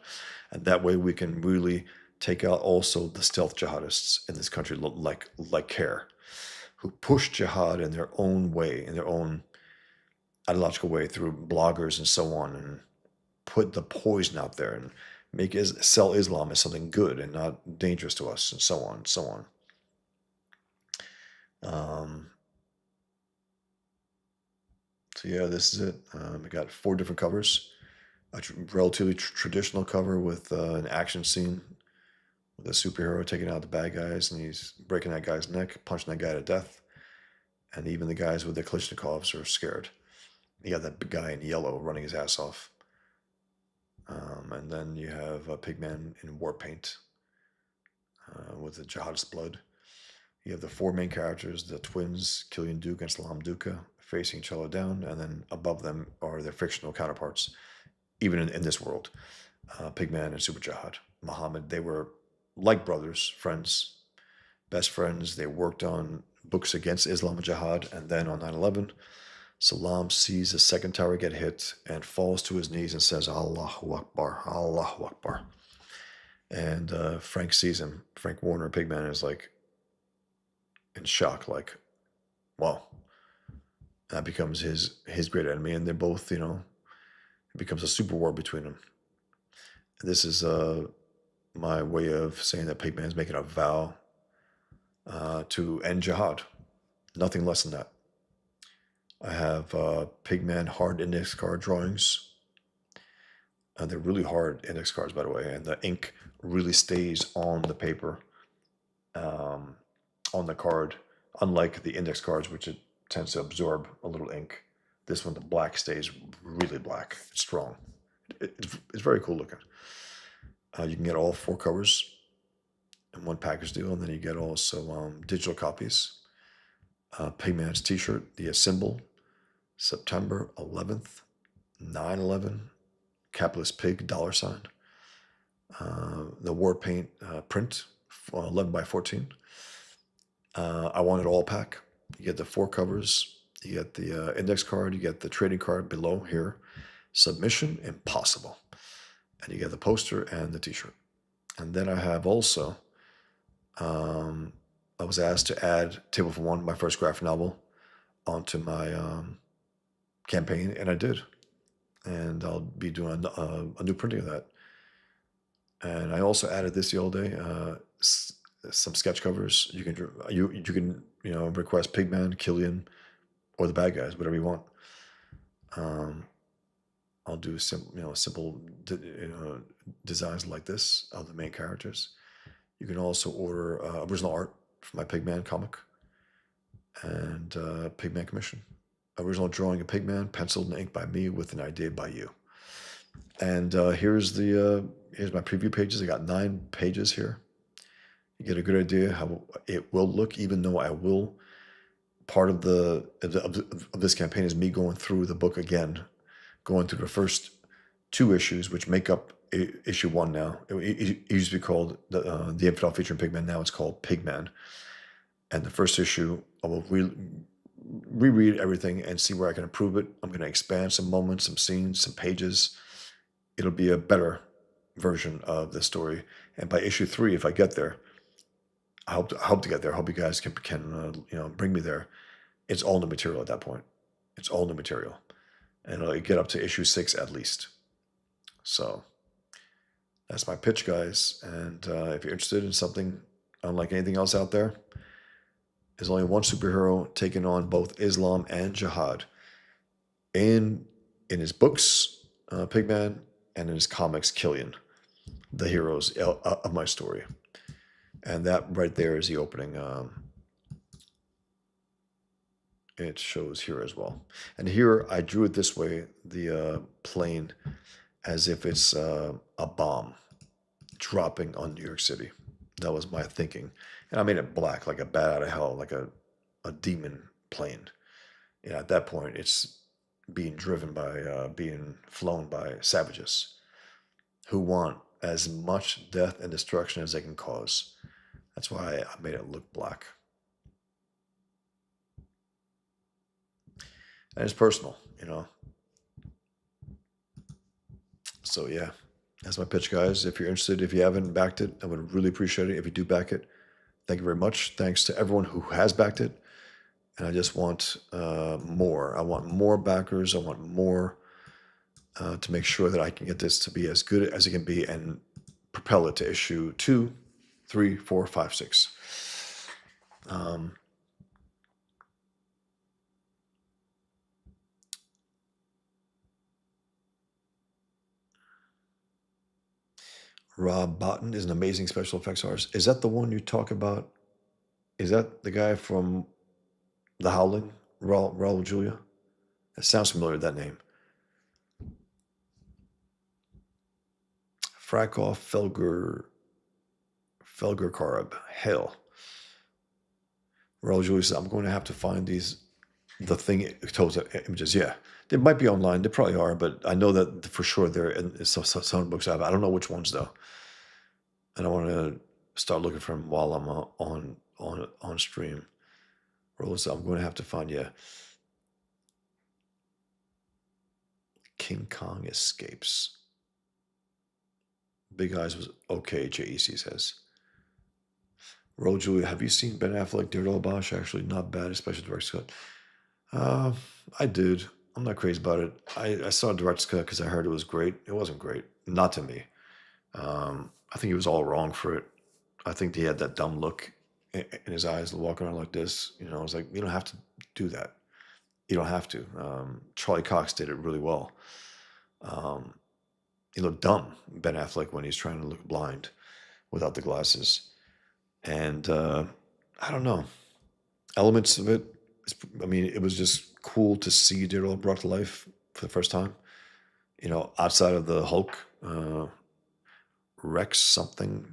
and that way we can really take out also the stealth jihadists in this country like CARE, who push jihad in their own way, in their own ideological way through bloggers and so on, and put the poison out there and sell Islam as something good and not dangerous to us, and so on and so on. So yeah, this is it. I got 4 different covers. A relatively traditional cover with an action scene with a superhero taking out the bad guys, and he's breaking that guy's neck, punching that guy to death. And even the guys with their Kalashnikovs are scared. You got that big guy in yellow running his ass off. And then you have Pigman in war paint with the jihadist blood. You have the 4 main characters, the twins, Killian Duke and Salam Duka, facing each other down, and then above them are their fictional counterparts, even in this world. Pigman and Super Jihad. Muhammad, they were like brothers, friends, best friends. They worked on books against Islam and Jihad, and then on 9/11, Salam sees the second tower get hit and falls to his knees and says, Allahu Akbar, Allahu Akbar. And Frank sees him. Frank Warner, Pigman, is like in shock, like, wow. That becomes his great enemy, and they're both, it becomes a super war between them. This is my way of saying that Pigman is making a vow to end jihad. Nothing less than that. I have Pigman hard index card drawings. They're really hard index cards, by the way, and the ink really stays on the paper, on the card, unlike the index cards, which it tends to absorb a little ink. This one, the black stays really black. It's strong. It's very cool looking. You can get all 4 covers in one package deal, and then you get also digital copies. Pigman's t-shirt, the symbol, September 11th, 9/11, capitalist pig, $. The war paint print, 11 by 14. I want it all pack. You get the 4 covers, you get the index card, you get the trading card below here, submission impossible, and you get the poster and the t-shirt. And then I have also, I was asked to add Table for One, my first graphic novel, onto my campaign, and I did. And I'll be doing a new printing of that. And I also added this the other day, some sketch covers. You can request Pigman, Killian, or the bad guys, whatever you want. I'll do simple designs like this of the main characters. You can also order original art for my Pigman comic and Pigman commission. Original drawing of Pigman, penciled and inked by me with an idea by you. And here's my preview pages. I got 9 pages here. You get a good idea how it will look, even though I will. Part of this campaign is me going through the book again, going through the first two issues, which make up issue one now. It used to be called the Infidel featuring Pigman. Now it's called Pigman. And the first issue, I will reread everything and see where I can improve it. I'm going to expand some moments, some scenes, some pages. It'll be a better version of the story. And by issue 3, if I get there, I hope to get there. I hope you guys can bring me there. It's all new material at that point. It's all new material, and it'll get up to issue 6 at least. So that's my pitch, guys. And if you're interested in something unlike anything else out there, there's only one superhero taking on both Islam and jihad. In his books, Pigman, and in his comics, Killian, the heroes of my story. And that right there is the opening. It shows here as well. And here I drew it this way, the plane, as if it's a bomb dropping on New York City. That was my thinking. And I made it black, like a bat out of hell, like a demon plane. At that point, it's being driven by, being flown by savages who want as much death and destruction as they can cause. That's why I made it look black. And it's personal, So yeah, that's my pitch, guys. If you're interested, if you haven't backed it, I would really appreciate it if you do back it. Thank you very much. Thanks to everyone who has backed it. And I just want more. I want more backers. I want more to make sure that I can get this to be as good as it can be and propel it to issue 2, 3, 4, 5, 6. Rob Botton is an amazing special effects artist. Is that the one you talk about? Is that the guy from The Howling, Raul Julia? That sounds familiar, that name. Frakov Felgerkarb. Hell. Raul Julia says, I'm going to have to find the thing told images. Yeah, they might be online. They probably are, but I know that for sure they're in some books I have. I don't know which ones though. And I want to start looking for them while I'm on stream. Raul says, I'm going to have to find, yeah. King Kong Escapes. Big Eyes was okay, JEC says. Raul Julia, have you seen Ben Affleck, Daredevil Bosch? Actually, not bad, especially director's cut. I did. I'm not crazy about it. I saw director's cut because I heard it was great. It wasn't great. Not to me. I think he was all wrong for it. I think he had that dumb look in his eyes, walking around like this. I was like, you don't have to do that. You don't have to. Charlie Cox did it really well. He looked dumb, Ben Affleck, when he's trying to look blind without the glasses. And I don't know. Elements of it, it was just cool to see Daredevil brought to life for the first time. Outside of the Hulk, Rex something.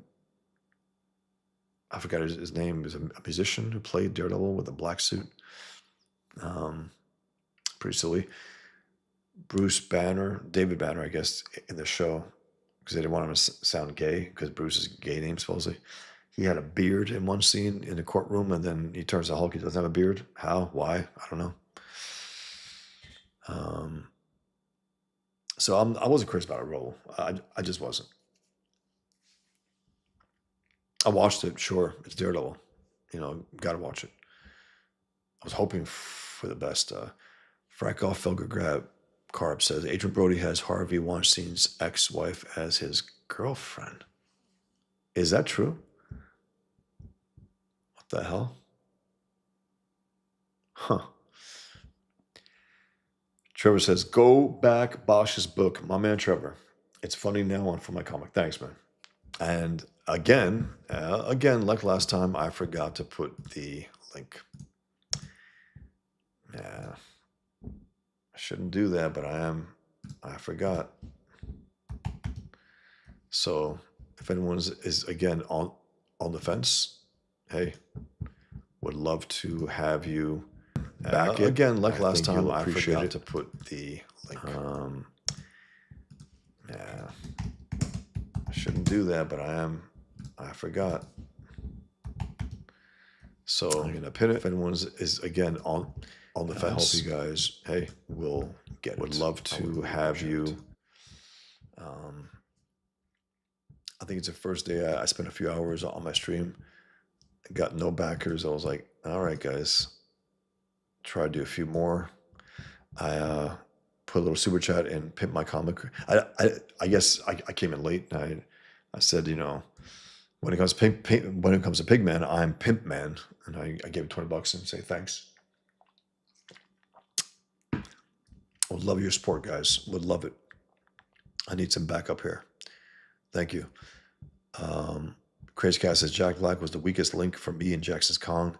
I forgot his name. He was a musician who played Daredevil with a black suit. Pretty silly. Bruce Banner, David Banner, I guess, in the show, because they didn't want him to sound gay, because Bruce's gay name, supposedly. He had a beard in one scene in the courtroom, and then he turns to Hulk. He doesn't have a beard. How? Why? I don't know. So I wasn't crazy about a role. I just wasn't. I watched it. Sure, it's Daredevil. Got to watch it. I was hoping for the best. Frakov Felger Carb says Adrian Brody has Harvey Weinstein's ex-wife as his girlfriend. Is that true? What the hell? Huh. Trevor says, go back Bosch's book, my man Trevor. It's funny now on For My Comic. Thanks, man. And again, like last time, I forgot to put the link. Yeah, I shouldn't do that, but I forgot. So if anyone is again on the fence, hey, would love to have you back it. Again, like last time, I forgot to put the link. shouldn't do that, but I forgot. So I'm gonna pin it. If anyone is again on the fence, I hope you guys, hey, will get would it. Love to have you. I think it's the first day I spent a few hours on my stream. Got no backers. I was like, all right, guys, try to do a few more. I put a little super chat and pimp my comic. I guess I came in late. And I said, you know, when it comes to Pigman, I'm Pimp Man, and I gave him $20 and say thanks. Would love your support, guys. Would love it. I need some backup here. Thank you. Crazy Cat says Jack Black was the weakest link for me in Jackson's Kong.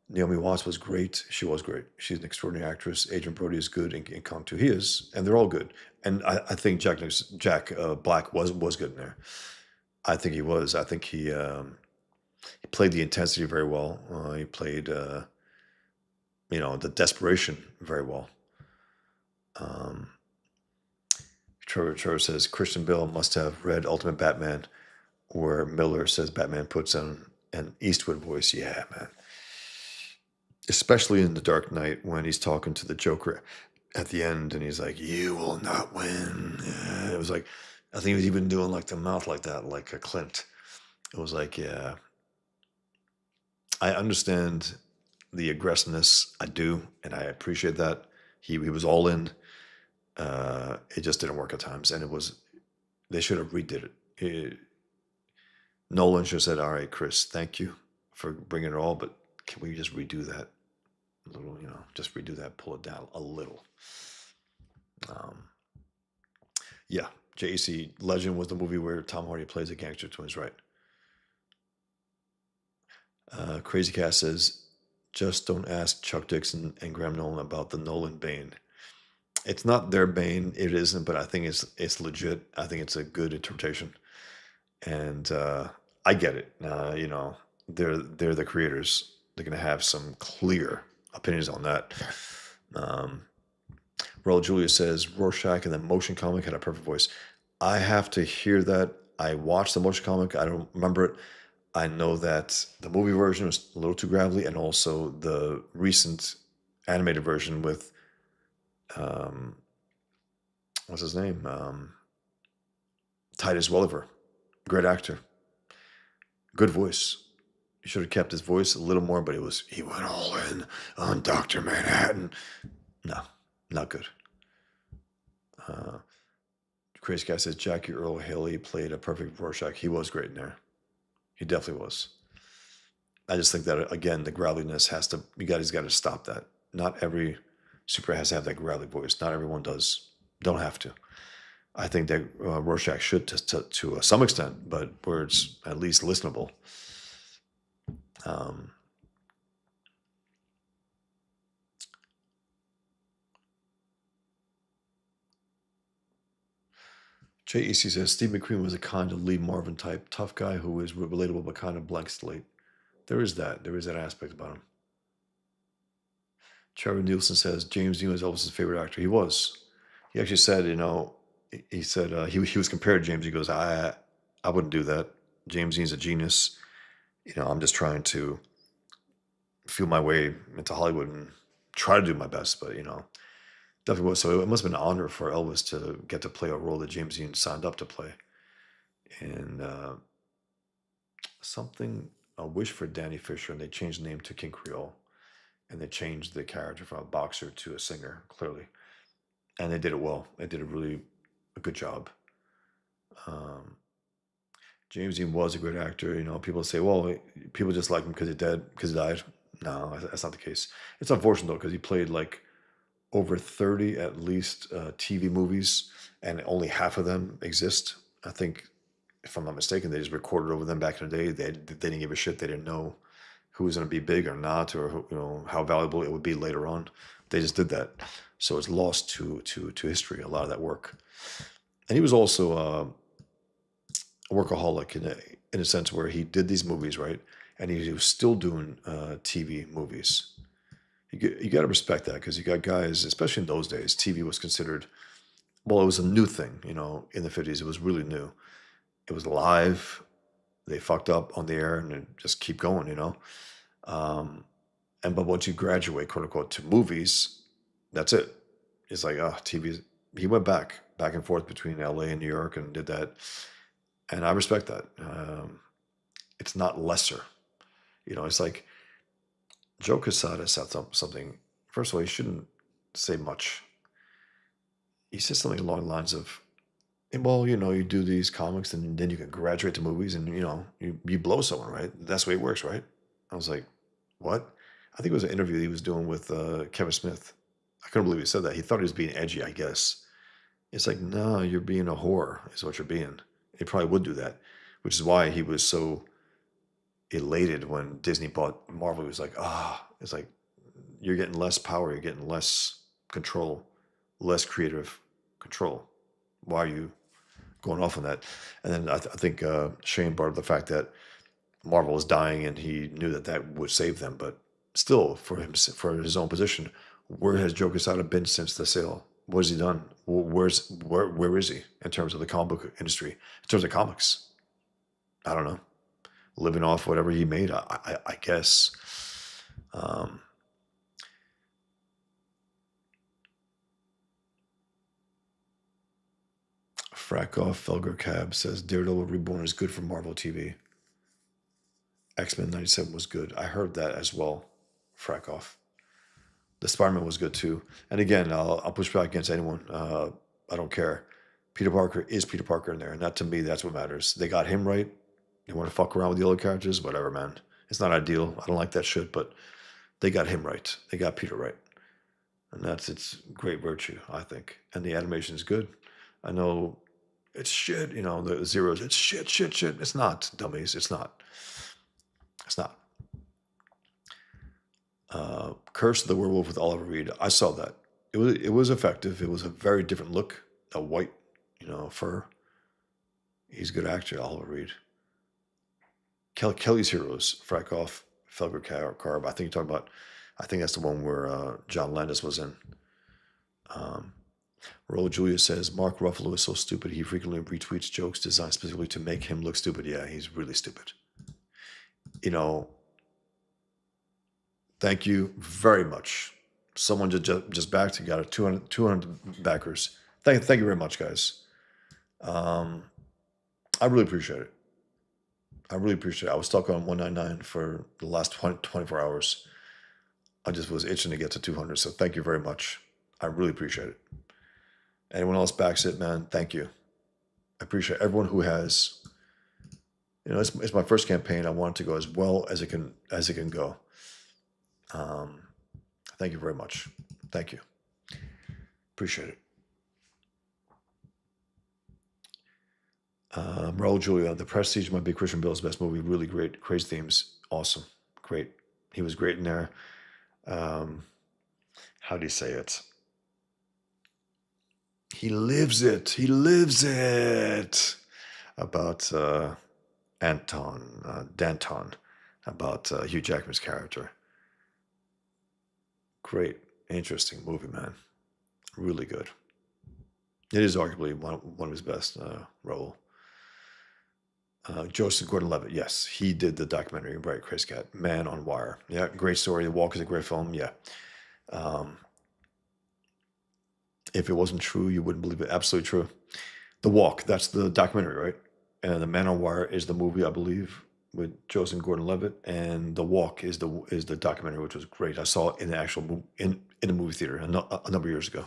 Naomi Watts was great. She was great. She's an extraordinary actress. Adrian Brody is good in Kong too. He is, and they're all good. And I think Jack Black was good in there. I think he was. I think he played the intensity very well. He played, you know, the desperation very well. Trevor says Christian Bale must have read Ultimate Batman, where Miller says Batman puts on an Eastwood voice. Yeah, man. Especially in The Dark Knight when he's talking to the Joker at the end and he's like, "You will not win." Yeah. It was like, I think he was even doing like the mouth like that, like a Clint. It was like, yeah. I understand the aggressiveness. I do, and I appreciate that. He was all in. It just didn't work at times, and they should have redid it. Nolan should have said, "All right, Chris, thank you for bringing it all, but can we just redo that a little? You know, just redo that, pull it down a little." Yeah, JEC Legend was the movie where Tom Hardy plays the gangster twins, right? Crazy Cat says, "Just don't ask Chuck Dixon and Graham Nolan about the Nolan Bane." It's not their Bane, it isn't, but I think it's legit. I think it's a good interpretation, and I get it. You know, they're the creators. They're gonna have some clear opinions on that. Raul Julia says Rorschach in the motion comic had a perfect voice. I have to hear that. I watched the motion comic. I don't remember it. I know that the movie version was a little too gravelly, and also the recent animated version with what's his name? Titus Welliver. Great actor. Good voice. He should have kept his voice a little more, but he went all in on Dr. Manhattan. No, not good. Crazy Guy says Jackie Earl Haley played a perfect Rorschach. He was great in there. He definitely was. I just think that, again, the graveliness you guys got to stop that. Not every superhero has to have that gravelly voice. Not everyone does. Don't have to. I think that Rorschach should to some extent, but where it's at least listenable. JEC says Steve McQueen was a kind of Lee Marvin type tough guy who is relatable but kind of blank slate. There is that aspect about him. Trevor Nielsen says James Dean was Elvis's favorite actor. He was. He actually said, you know, he said he was compared to James. He goes, I wouldn't do that. James Dean's a genius. You know, I'm just trying to feel my way into Hollywood and try to do my best, but you know, definitely was. So it must have been an honor for Elvis to get to play a role that James Dean signed up to play. And a wish for Danny Fisher, and they changed the name to King Creole, and they changed the character from a boxer to a singer, clearly. And they did it well. They did a good job. James Dean was a great actor. You know, people say, well, people just like him because he died. No, that's not the case. It's unfortunate though, because he played like over 30 at least TV movies, and only half of them exist. I think, if I'm not mistaken, they just recorded over them back in the day. They didn't give a shit. They didn't know who was going to be big or not, or you know how valuable it would be later on. They just did that, so it's lost to history. A lot of that work, and he was also a workaholic in a sense where he did these movies, right, and he was still doing TV movies. You got to respect that, because you got guys, especially in those days, TV was considered, well, it was a new thing. You know, in the 50s, it was really new. It was live. They fucked up on the air and then just keep going, you know? Um, but once you graduate, quote unquote, to movies, that's it. It's like, oh, TV. He went back and forth between LA and New York and did that. And I respect that. It's not lesser. You know, it's like Joe Quesada said something. First of all, he shouldn't say much. He said something along the lines of, well, you know, you do these comics and then you can graduate to movies and, you know, you blow someone, right? That's the way it works, right? I was like, what? I think it was an interview he was doing with Kevin Smith. I couldn't believe he said that. He thought he was being edgy, I guess. It's like, no, you're being a whore, is what you're being. He probably would do that, which is why he was so elated when Disney bought Marvel. He was like, it's like, you're getting less power, you're getting less control, less creative control. Why are you going off on that? And then I think Shane brought up the fact that Marvel was dying and he knew that that would save them. But still, for his own position, where has Joe Quesada been since the sale? What has he done? Where is he in terms of the comic book industry? In terms of comics, I don't know. Living off whatever he made, I guess. Um, Frakoff Felger Cab says Daredevil Reborn is good for Marvel TV. X-Men 97 was good. I heard that as well, Frakoff. The Spider-Man was good too. And again, I'll push back against anyone. I don't care. Peter Parker is Peter Parker in there, and that to me, that's what matters. They got him right. You want to fuck around with the other characters, whatever, man. It's not ideal. I don't like that shit, but they got him right. They got Peter right, and that's its great virtue, I think. And the animation is good. I know it's shit. You know the zeros. It's shit, shit, shit. It's not, dummies. It's not. It's not. Curse of the Werewolf with Oliver Reed. I saw that. It was effective. It was a very different look. A white, fur. He's a good actor, Oliver Reed. Kelly's Heroes, Frakoff, Felger Carb. I think you're talking about. I think that's the one where John Landis was in. Raul Julia says Mark Ruffalo is so stupid he frequently retweets jokes designed specifically to make him look stupid. Yeah, he's really stupid. Thank you very much. Someone just backed. You got a 200 backers. Thank you very much, guys. I really appreciate it. I was stuck on 199 for the last 24 hours. I just was itching to get to 200. So thank you very much. I really appreciate it. Anyone else backs it, man? Thank you. I appreciate everyone who has. It's my first campaign. I want it to go as well as it can go. Thank you very much. Thank you. Appreciate it. Raul Julia, The Prestige might be Christian Bale's best movie. Really great. Crazy themes. Awesome. Great. He was great in there. How do you say it? He lives it. He lives it. About Danton, about Hugh Jackman's character. Great, interesting movie, man. Really good. It is arguably one of his best, Raul. Joseph Gordon-Levitt, yes, he did the documentary, right? Crazy Cat, Man on Wire. Yeah, great story. The Walk is a great film. Yeah. If it wasn't true, you wouldn't believe it. Absolutely true. The Walk, that's the documentary, right? And the Man on Wire is the movie, I believe, with Joseph Gordon-Levitt, and The Walk is the documentary, which was great. I saw it in the actual in the movie theater a number of years ago.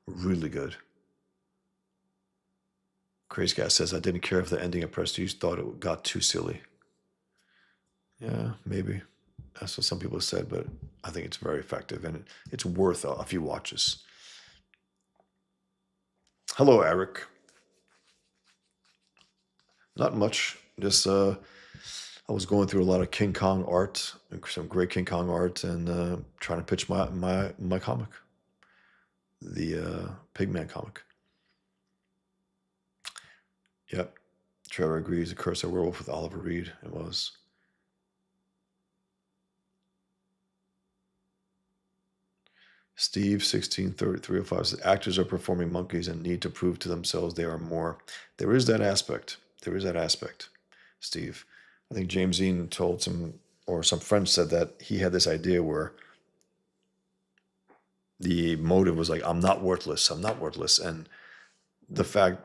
Really good. Crazy Guy says, I didn't care if the ending of Prestige thought it got too silly. Yeah, maybe. That's what some people said, but I think it's very effective and it's worth a few watches. Hello, Eric. Not much. Just I was going through a lot of King Kong art, some great King Kong art, and trying to pitch my comic, the Pigman comic. Yep. Trevor agrees. A Curse of a Werewolf with Oliver Reed. It was. Steve 163305 says actors are performing monkeys and need to prove to themselves they are more. There is that aspect. There is that aspect, Steve. I think James Dean told some friend said that he had this idea where the motive was like, I'm not worthless, I'm not worthless. And the fact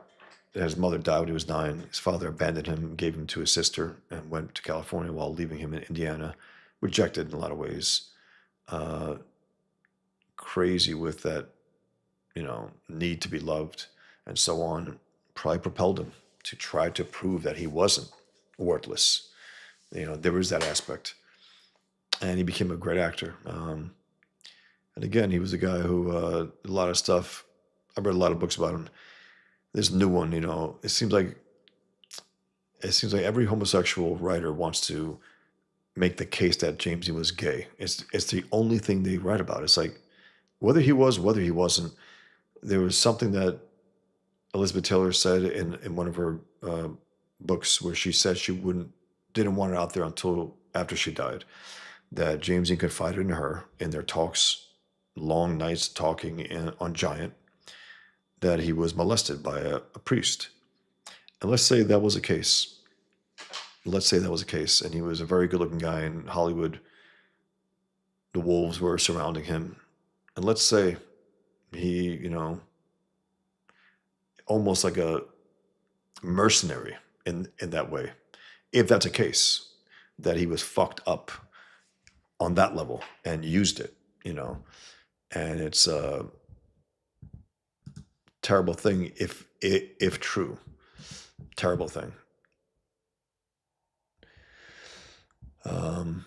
that his mother died when he was 9, his father abandoned him, gave him to his sister, and went to California while leaving him in Indiana, rejected in a lot of ways. Uh, Crazy with that, need to be loved and so on, probably propelled him to try to prove that he wasn't worthless. There was that aspect. And he became a great actor. And again, he was a guy who, a lot of stuff, I read a lot of books about him. This new one, it seems like every homosexual writer wants to make the case that James Dean was gay. It's the only thing they write about. It's like whether he wasn't, there was something that Elizabeth Taylor said in one of her books where she said she didn't want it out there until after she died. That James Dean confided in her in their talks, long nights talking on Giant, that he was molested by a priest. And let's say that was the case. Let's say that was the case, and he was a very good-looking guy in Hollywood. The wolves were surrounding him, and let's say he, almost like a mercenary in that way. If that's a case, that he was fucked up on that level and used it, and it's a terrible thing if true. Terrible thing. Um,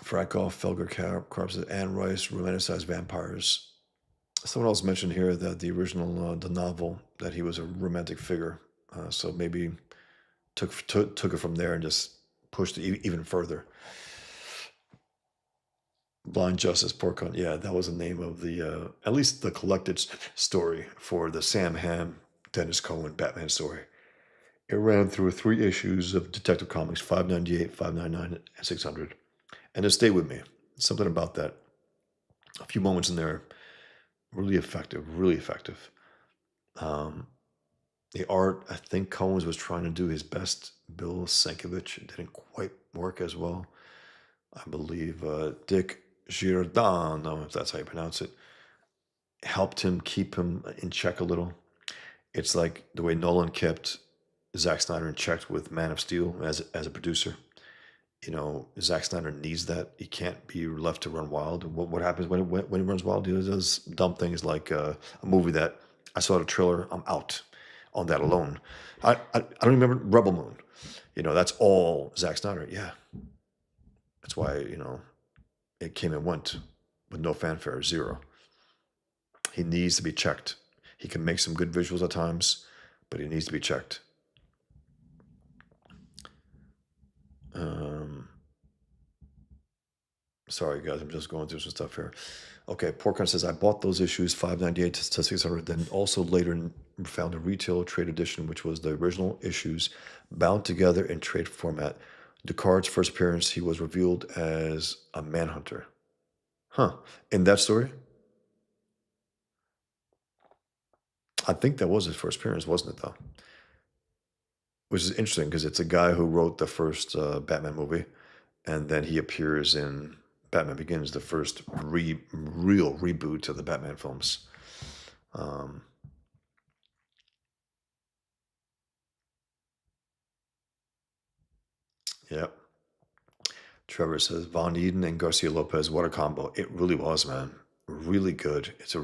Frankov, Felger Corpses, Anne Rice, romanticized vampires. Someone else mentioned here that the original, the novel, that he was a romantic figure. So maybe took it from there and just pushed it even further. Blind Justice, Porcon. Yeah, that was the name of at least the collected story for the Sam Hamm, Dennis Cohen Batman story. It ran through 3 issues of Detective Comics, 598, 599, and 600. And it stayed with me. Something about that. A few moments in there, really effective, really effective. Um, the art, I think Cohen's was trying to do his best. Bill Sienkiewicz, it didn't quite work as well. I believe Dick Giordano, if that's how you pronounce it, helped him keep him in check a little. It's like the way Nolan kept Zack Snyder in check with Man of Steel as a producer. Zack Snyder needs that. He can't be left to run wild. What happens when he runs wild? He does dumb things like a movie that I saw the trailer. I'm out on that alone. I don't remember Rebel Moon. That's all Zack Snyder. Yeah, that's why it came and went with no fanfare, zero. He needs to be checked. He can make some good visuals at times, but he needs to be checked. Sorry, guys, I'm just going through some stuff here. Okay, Porcon says, I bought those issues, 598 to 600, then also later found a retail trade edition, which was the original issues bound together in trade format. Descartes' first appearance, he was revealed as a manhunter. Huh. In that story? I think that was his first appearance, wasn't it, though? Which is interesting because it's a guy who wrote the first Batman movie, and then he appears in Batman Begins, the first real reboot of the Batman films. Um, yep. Trevor says Von Eden and Garcia Lopez, what a combo! It really was, man. Really good. It's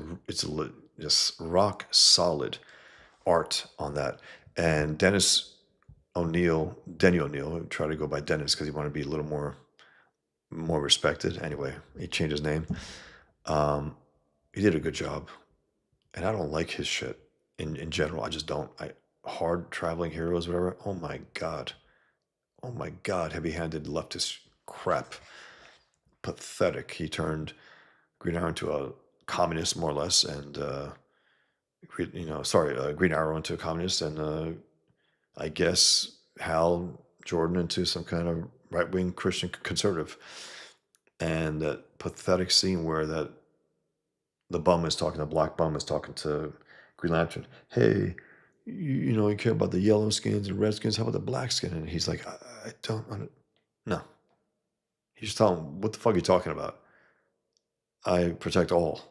just rock solid art on that. And Denny O'Neil, tried to go by Dennis because he wanted to be a little more respected. Anyway, he changed his name. He did a good job, and I don't like his shit in general. I just don't. Hard traveling heroes, whatever. Oh my god, heavy-handed leftist crap. Pathetic. He turned Green Arrow into a communist, more or less, and Green Arrow into a communist, and I guess Hal Jordan into some kind of right-wing Christian conservative. And that pathetic scene where the black bum is talking to Green Lantern. Hey, you care about the yellow skins and redskins. How about the black skin?" And he's like, I don't no. He's telling him, "What the fuck are you talking about? I protect all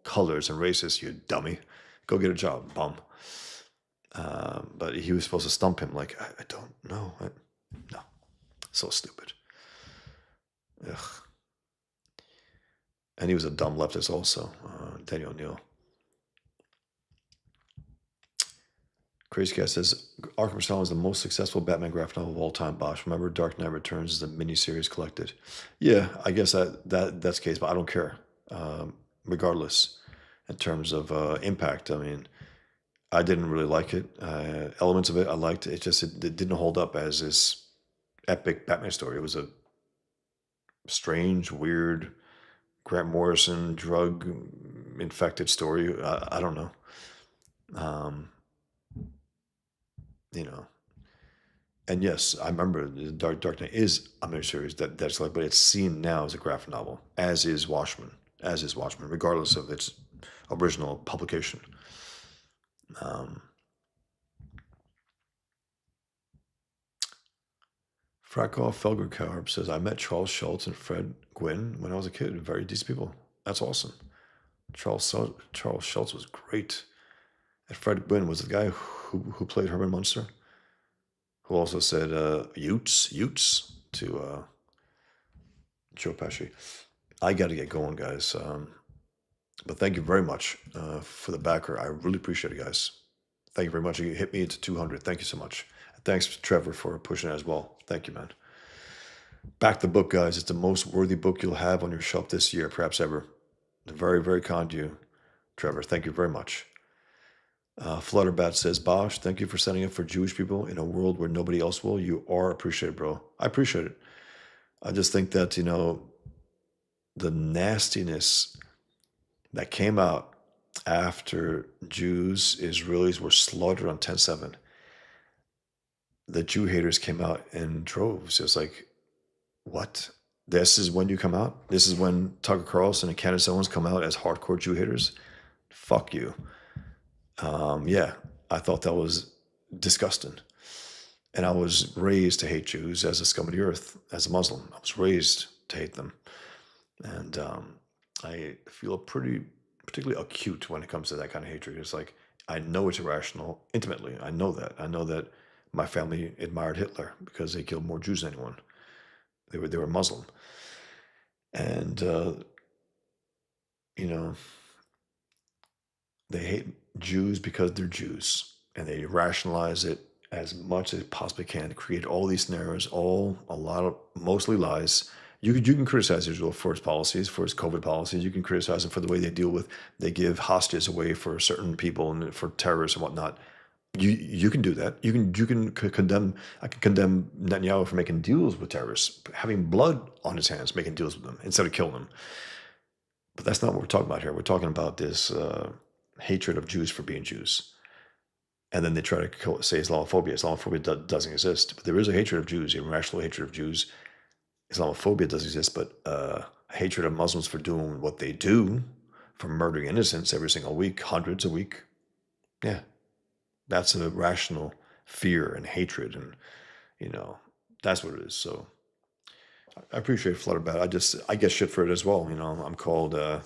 colors and races, you dummy. Go get a job, bum." But he was supposed to stump him like, I don't know. No, so stupid. Ugh. And he was a dumb leftist also, Daniel O'Neill. Crazy Cat says Arkham Asylum is the most successful Batman graphic novel of all time. Bosch, remember Dark Knight Returns is a miniseries collected. Yeah, I guess that's the case, but I don't care. Regardless, in terms of impact, I mean, I didn't really like it. Elements of it I liked. It didn't hold up as this epic Batman story. It was a strange, weird Grant Morrison drug infected story. I don't know. Um, you know, and yes, I remember the Dark Knight is a miniseries that's like, but it's seen now as a graphic novel, as is Watchmen, regardless of its original publication. Um, Frakov Felgerkarp says, I met Charles Schultz and Fred Gwynn when I was a kid. Very decent people. That's awesome. Charles Schultz was great. And Fred Gwynn was the guy who played Herman Munster, who also said Utes to Joe Pesci. I got to get going, guys. But thank you very much for the backer. I really appreciate it, guys. Thank you very much. You hit me to 200. Thank you so much. Thanks, Trevor, for pushing it as well. Thank you, man. Back the book, guys. It's the most worthy book you'll have on your shelf this year, perhaps ever. Very, very kind to you, Trevor. Thank you very much. Flutterbat says, Bosch, thank you for setting up for Jewish people in a world where nobody else will. You are appreciated, bro. I appreciate it. I just think that, the nastiness that came out after Jews, Israelis were slaughtered on 10/7, the Jew haters came out in droves. It was like, what? This is when you come out? This is when Tucker Carlson and Candace Owens come out as hardcore Jew haters? Fuck you. Yeah, I thought that was disgusting. And I was raised to hate Jews as a scum of the earth, as a Muslim. I was raised to hate them. And I feel particularly acute when it comes to that kind of hatred. It's like, I know it's irrational intimately. I know that. I know that my family admired Hitler because they killed more Jews than anyone. They were Muslim. And, you know, they hate Jews because they're Jews, and they rationalize it as much as they possibly can to create all these scenarios, mostly lies. You can criticize Israel for its policies, for its COVID policies. You can criticize them for the way they give hostages away for certain people and for terrorists and whatnot. You can do that. You can condemn. I can condemn Netanyahu for making deals with terrorists, having blood on his hands, making deals with them instead of killing them. But that's not what we're talking about here. We're talking about this hatred of Jews for being Jews. And then they try to say Islamophobia. Islamophobia doesn't exist. But there is a hatred of Jews, a rational hatred of Jews. Islamophobia does exist, but hatred of Muslims for doing what they do, for murdering innocents every single week, hundreds a week. Yeah, that's a rational fear and hatred. And, that's what it is. So I appreciate Flutterbat. I get shit for it as well. I'm called, are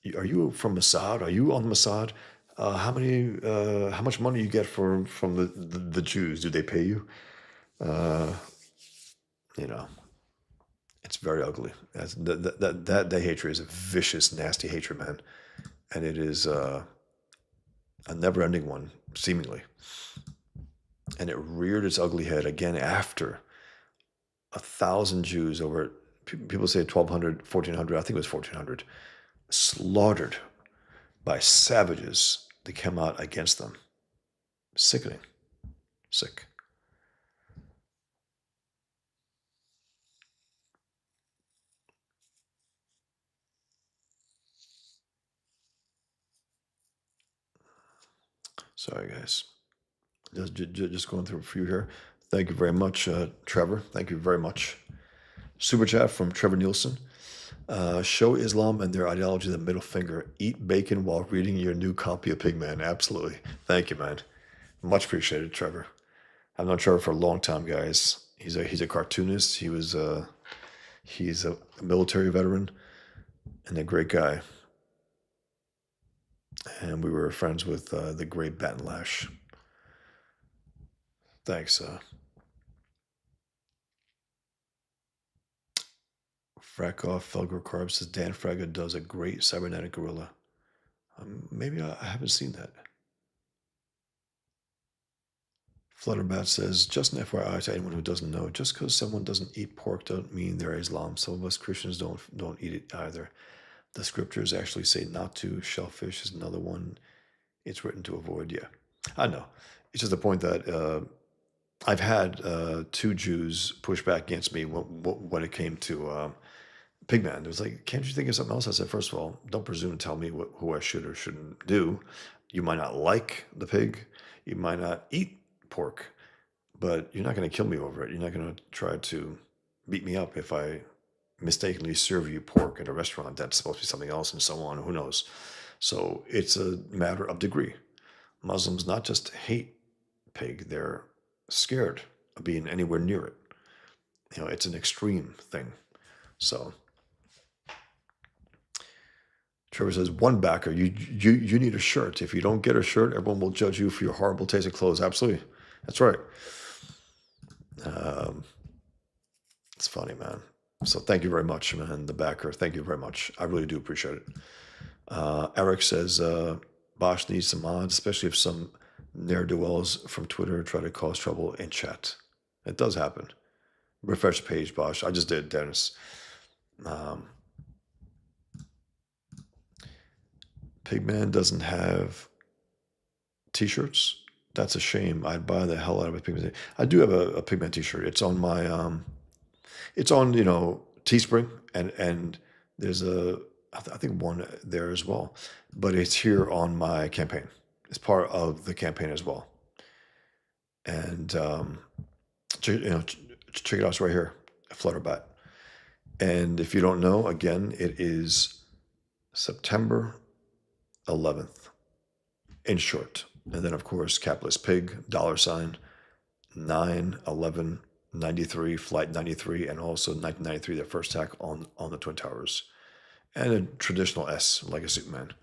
you from Mossad? Are you on the Mossad? How much money you get from the Jews? Do they pay you? You know, it's very ugly. That hatred is a vicious, nasty hatred, man. And it is a never-ending one, seemingly. And it reared its ugly head again after 1,000 Jews over, people say 1,200, 1,400, I think it was 1,400, slaughtered by savages that came out against them. Sickening. Sick. Sorry, guys. Just going through a few here. Thank you very much, Trevor. Thank you very much. Super chat from Trevor Nielsen. Show Islam and their ideology the middle finger. Eat bacon while reading your new copy of Pigman. Absolutely. Thank you, man. Much appreciated, Trevor. I've known Trevor for a long time, guys. He's a cartoonist. He's a military veteran and a great guy. And we were friends with the great Baton Lash. Thanks. Frack Felger Carb says Dan Fraga does a great cybernetic gorilla. Maybe I haven't seen that. Flutterbat says, just an FYI to anyone who doesn't know, just because someone doesn't eat pork don't mean they're Islam. Some of us Christians don't eat it either. The scriptures actually say not to. Shellfish is another one. It's written to avoid. Yeah, I know. It's just the point that I've had two Jews push back against me when it came to Pigman. It was like, can't you think of something else? I said, first of all, don't presume to tell me who I should or shouldn't do. You might not like the pig. You might not eat pork, but you're not going to kill me over it. You're not going to try to beat me up if I mistakenly serve you pork at a restaurant that's supposed to be something else and so on. Who knows? So it's a matter of degree. Muslims not just hate pig, they're scared of being anywhere near it. It's an extreme thing. So Trevor says, one backer, you need a shirt. If you don't get a shirt, everyone will judge you for your horrible taste in clothes. Absolutely. That's right. It's funny, man. So thank you very much, man, the backer. Thank you very much. I really do appreciate it. Eric says, Bosch needs some mods, especially if some ne'er-do-wells from Twitter try to cause trouble in chat. It does happen. Refresh the page, Bosch. I just did, Dennis. Pigman doesn't have t-shirts. That's a shame. I'd buy the hell out of a Pigman. I do have a Pigman t-shirt. It's on my it's on Teespring, and there's I think one there as well, but it's here on my campaign. It's part of the campaign as well. And check it out. It's right here, Flutterbat. And if you don't know, again, it is September 11th, in short. And then, of course, capitalist pig, $ 9/11/93, Flight 93, and also 1993, the first attack on the Twin Towers. And a traditional S, like a Superman.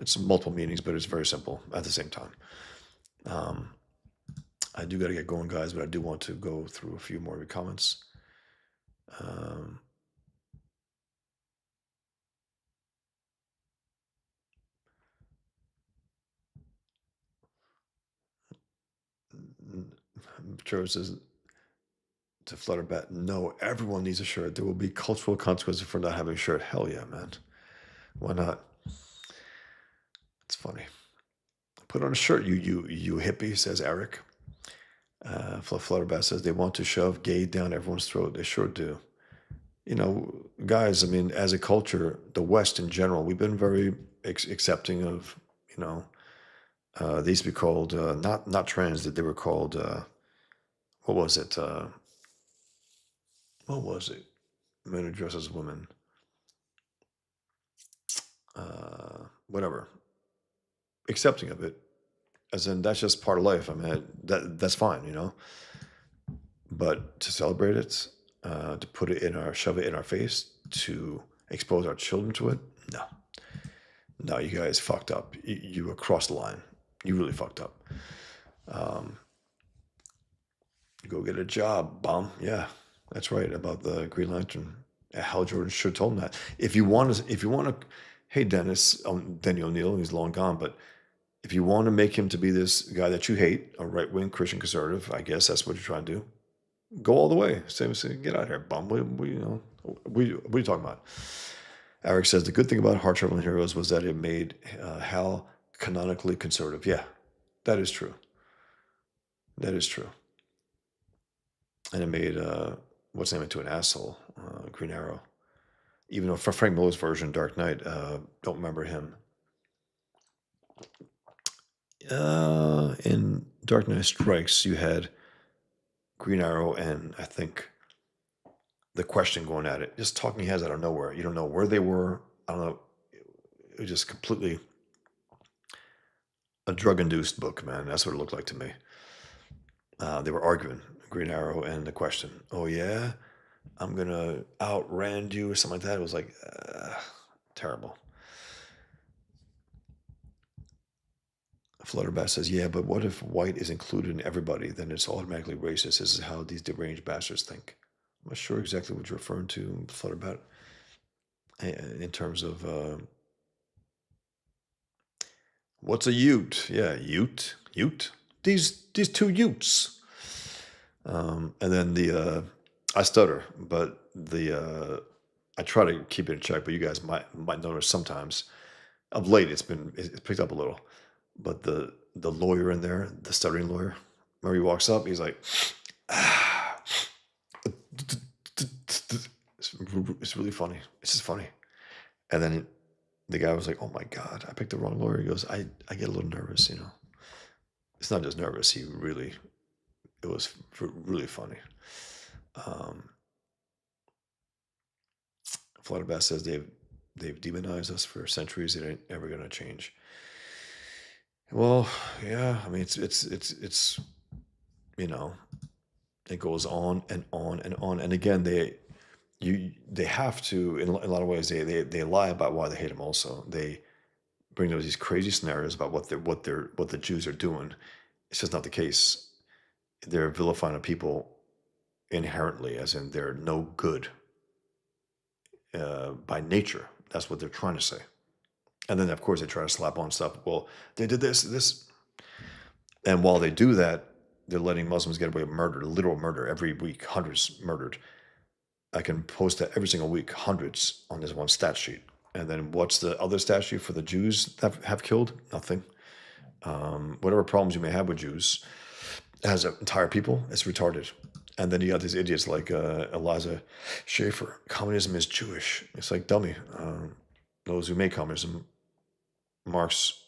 It's multiple meanings, but it's very simple at the same time. I do got to get going, guys, but I do want to go through a few more of your comments. Trevor says to Flutterbat, no, everyone needs a shirt. There will be cultural consequences for not having a shirt. Hell yeah, man. Why not? It's funny. Put on a shirt, you hippie, says Eric. Flutterbat says they want to shove gay down everyone's throat. They sure do. Guys, I mean, as a culture, the West in general, we've been very accepting of, they used to be called, not trans, they were called, what was it? What was it? Men who dress as women. Whatever. Accepting of it. As in, that's just part of life. I mean, that's fine, But to celebrate it, to put it shove it in our face, to expose our children to it, no. No, you guys fucked up. You crossed the line. You really fucked up. Go get a job, bum. Yeah, that's right about the Green Lantern. Hal Jordan should have told him that. If you want to, hey Dennis, Denny O'Neil, he's long gone, but if you want to make him to be this guy that you hate, a right-wing Christian conservative, I guess that's what you're trying to do. Go all the way. Say, get out of here, bum. What are you talking about? Eric says the good thing about Heart Traveling Heroes was that it made Hal canonically conservative. Yeah, that is true. That is true. And it made what's name into an asshole, Green Arrow. Even though for Frank Miller's version, Dark Knight, don't remember him. In Dark Knight Strikes, you had Green Arrow and I think the Question going at it, just talking heads out of nowhere. You don't know where they were. I don't know. It was just completely a drug-induced book, man. That's what it looked like to me. They were arguing, Green Arrow and the Question. Oh yeah, I'm gonna outrand you or something like that. It was like terrible. Flutterbass says, "Yeah, but what if white is included in everybody? Then it's automatically racist. This is how these deranged bastards think." I'm not sure exactly what you're referring to, Flutterbat, in terms of what's a Ute? Yeah, Ute, Ute. These two Utes. And then I stutter, but I try to keep it in check. But you guys might notice sometimes of late it's picked up a little. But the lawyer in there, the stuttering lawyer, where he walks up, he's like, it's really funny. It's just funny. And then the guy was like, "Oh my God, I picked the wrong lawyer." He goes, I get a little nervous, you know. It's not just nervous. It was really funny. Um, Flutterbass says they've demonized us for centuries. It ain't ever gonna change. Well, yeah. I mean, it's you know, it goes on and on and on. And again, they have to in a lot of ways they lie about why they hate him. Also, they bring those these crazy scenarios about what the Jews are doing. It's just not the case. They're vilifying a people inherently, as in they're no good by nature. That's what they're trying to say. And then, of course, they try to slap on stuff. Well, they did this, and while they do that, they're letting Muslims get away with murder, literal murder, every week, hundreds murdered. I can post that every single week, hundreds on this one stat sheet. And then what's the other stat sheet for the Jews that have killed? Nothing. Whatever problems you may have with Jews, as an entire people, it's retarded. And then you got these idiots like Eliza Schaefer. Communism is Jewish. It's like, dummy. Those who made communism, Marx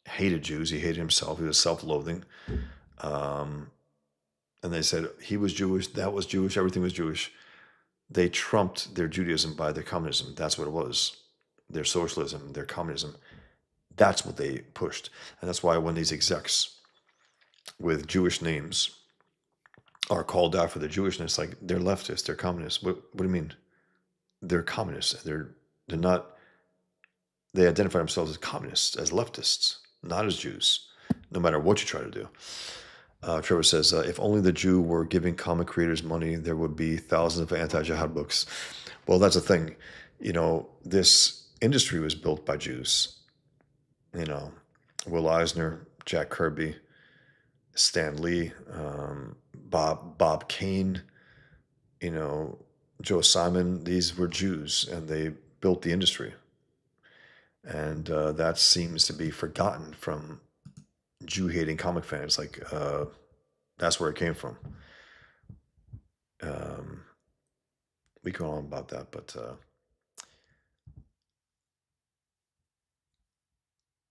hated Jews. He hated himself. He was self-loathing. Um, and they said he was Jewish, that was Jewish, everything was Jewish. They trumped their Judaism by their communism. That's what it was. Their socialism, their communism. That's what they pushed. And that's why when these execs with Jewish names are called out for their Jewishness, like they're leftists, they're communists. What do you mean? They're communists. They're not. They identify themselves as communists, as leftists, not as Jews. No matter what you try to do. Trevor says, if only the Jew were giving comic creators money, there would be thousands of anti-jihad books. Well, that's the thing. This industry was built by Jews. Will Eisner, Jack Kirby, Stan Lee, Bob Kane, Joe Simon. These were Jews, and they built the industry. And that seems to be forgotten from Jew-hating comic fans. Like, that's where it came from. We go on about that, but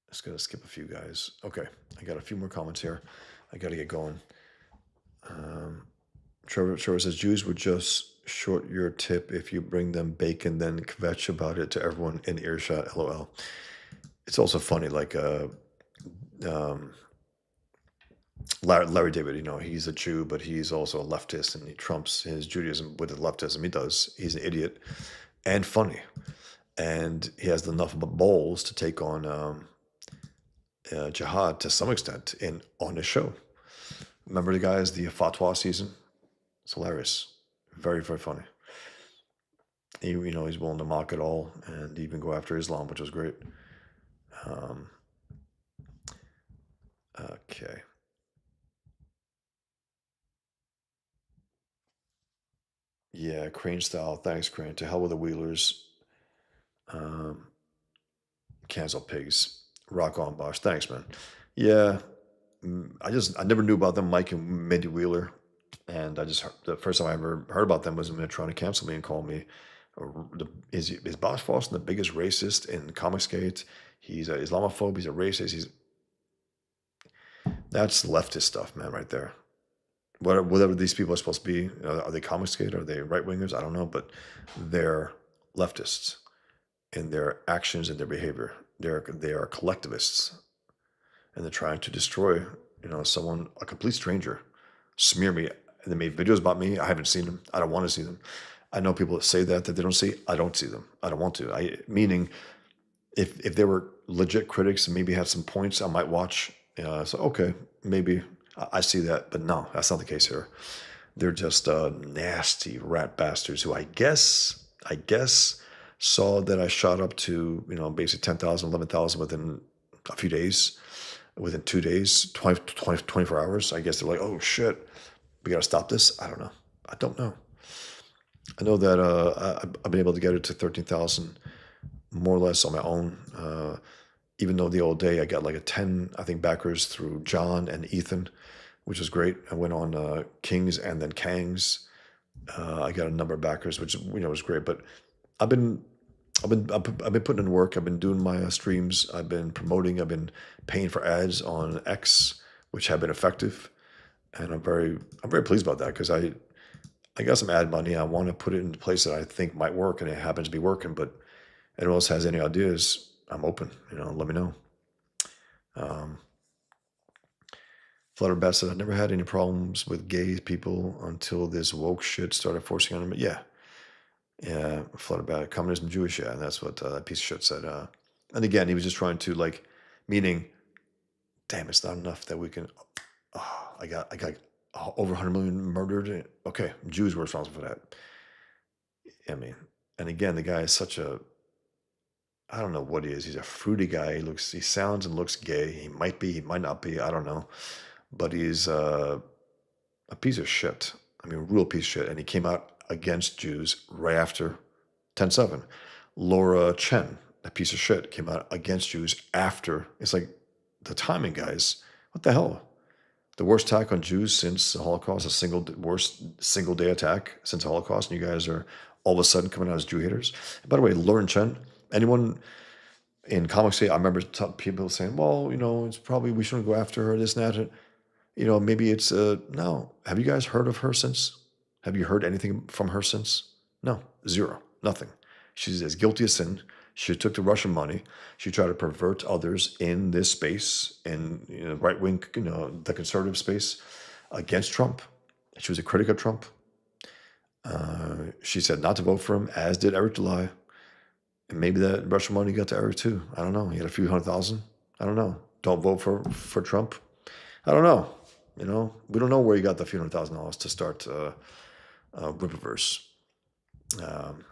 just gonna skip a few guys. Okay, I got a few more comments here. I got to get going. Trevor says Jews would just short your tip if you bring them bacon, then kvetch about it to everyone in earshot. LOL. It's also funny, like Larry David. He's a Jew, but he's also a leftist, and he trumps his Judaism with the leftism. He does. He's an idiot and funny, and he has enough balls to take on jihad to some extent on his show. Remember the guys, the fatwa season? It's hilarious. Very, very funny. He's willing to mock it all and even go after Islam, which was great. Okay. Yeah, Crane style. Thanks, Crane. To hell with the Wheelers. Cancel pigs. Rock on, Bosch. Thanks, man. Yeah, I never knew about them, Mike and Mindy Wheeler, and the first time I ever heard about them was when they're trying to cancel me and call me. Is Bosch Fawson the biggest racist in Comicsgate? He's an Islamophobe. He's a racist. That's leftist stuff, man, right there. whatever these people are supposed to be. Are they comic skate? Are they right wingers? I don't know, but they're leftists in their actions and their behavior. They are collectivists, and they're trying to destroy, someone, a complete stranger, smear me. And they made videos about me. I haven't seen them. I don't want to see them. I know people that say that they don't see. I don't see them. I don't want to. Meaning, if they were legit critics and maybe had some points, I might watch. So okay, maybe I see that, but no, that's not the case here. They're just nasty rat bastards who I guess saw that I shot up to basically 10,000, 11,000 within a few days, within 2 days, 24 hours. I guess they're like, oh shit, we got to stop this. I don't know. I don't know. I know that I've been able to get it to 13,000 more or less on my own. Even though the old day I got like a 10, I think, backers through John and Ethan, which was great. I went on Kings and then Kangs. I got a number of backers, which was great. But I've been I've been putting in work. I've been doing my streams. I've been promoting. I've been paying for ads on X, which have been effective, and I'm very pleased about that because I got some ad money. I want to put it in a place that I think might work, and it happens to be working. But anyone else has any ideas, I'm open. Let me know. Um, Flutterbat said, I never had any problems with gay people until this woke shit started forcing on them. Yeah, yeah, Flutterbat, communism, Jewish, yeah, and that's what that piece of shit said. And again, he was just trying to like, meaning, damn, it's not enough that we can. Oh, I got over 100 million murdered. Okay, Jews were responsible for that. I mean, and again, the guy is such a, I don't know what he is. He's a fruity guy. He sounds and looks gay. He might be, he might not be. I don't know, but he's a piece of shit. I mean, a real piece of shit. And he came out against Jews right after 10/7. Laura Chen, a piece of shit, came out against Jews after. It's like the timing, guys. What the hell? The worst attack on Jews since the Holocaust, worst single day attack since the Holocaust, and you guys are all of a sudden coming out as Jew haters. And by the way, Lauren Chen, anyone in comics say, I remember people saying, well, it's probably we shouldn't go after her, this and that. Maybe it's no. Have you guys heard of her since? Have you heard anything from her since? No, zero, nothing. She's as guilty as sin. She took the Russian money. She tried to pervert others in this space, in right wing, the conservative space, against Trump. She was a critic of Trump. She said not to vote for him, as did Eric Delay. And maybe that Russian money got to Eric too. I don't know. He had a few 100,000. I don't know. Don't vote for Trump. I don't know. We don't know where he got the few $100,000 to start Rippaverse. Um,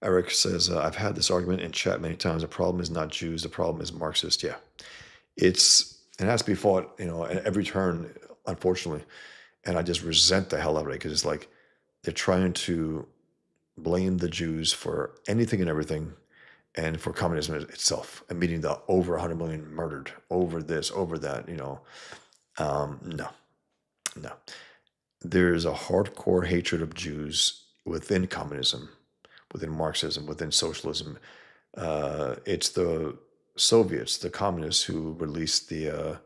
Eric says, I've had this argument in chat many times. The problem is not Jews. The problem is Marxist. Yeah. It has to be fought, at every turn, unfortunately. And I just resent the hell out of it because it's like they're trying to blame the Jews for anything and everything and for communism itself, and meaning the over 100 million murdered over this, over that, no, no. There's a hardcore hatred of Jews within communism, within Marxism, within socialism. It's the Soviets, the communists, who released the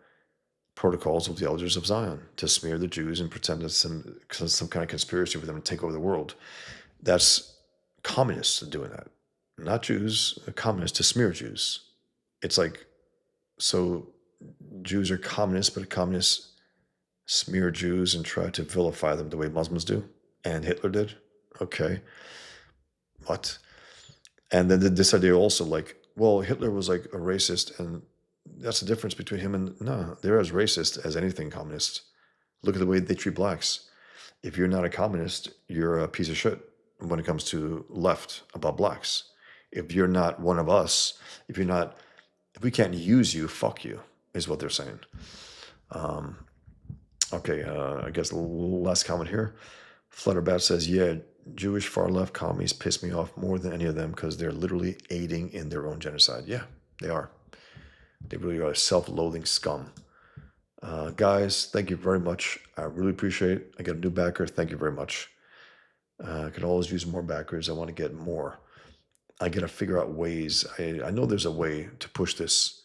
protocols of the Elders of Zion to smear the Jews and pretend it's some kind of conspiracy for them to take over the world. That's communists doing that, not Jews. Communists to smear Jews. It's like, so Jews are communists, but communists smear Jews and try to vilify them the way Muslims do, and Hitler did. Okay, what? And then this idea also, like, well, Hitler was like a racist, and that's the difference between him and, no, they're as racist as anything communist. Look at the way they treat blacks. If you're not a communist, you're a piece of shit when it comes to left about blacks. If you're not one of us, if we can't use you, fuck you, is what they're saying. Okay, I guess the last comment here. Flutterbat says, yeah, Jewish far left commies piss me off more than any of them because they're literally aiding in their own genocide. Yeah, they are. They really are self-loathing scum. Guys, thank you very much. I really appreciate it. I got a new backer. Thank you very much. I could always use more backers. I want to get more. I got to figure out ways. I know there's a way to push this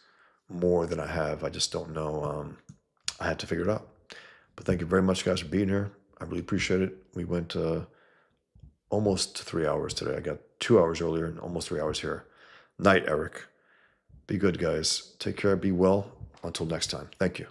more than I have. I just don't know. I have to figure it out. But thank you very much, guys, for being here. I really appreciate it. We went almost 3 hours today. I got 2 hours earlier and almost 3 hours here. Night, Eric. Be good, guys. Take care. Be well. Until next time. Thank you.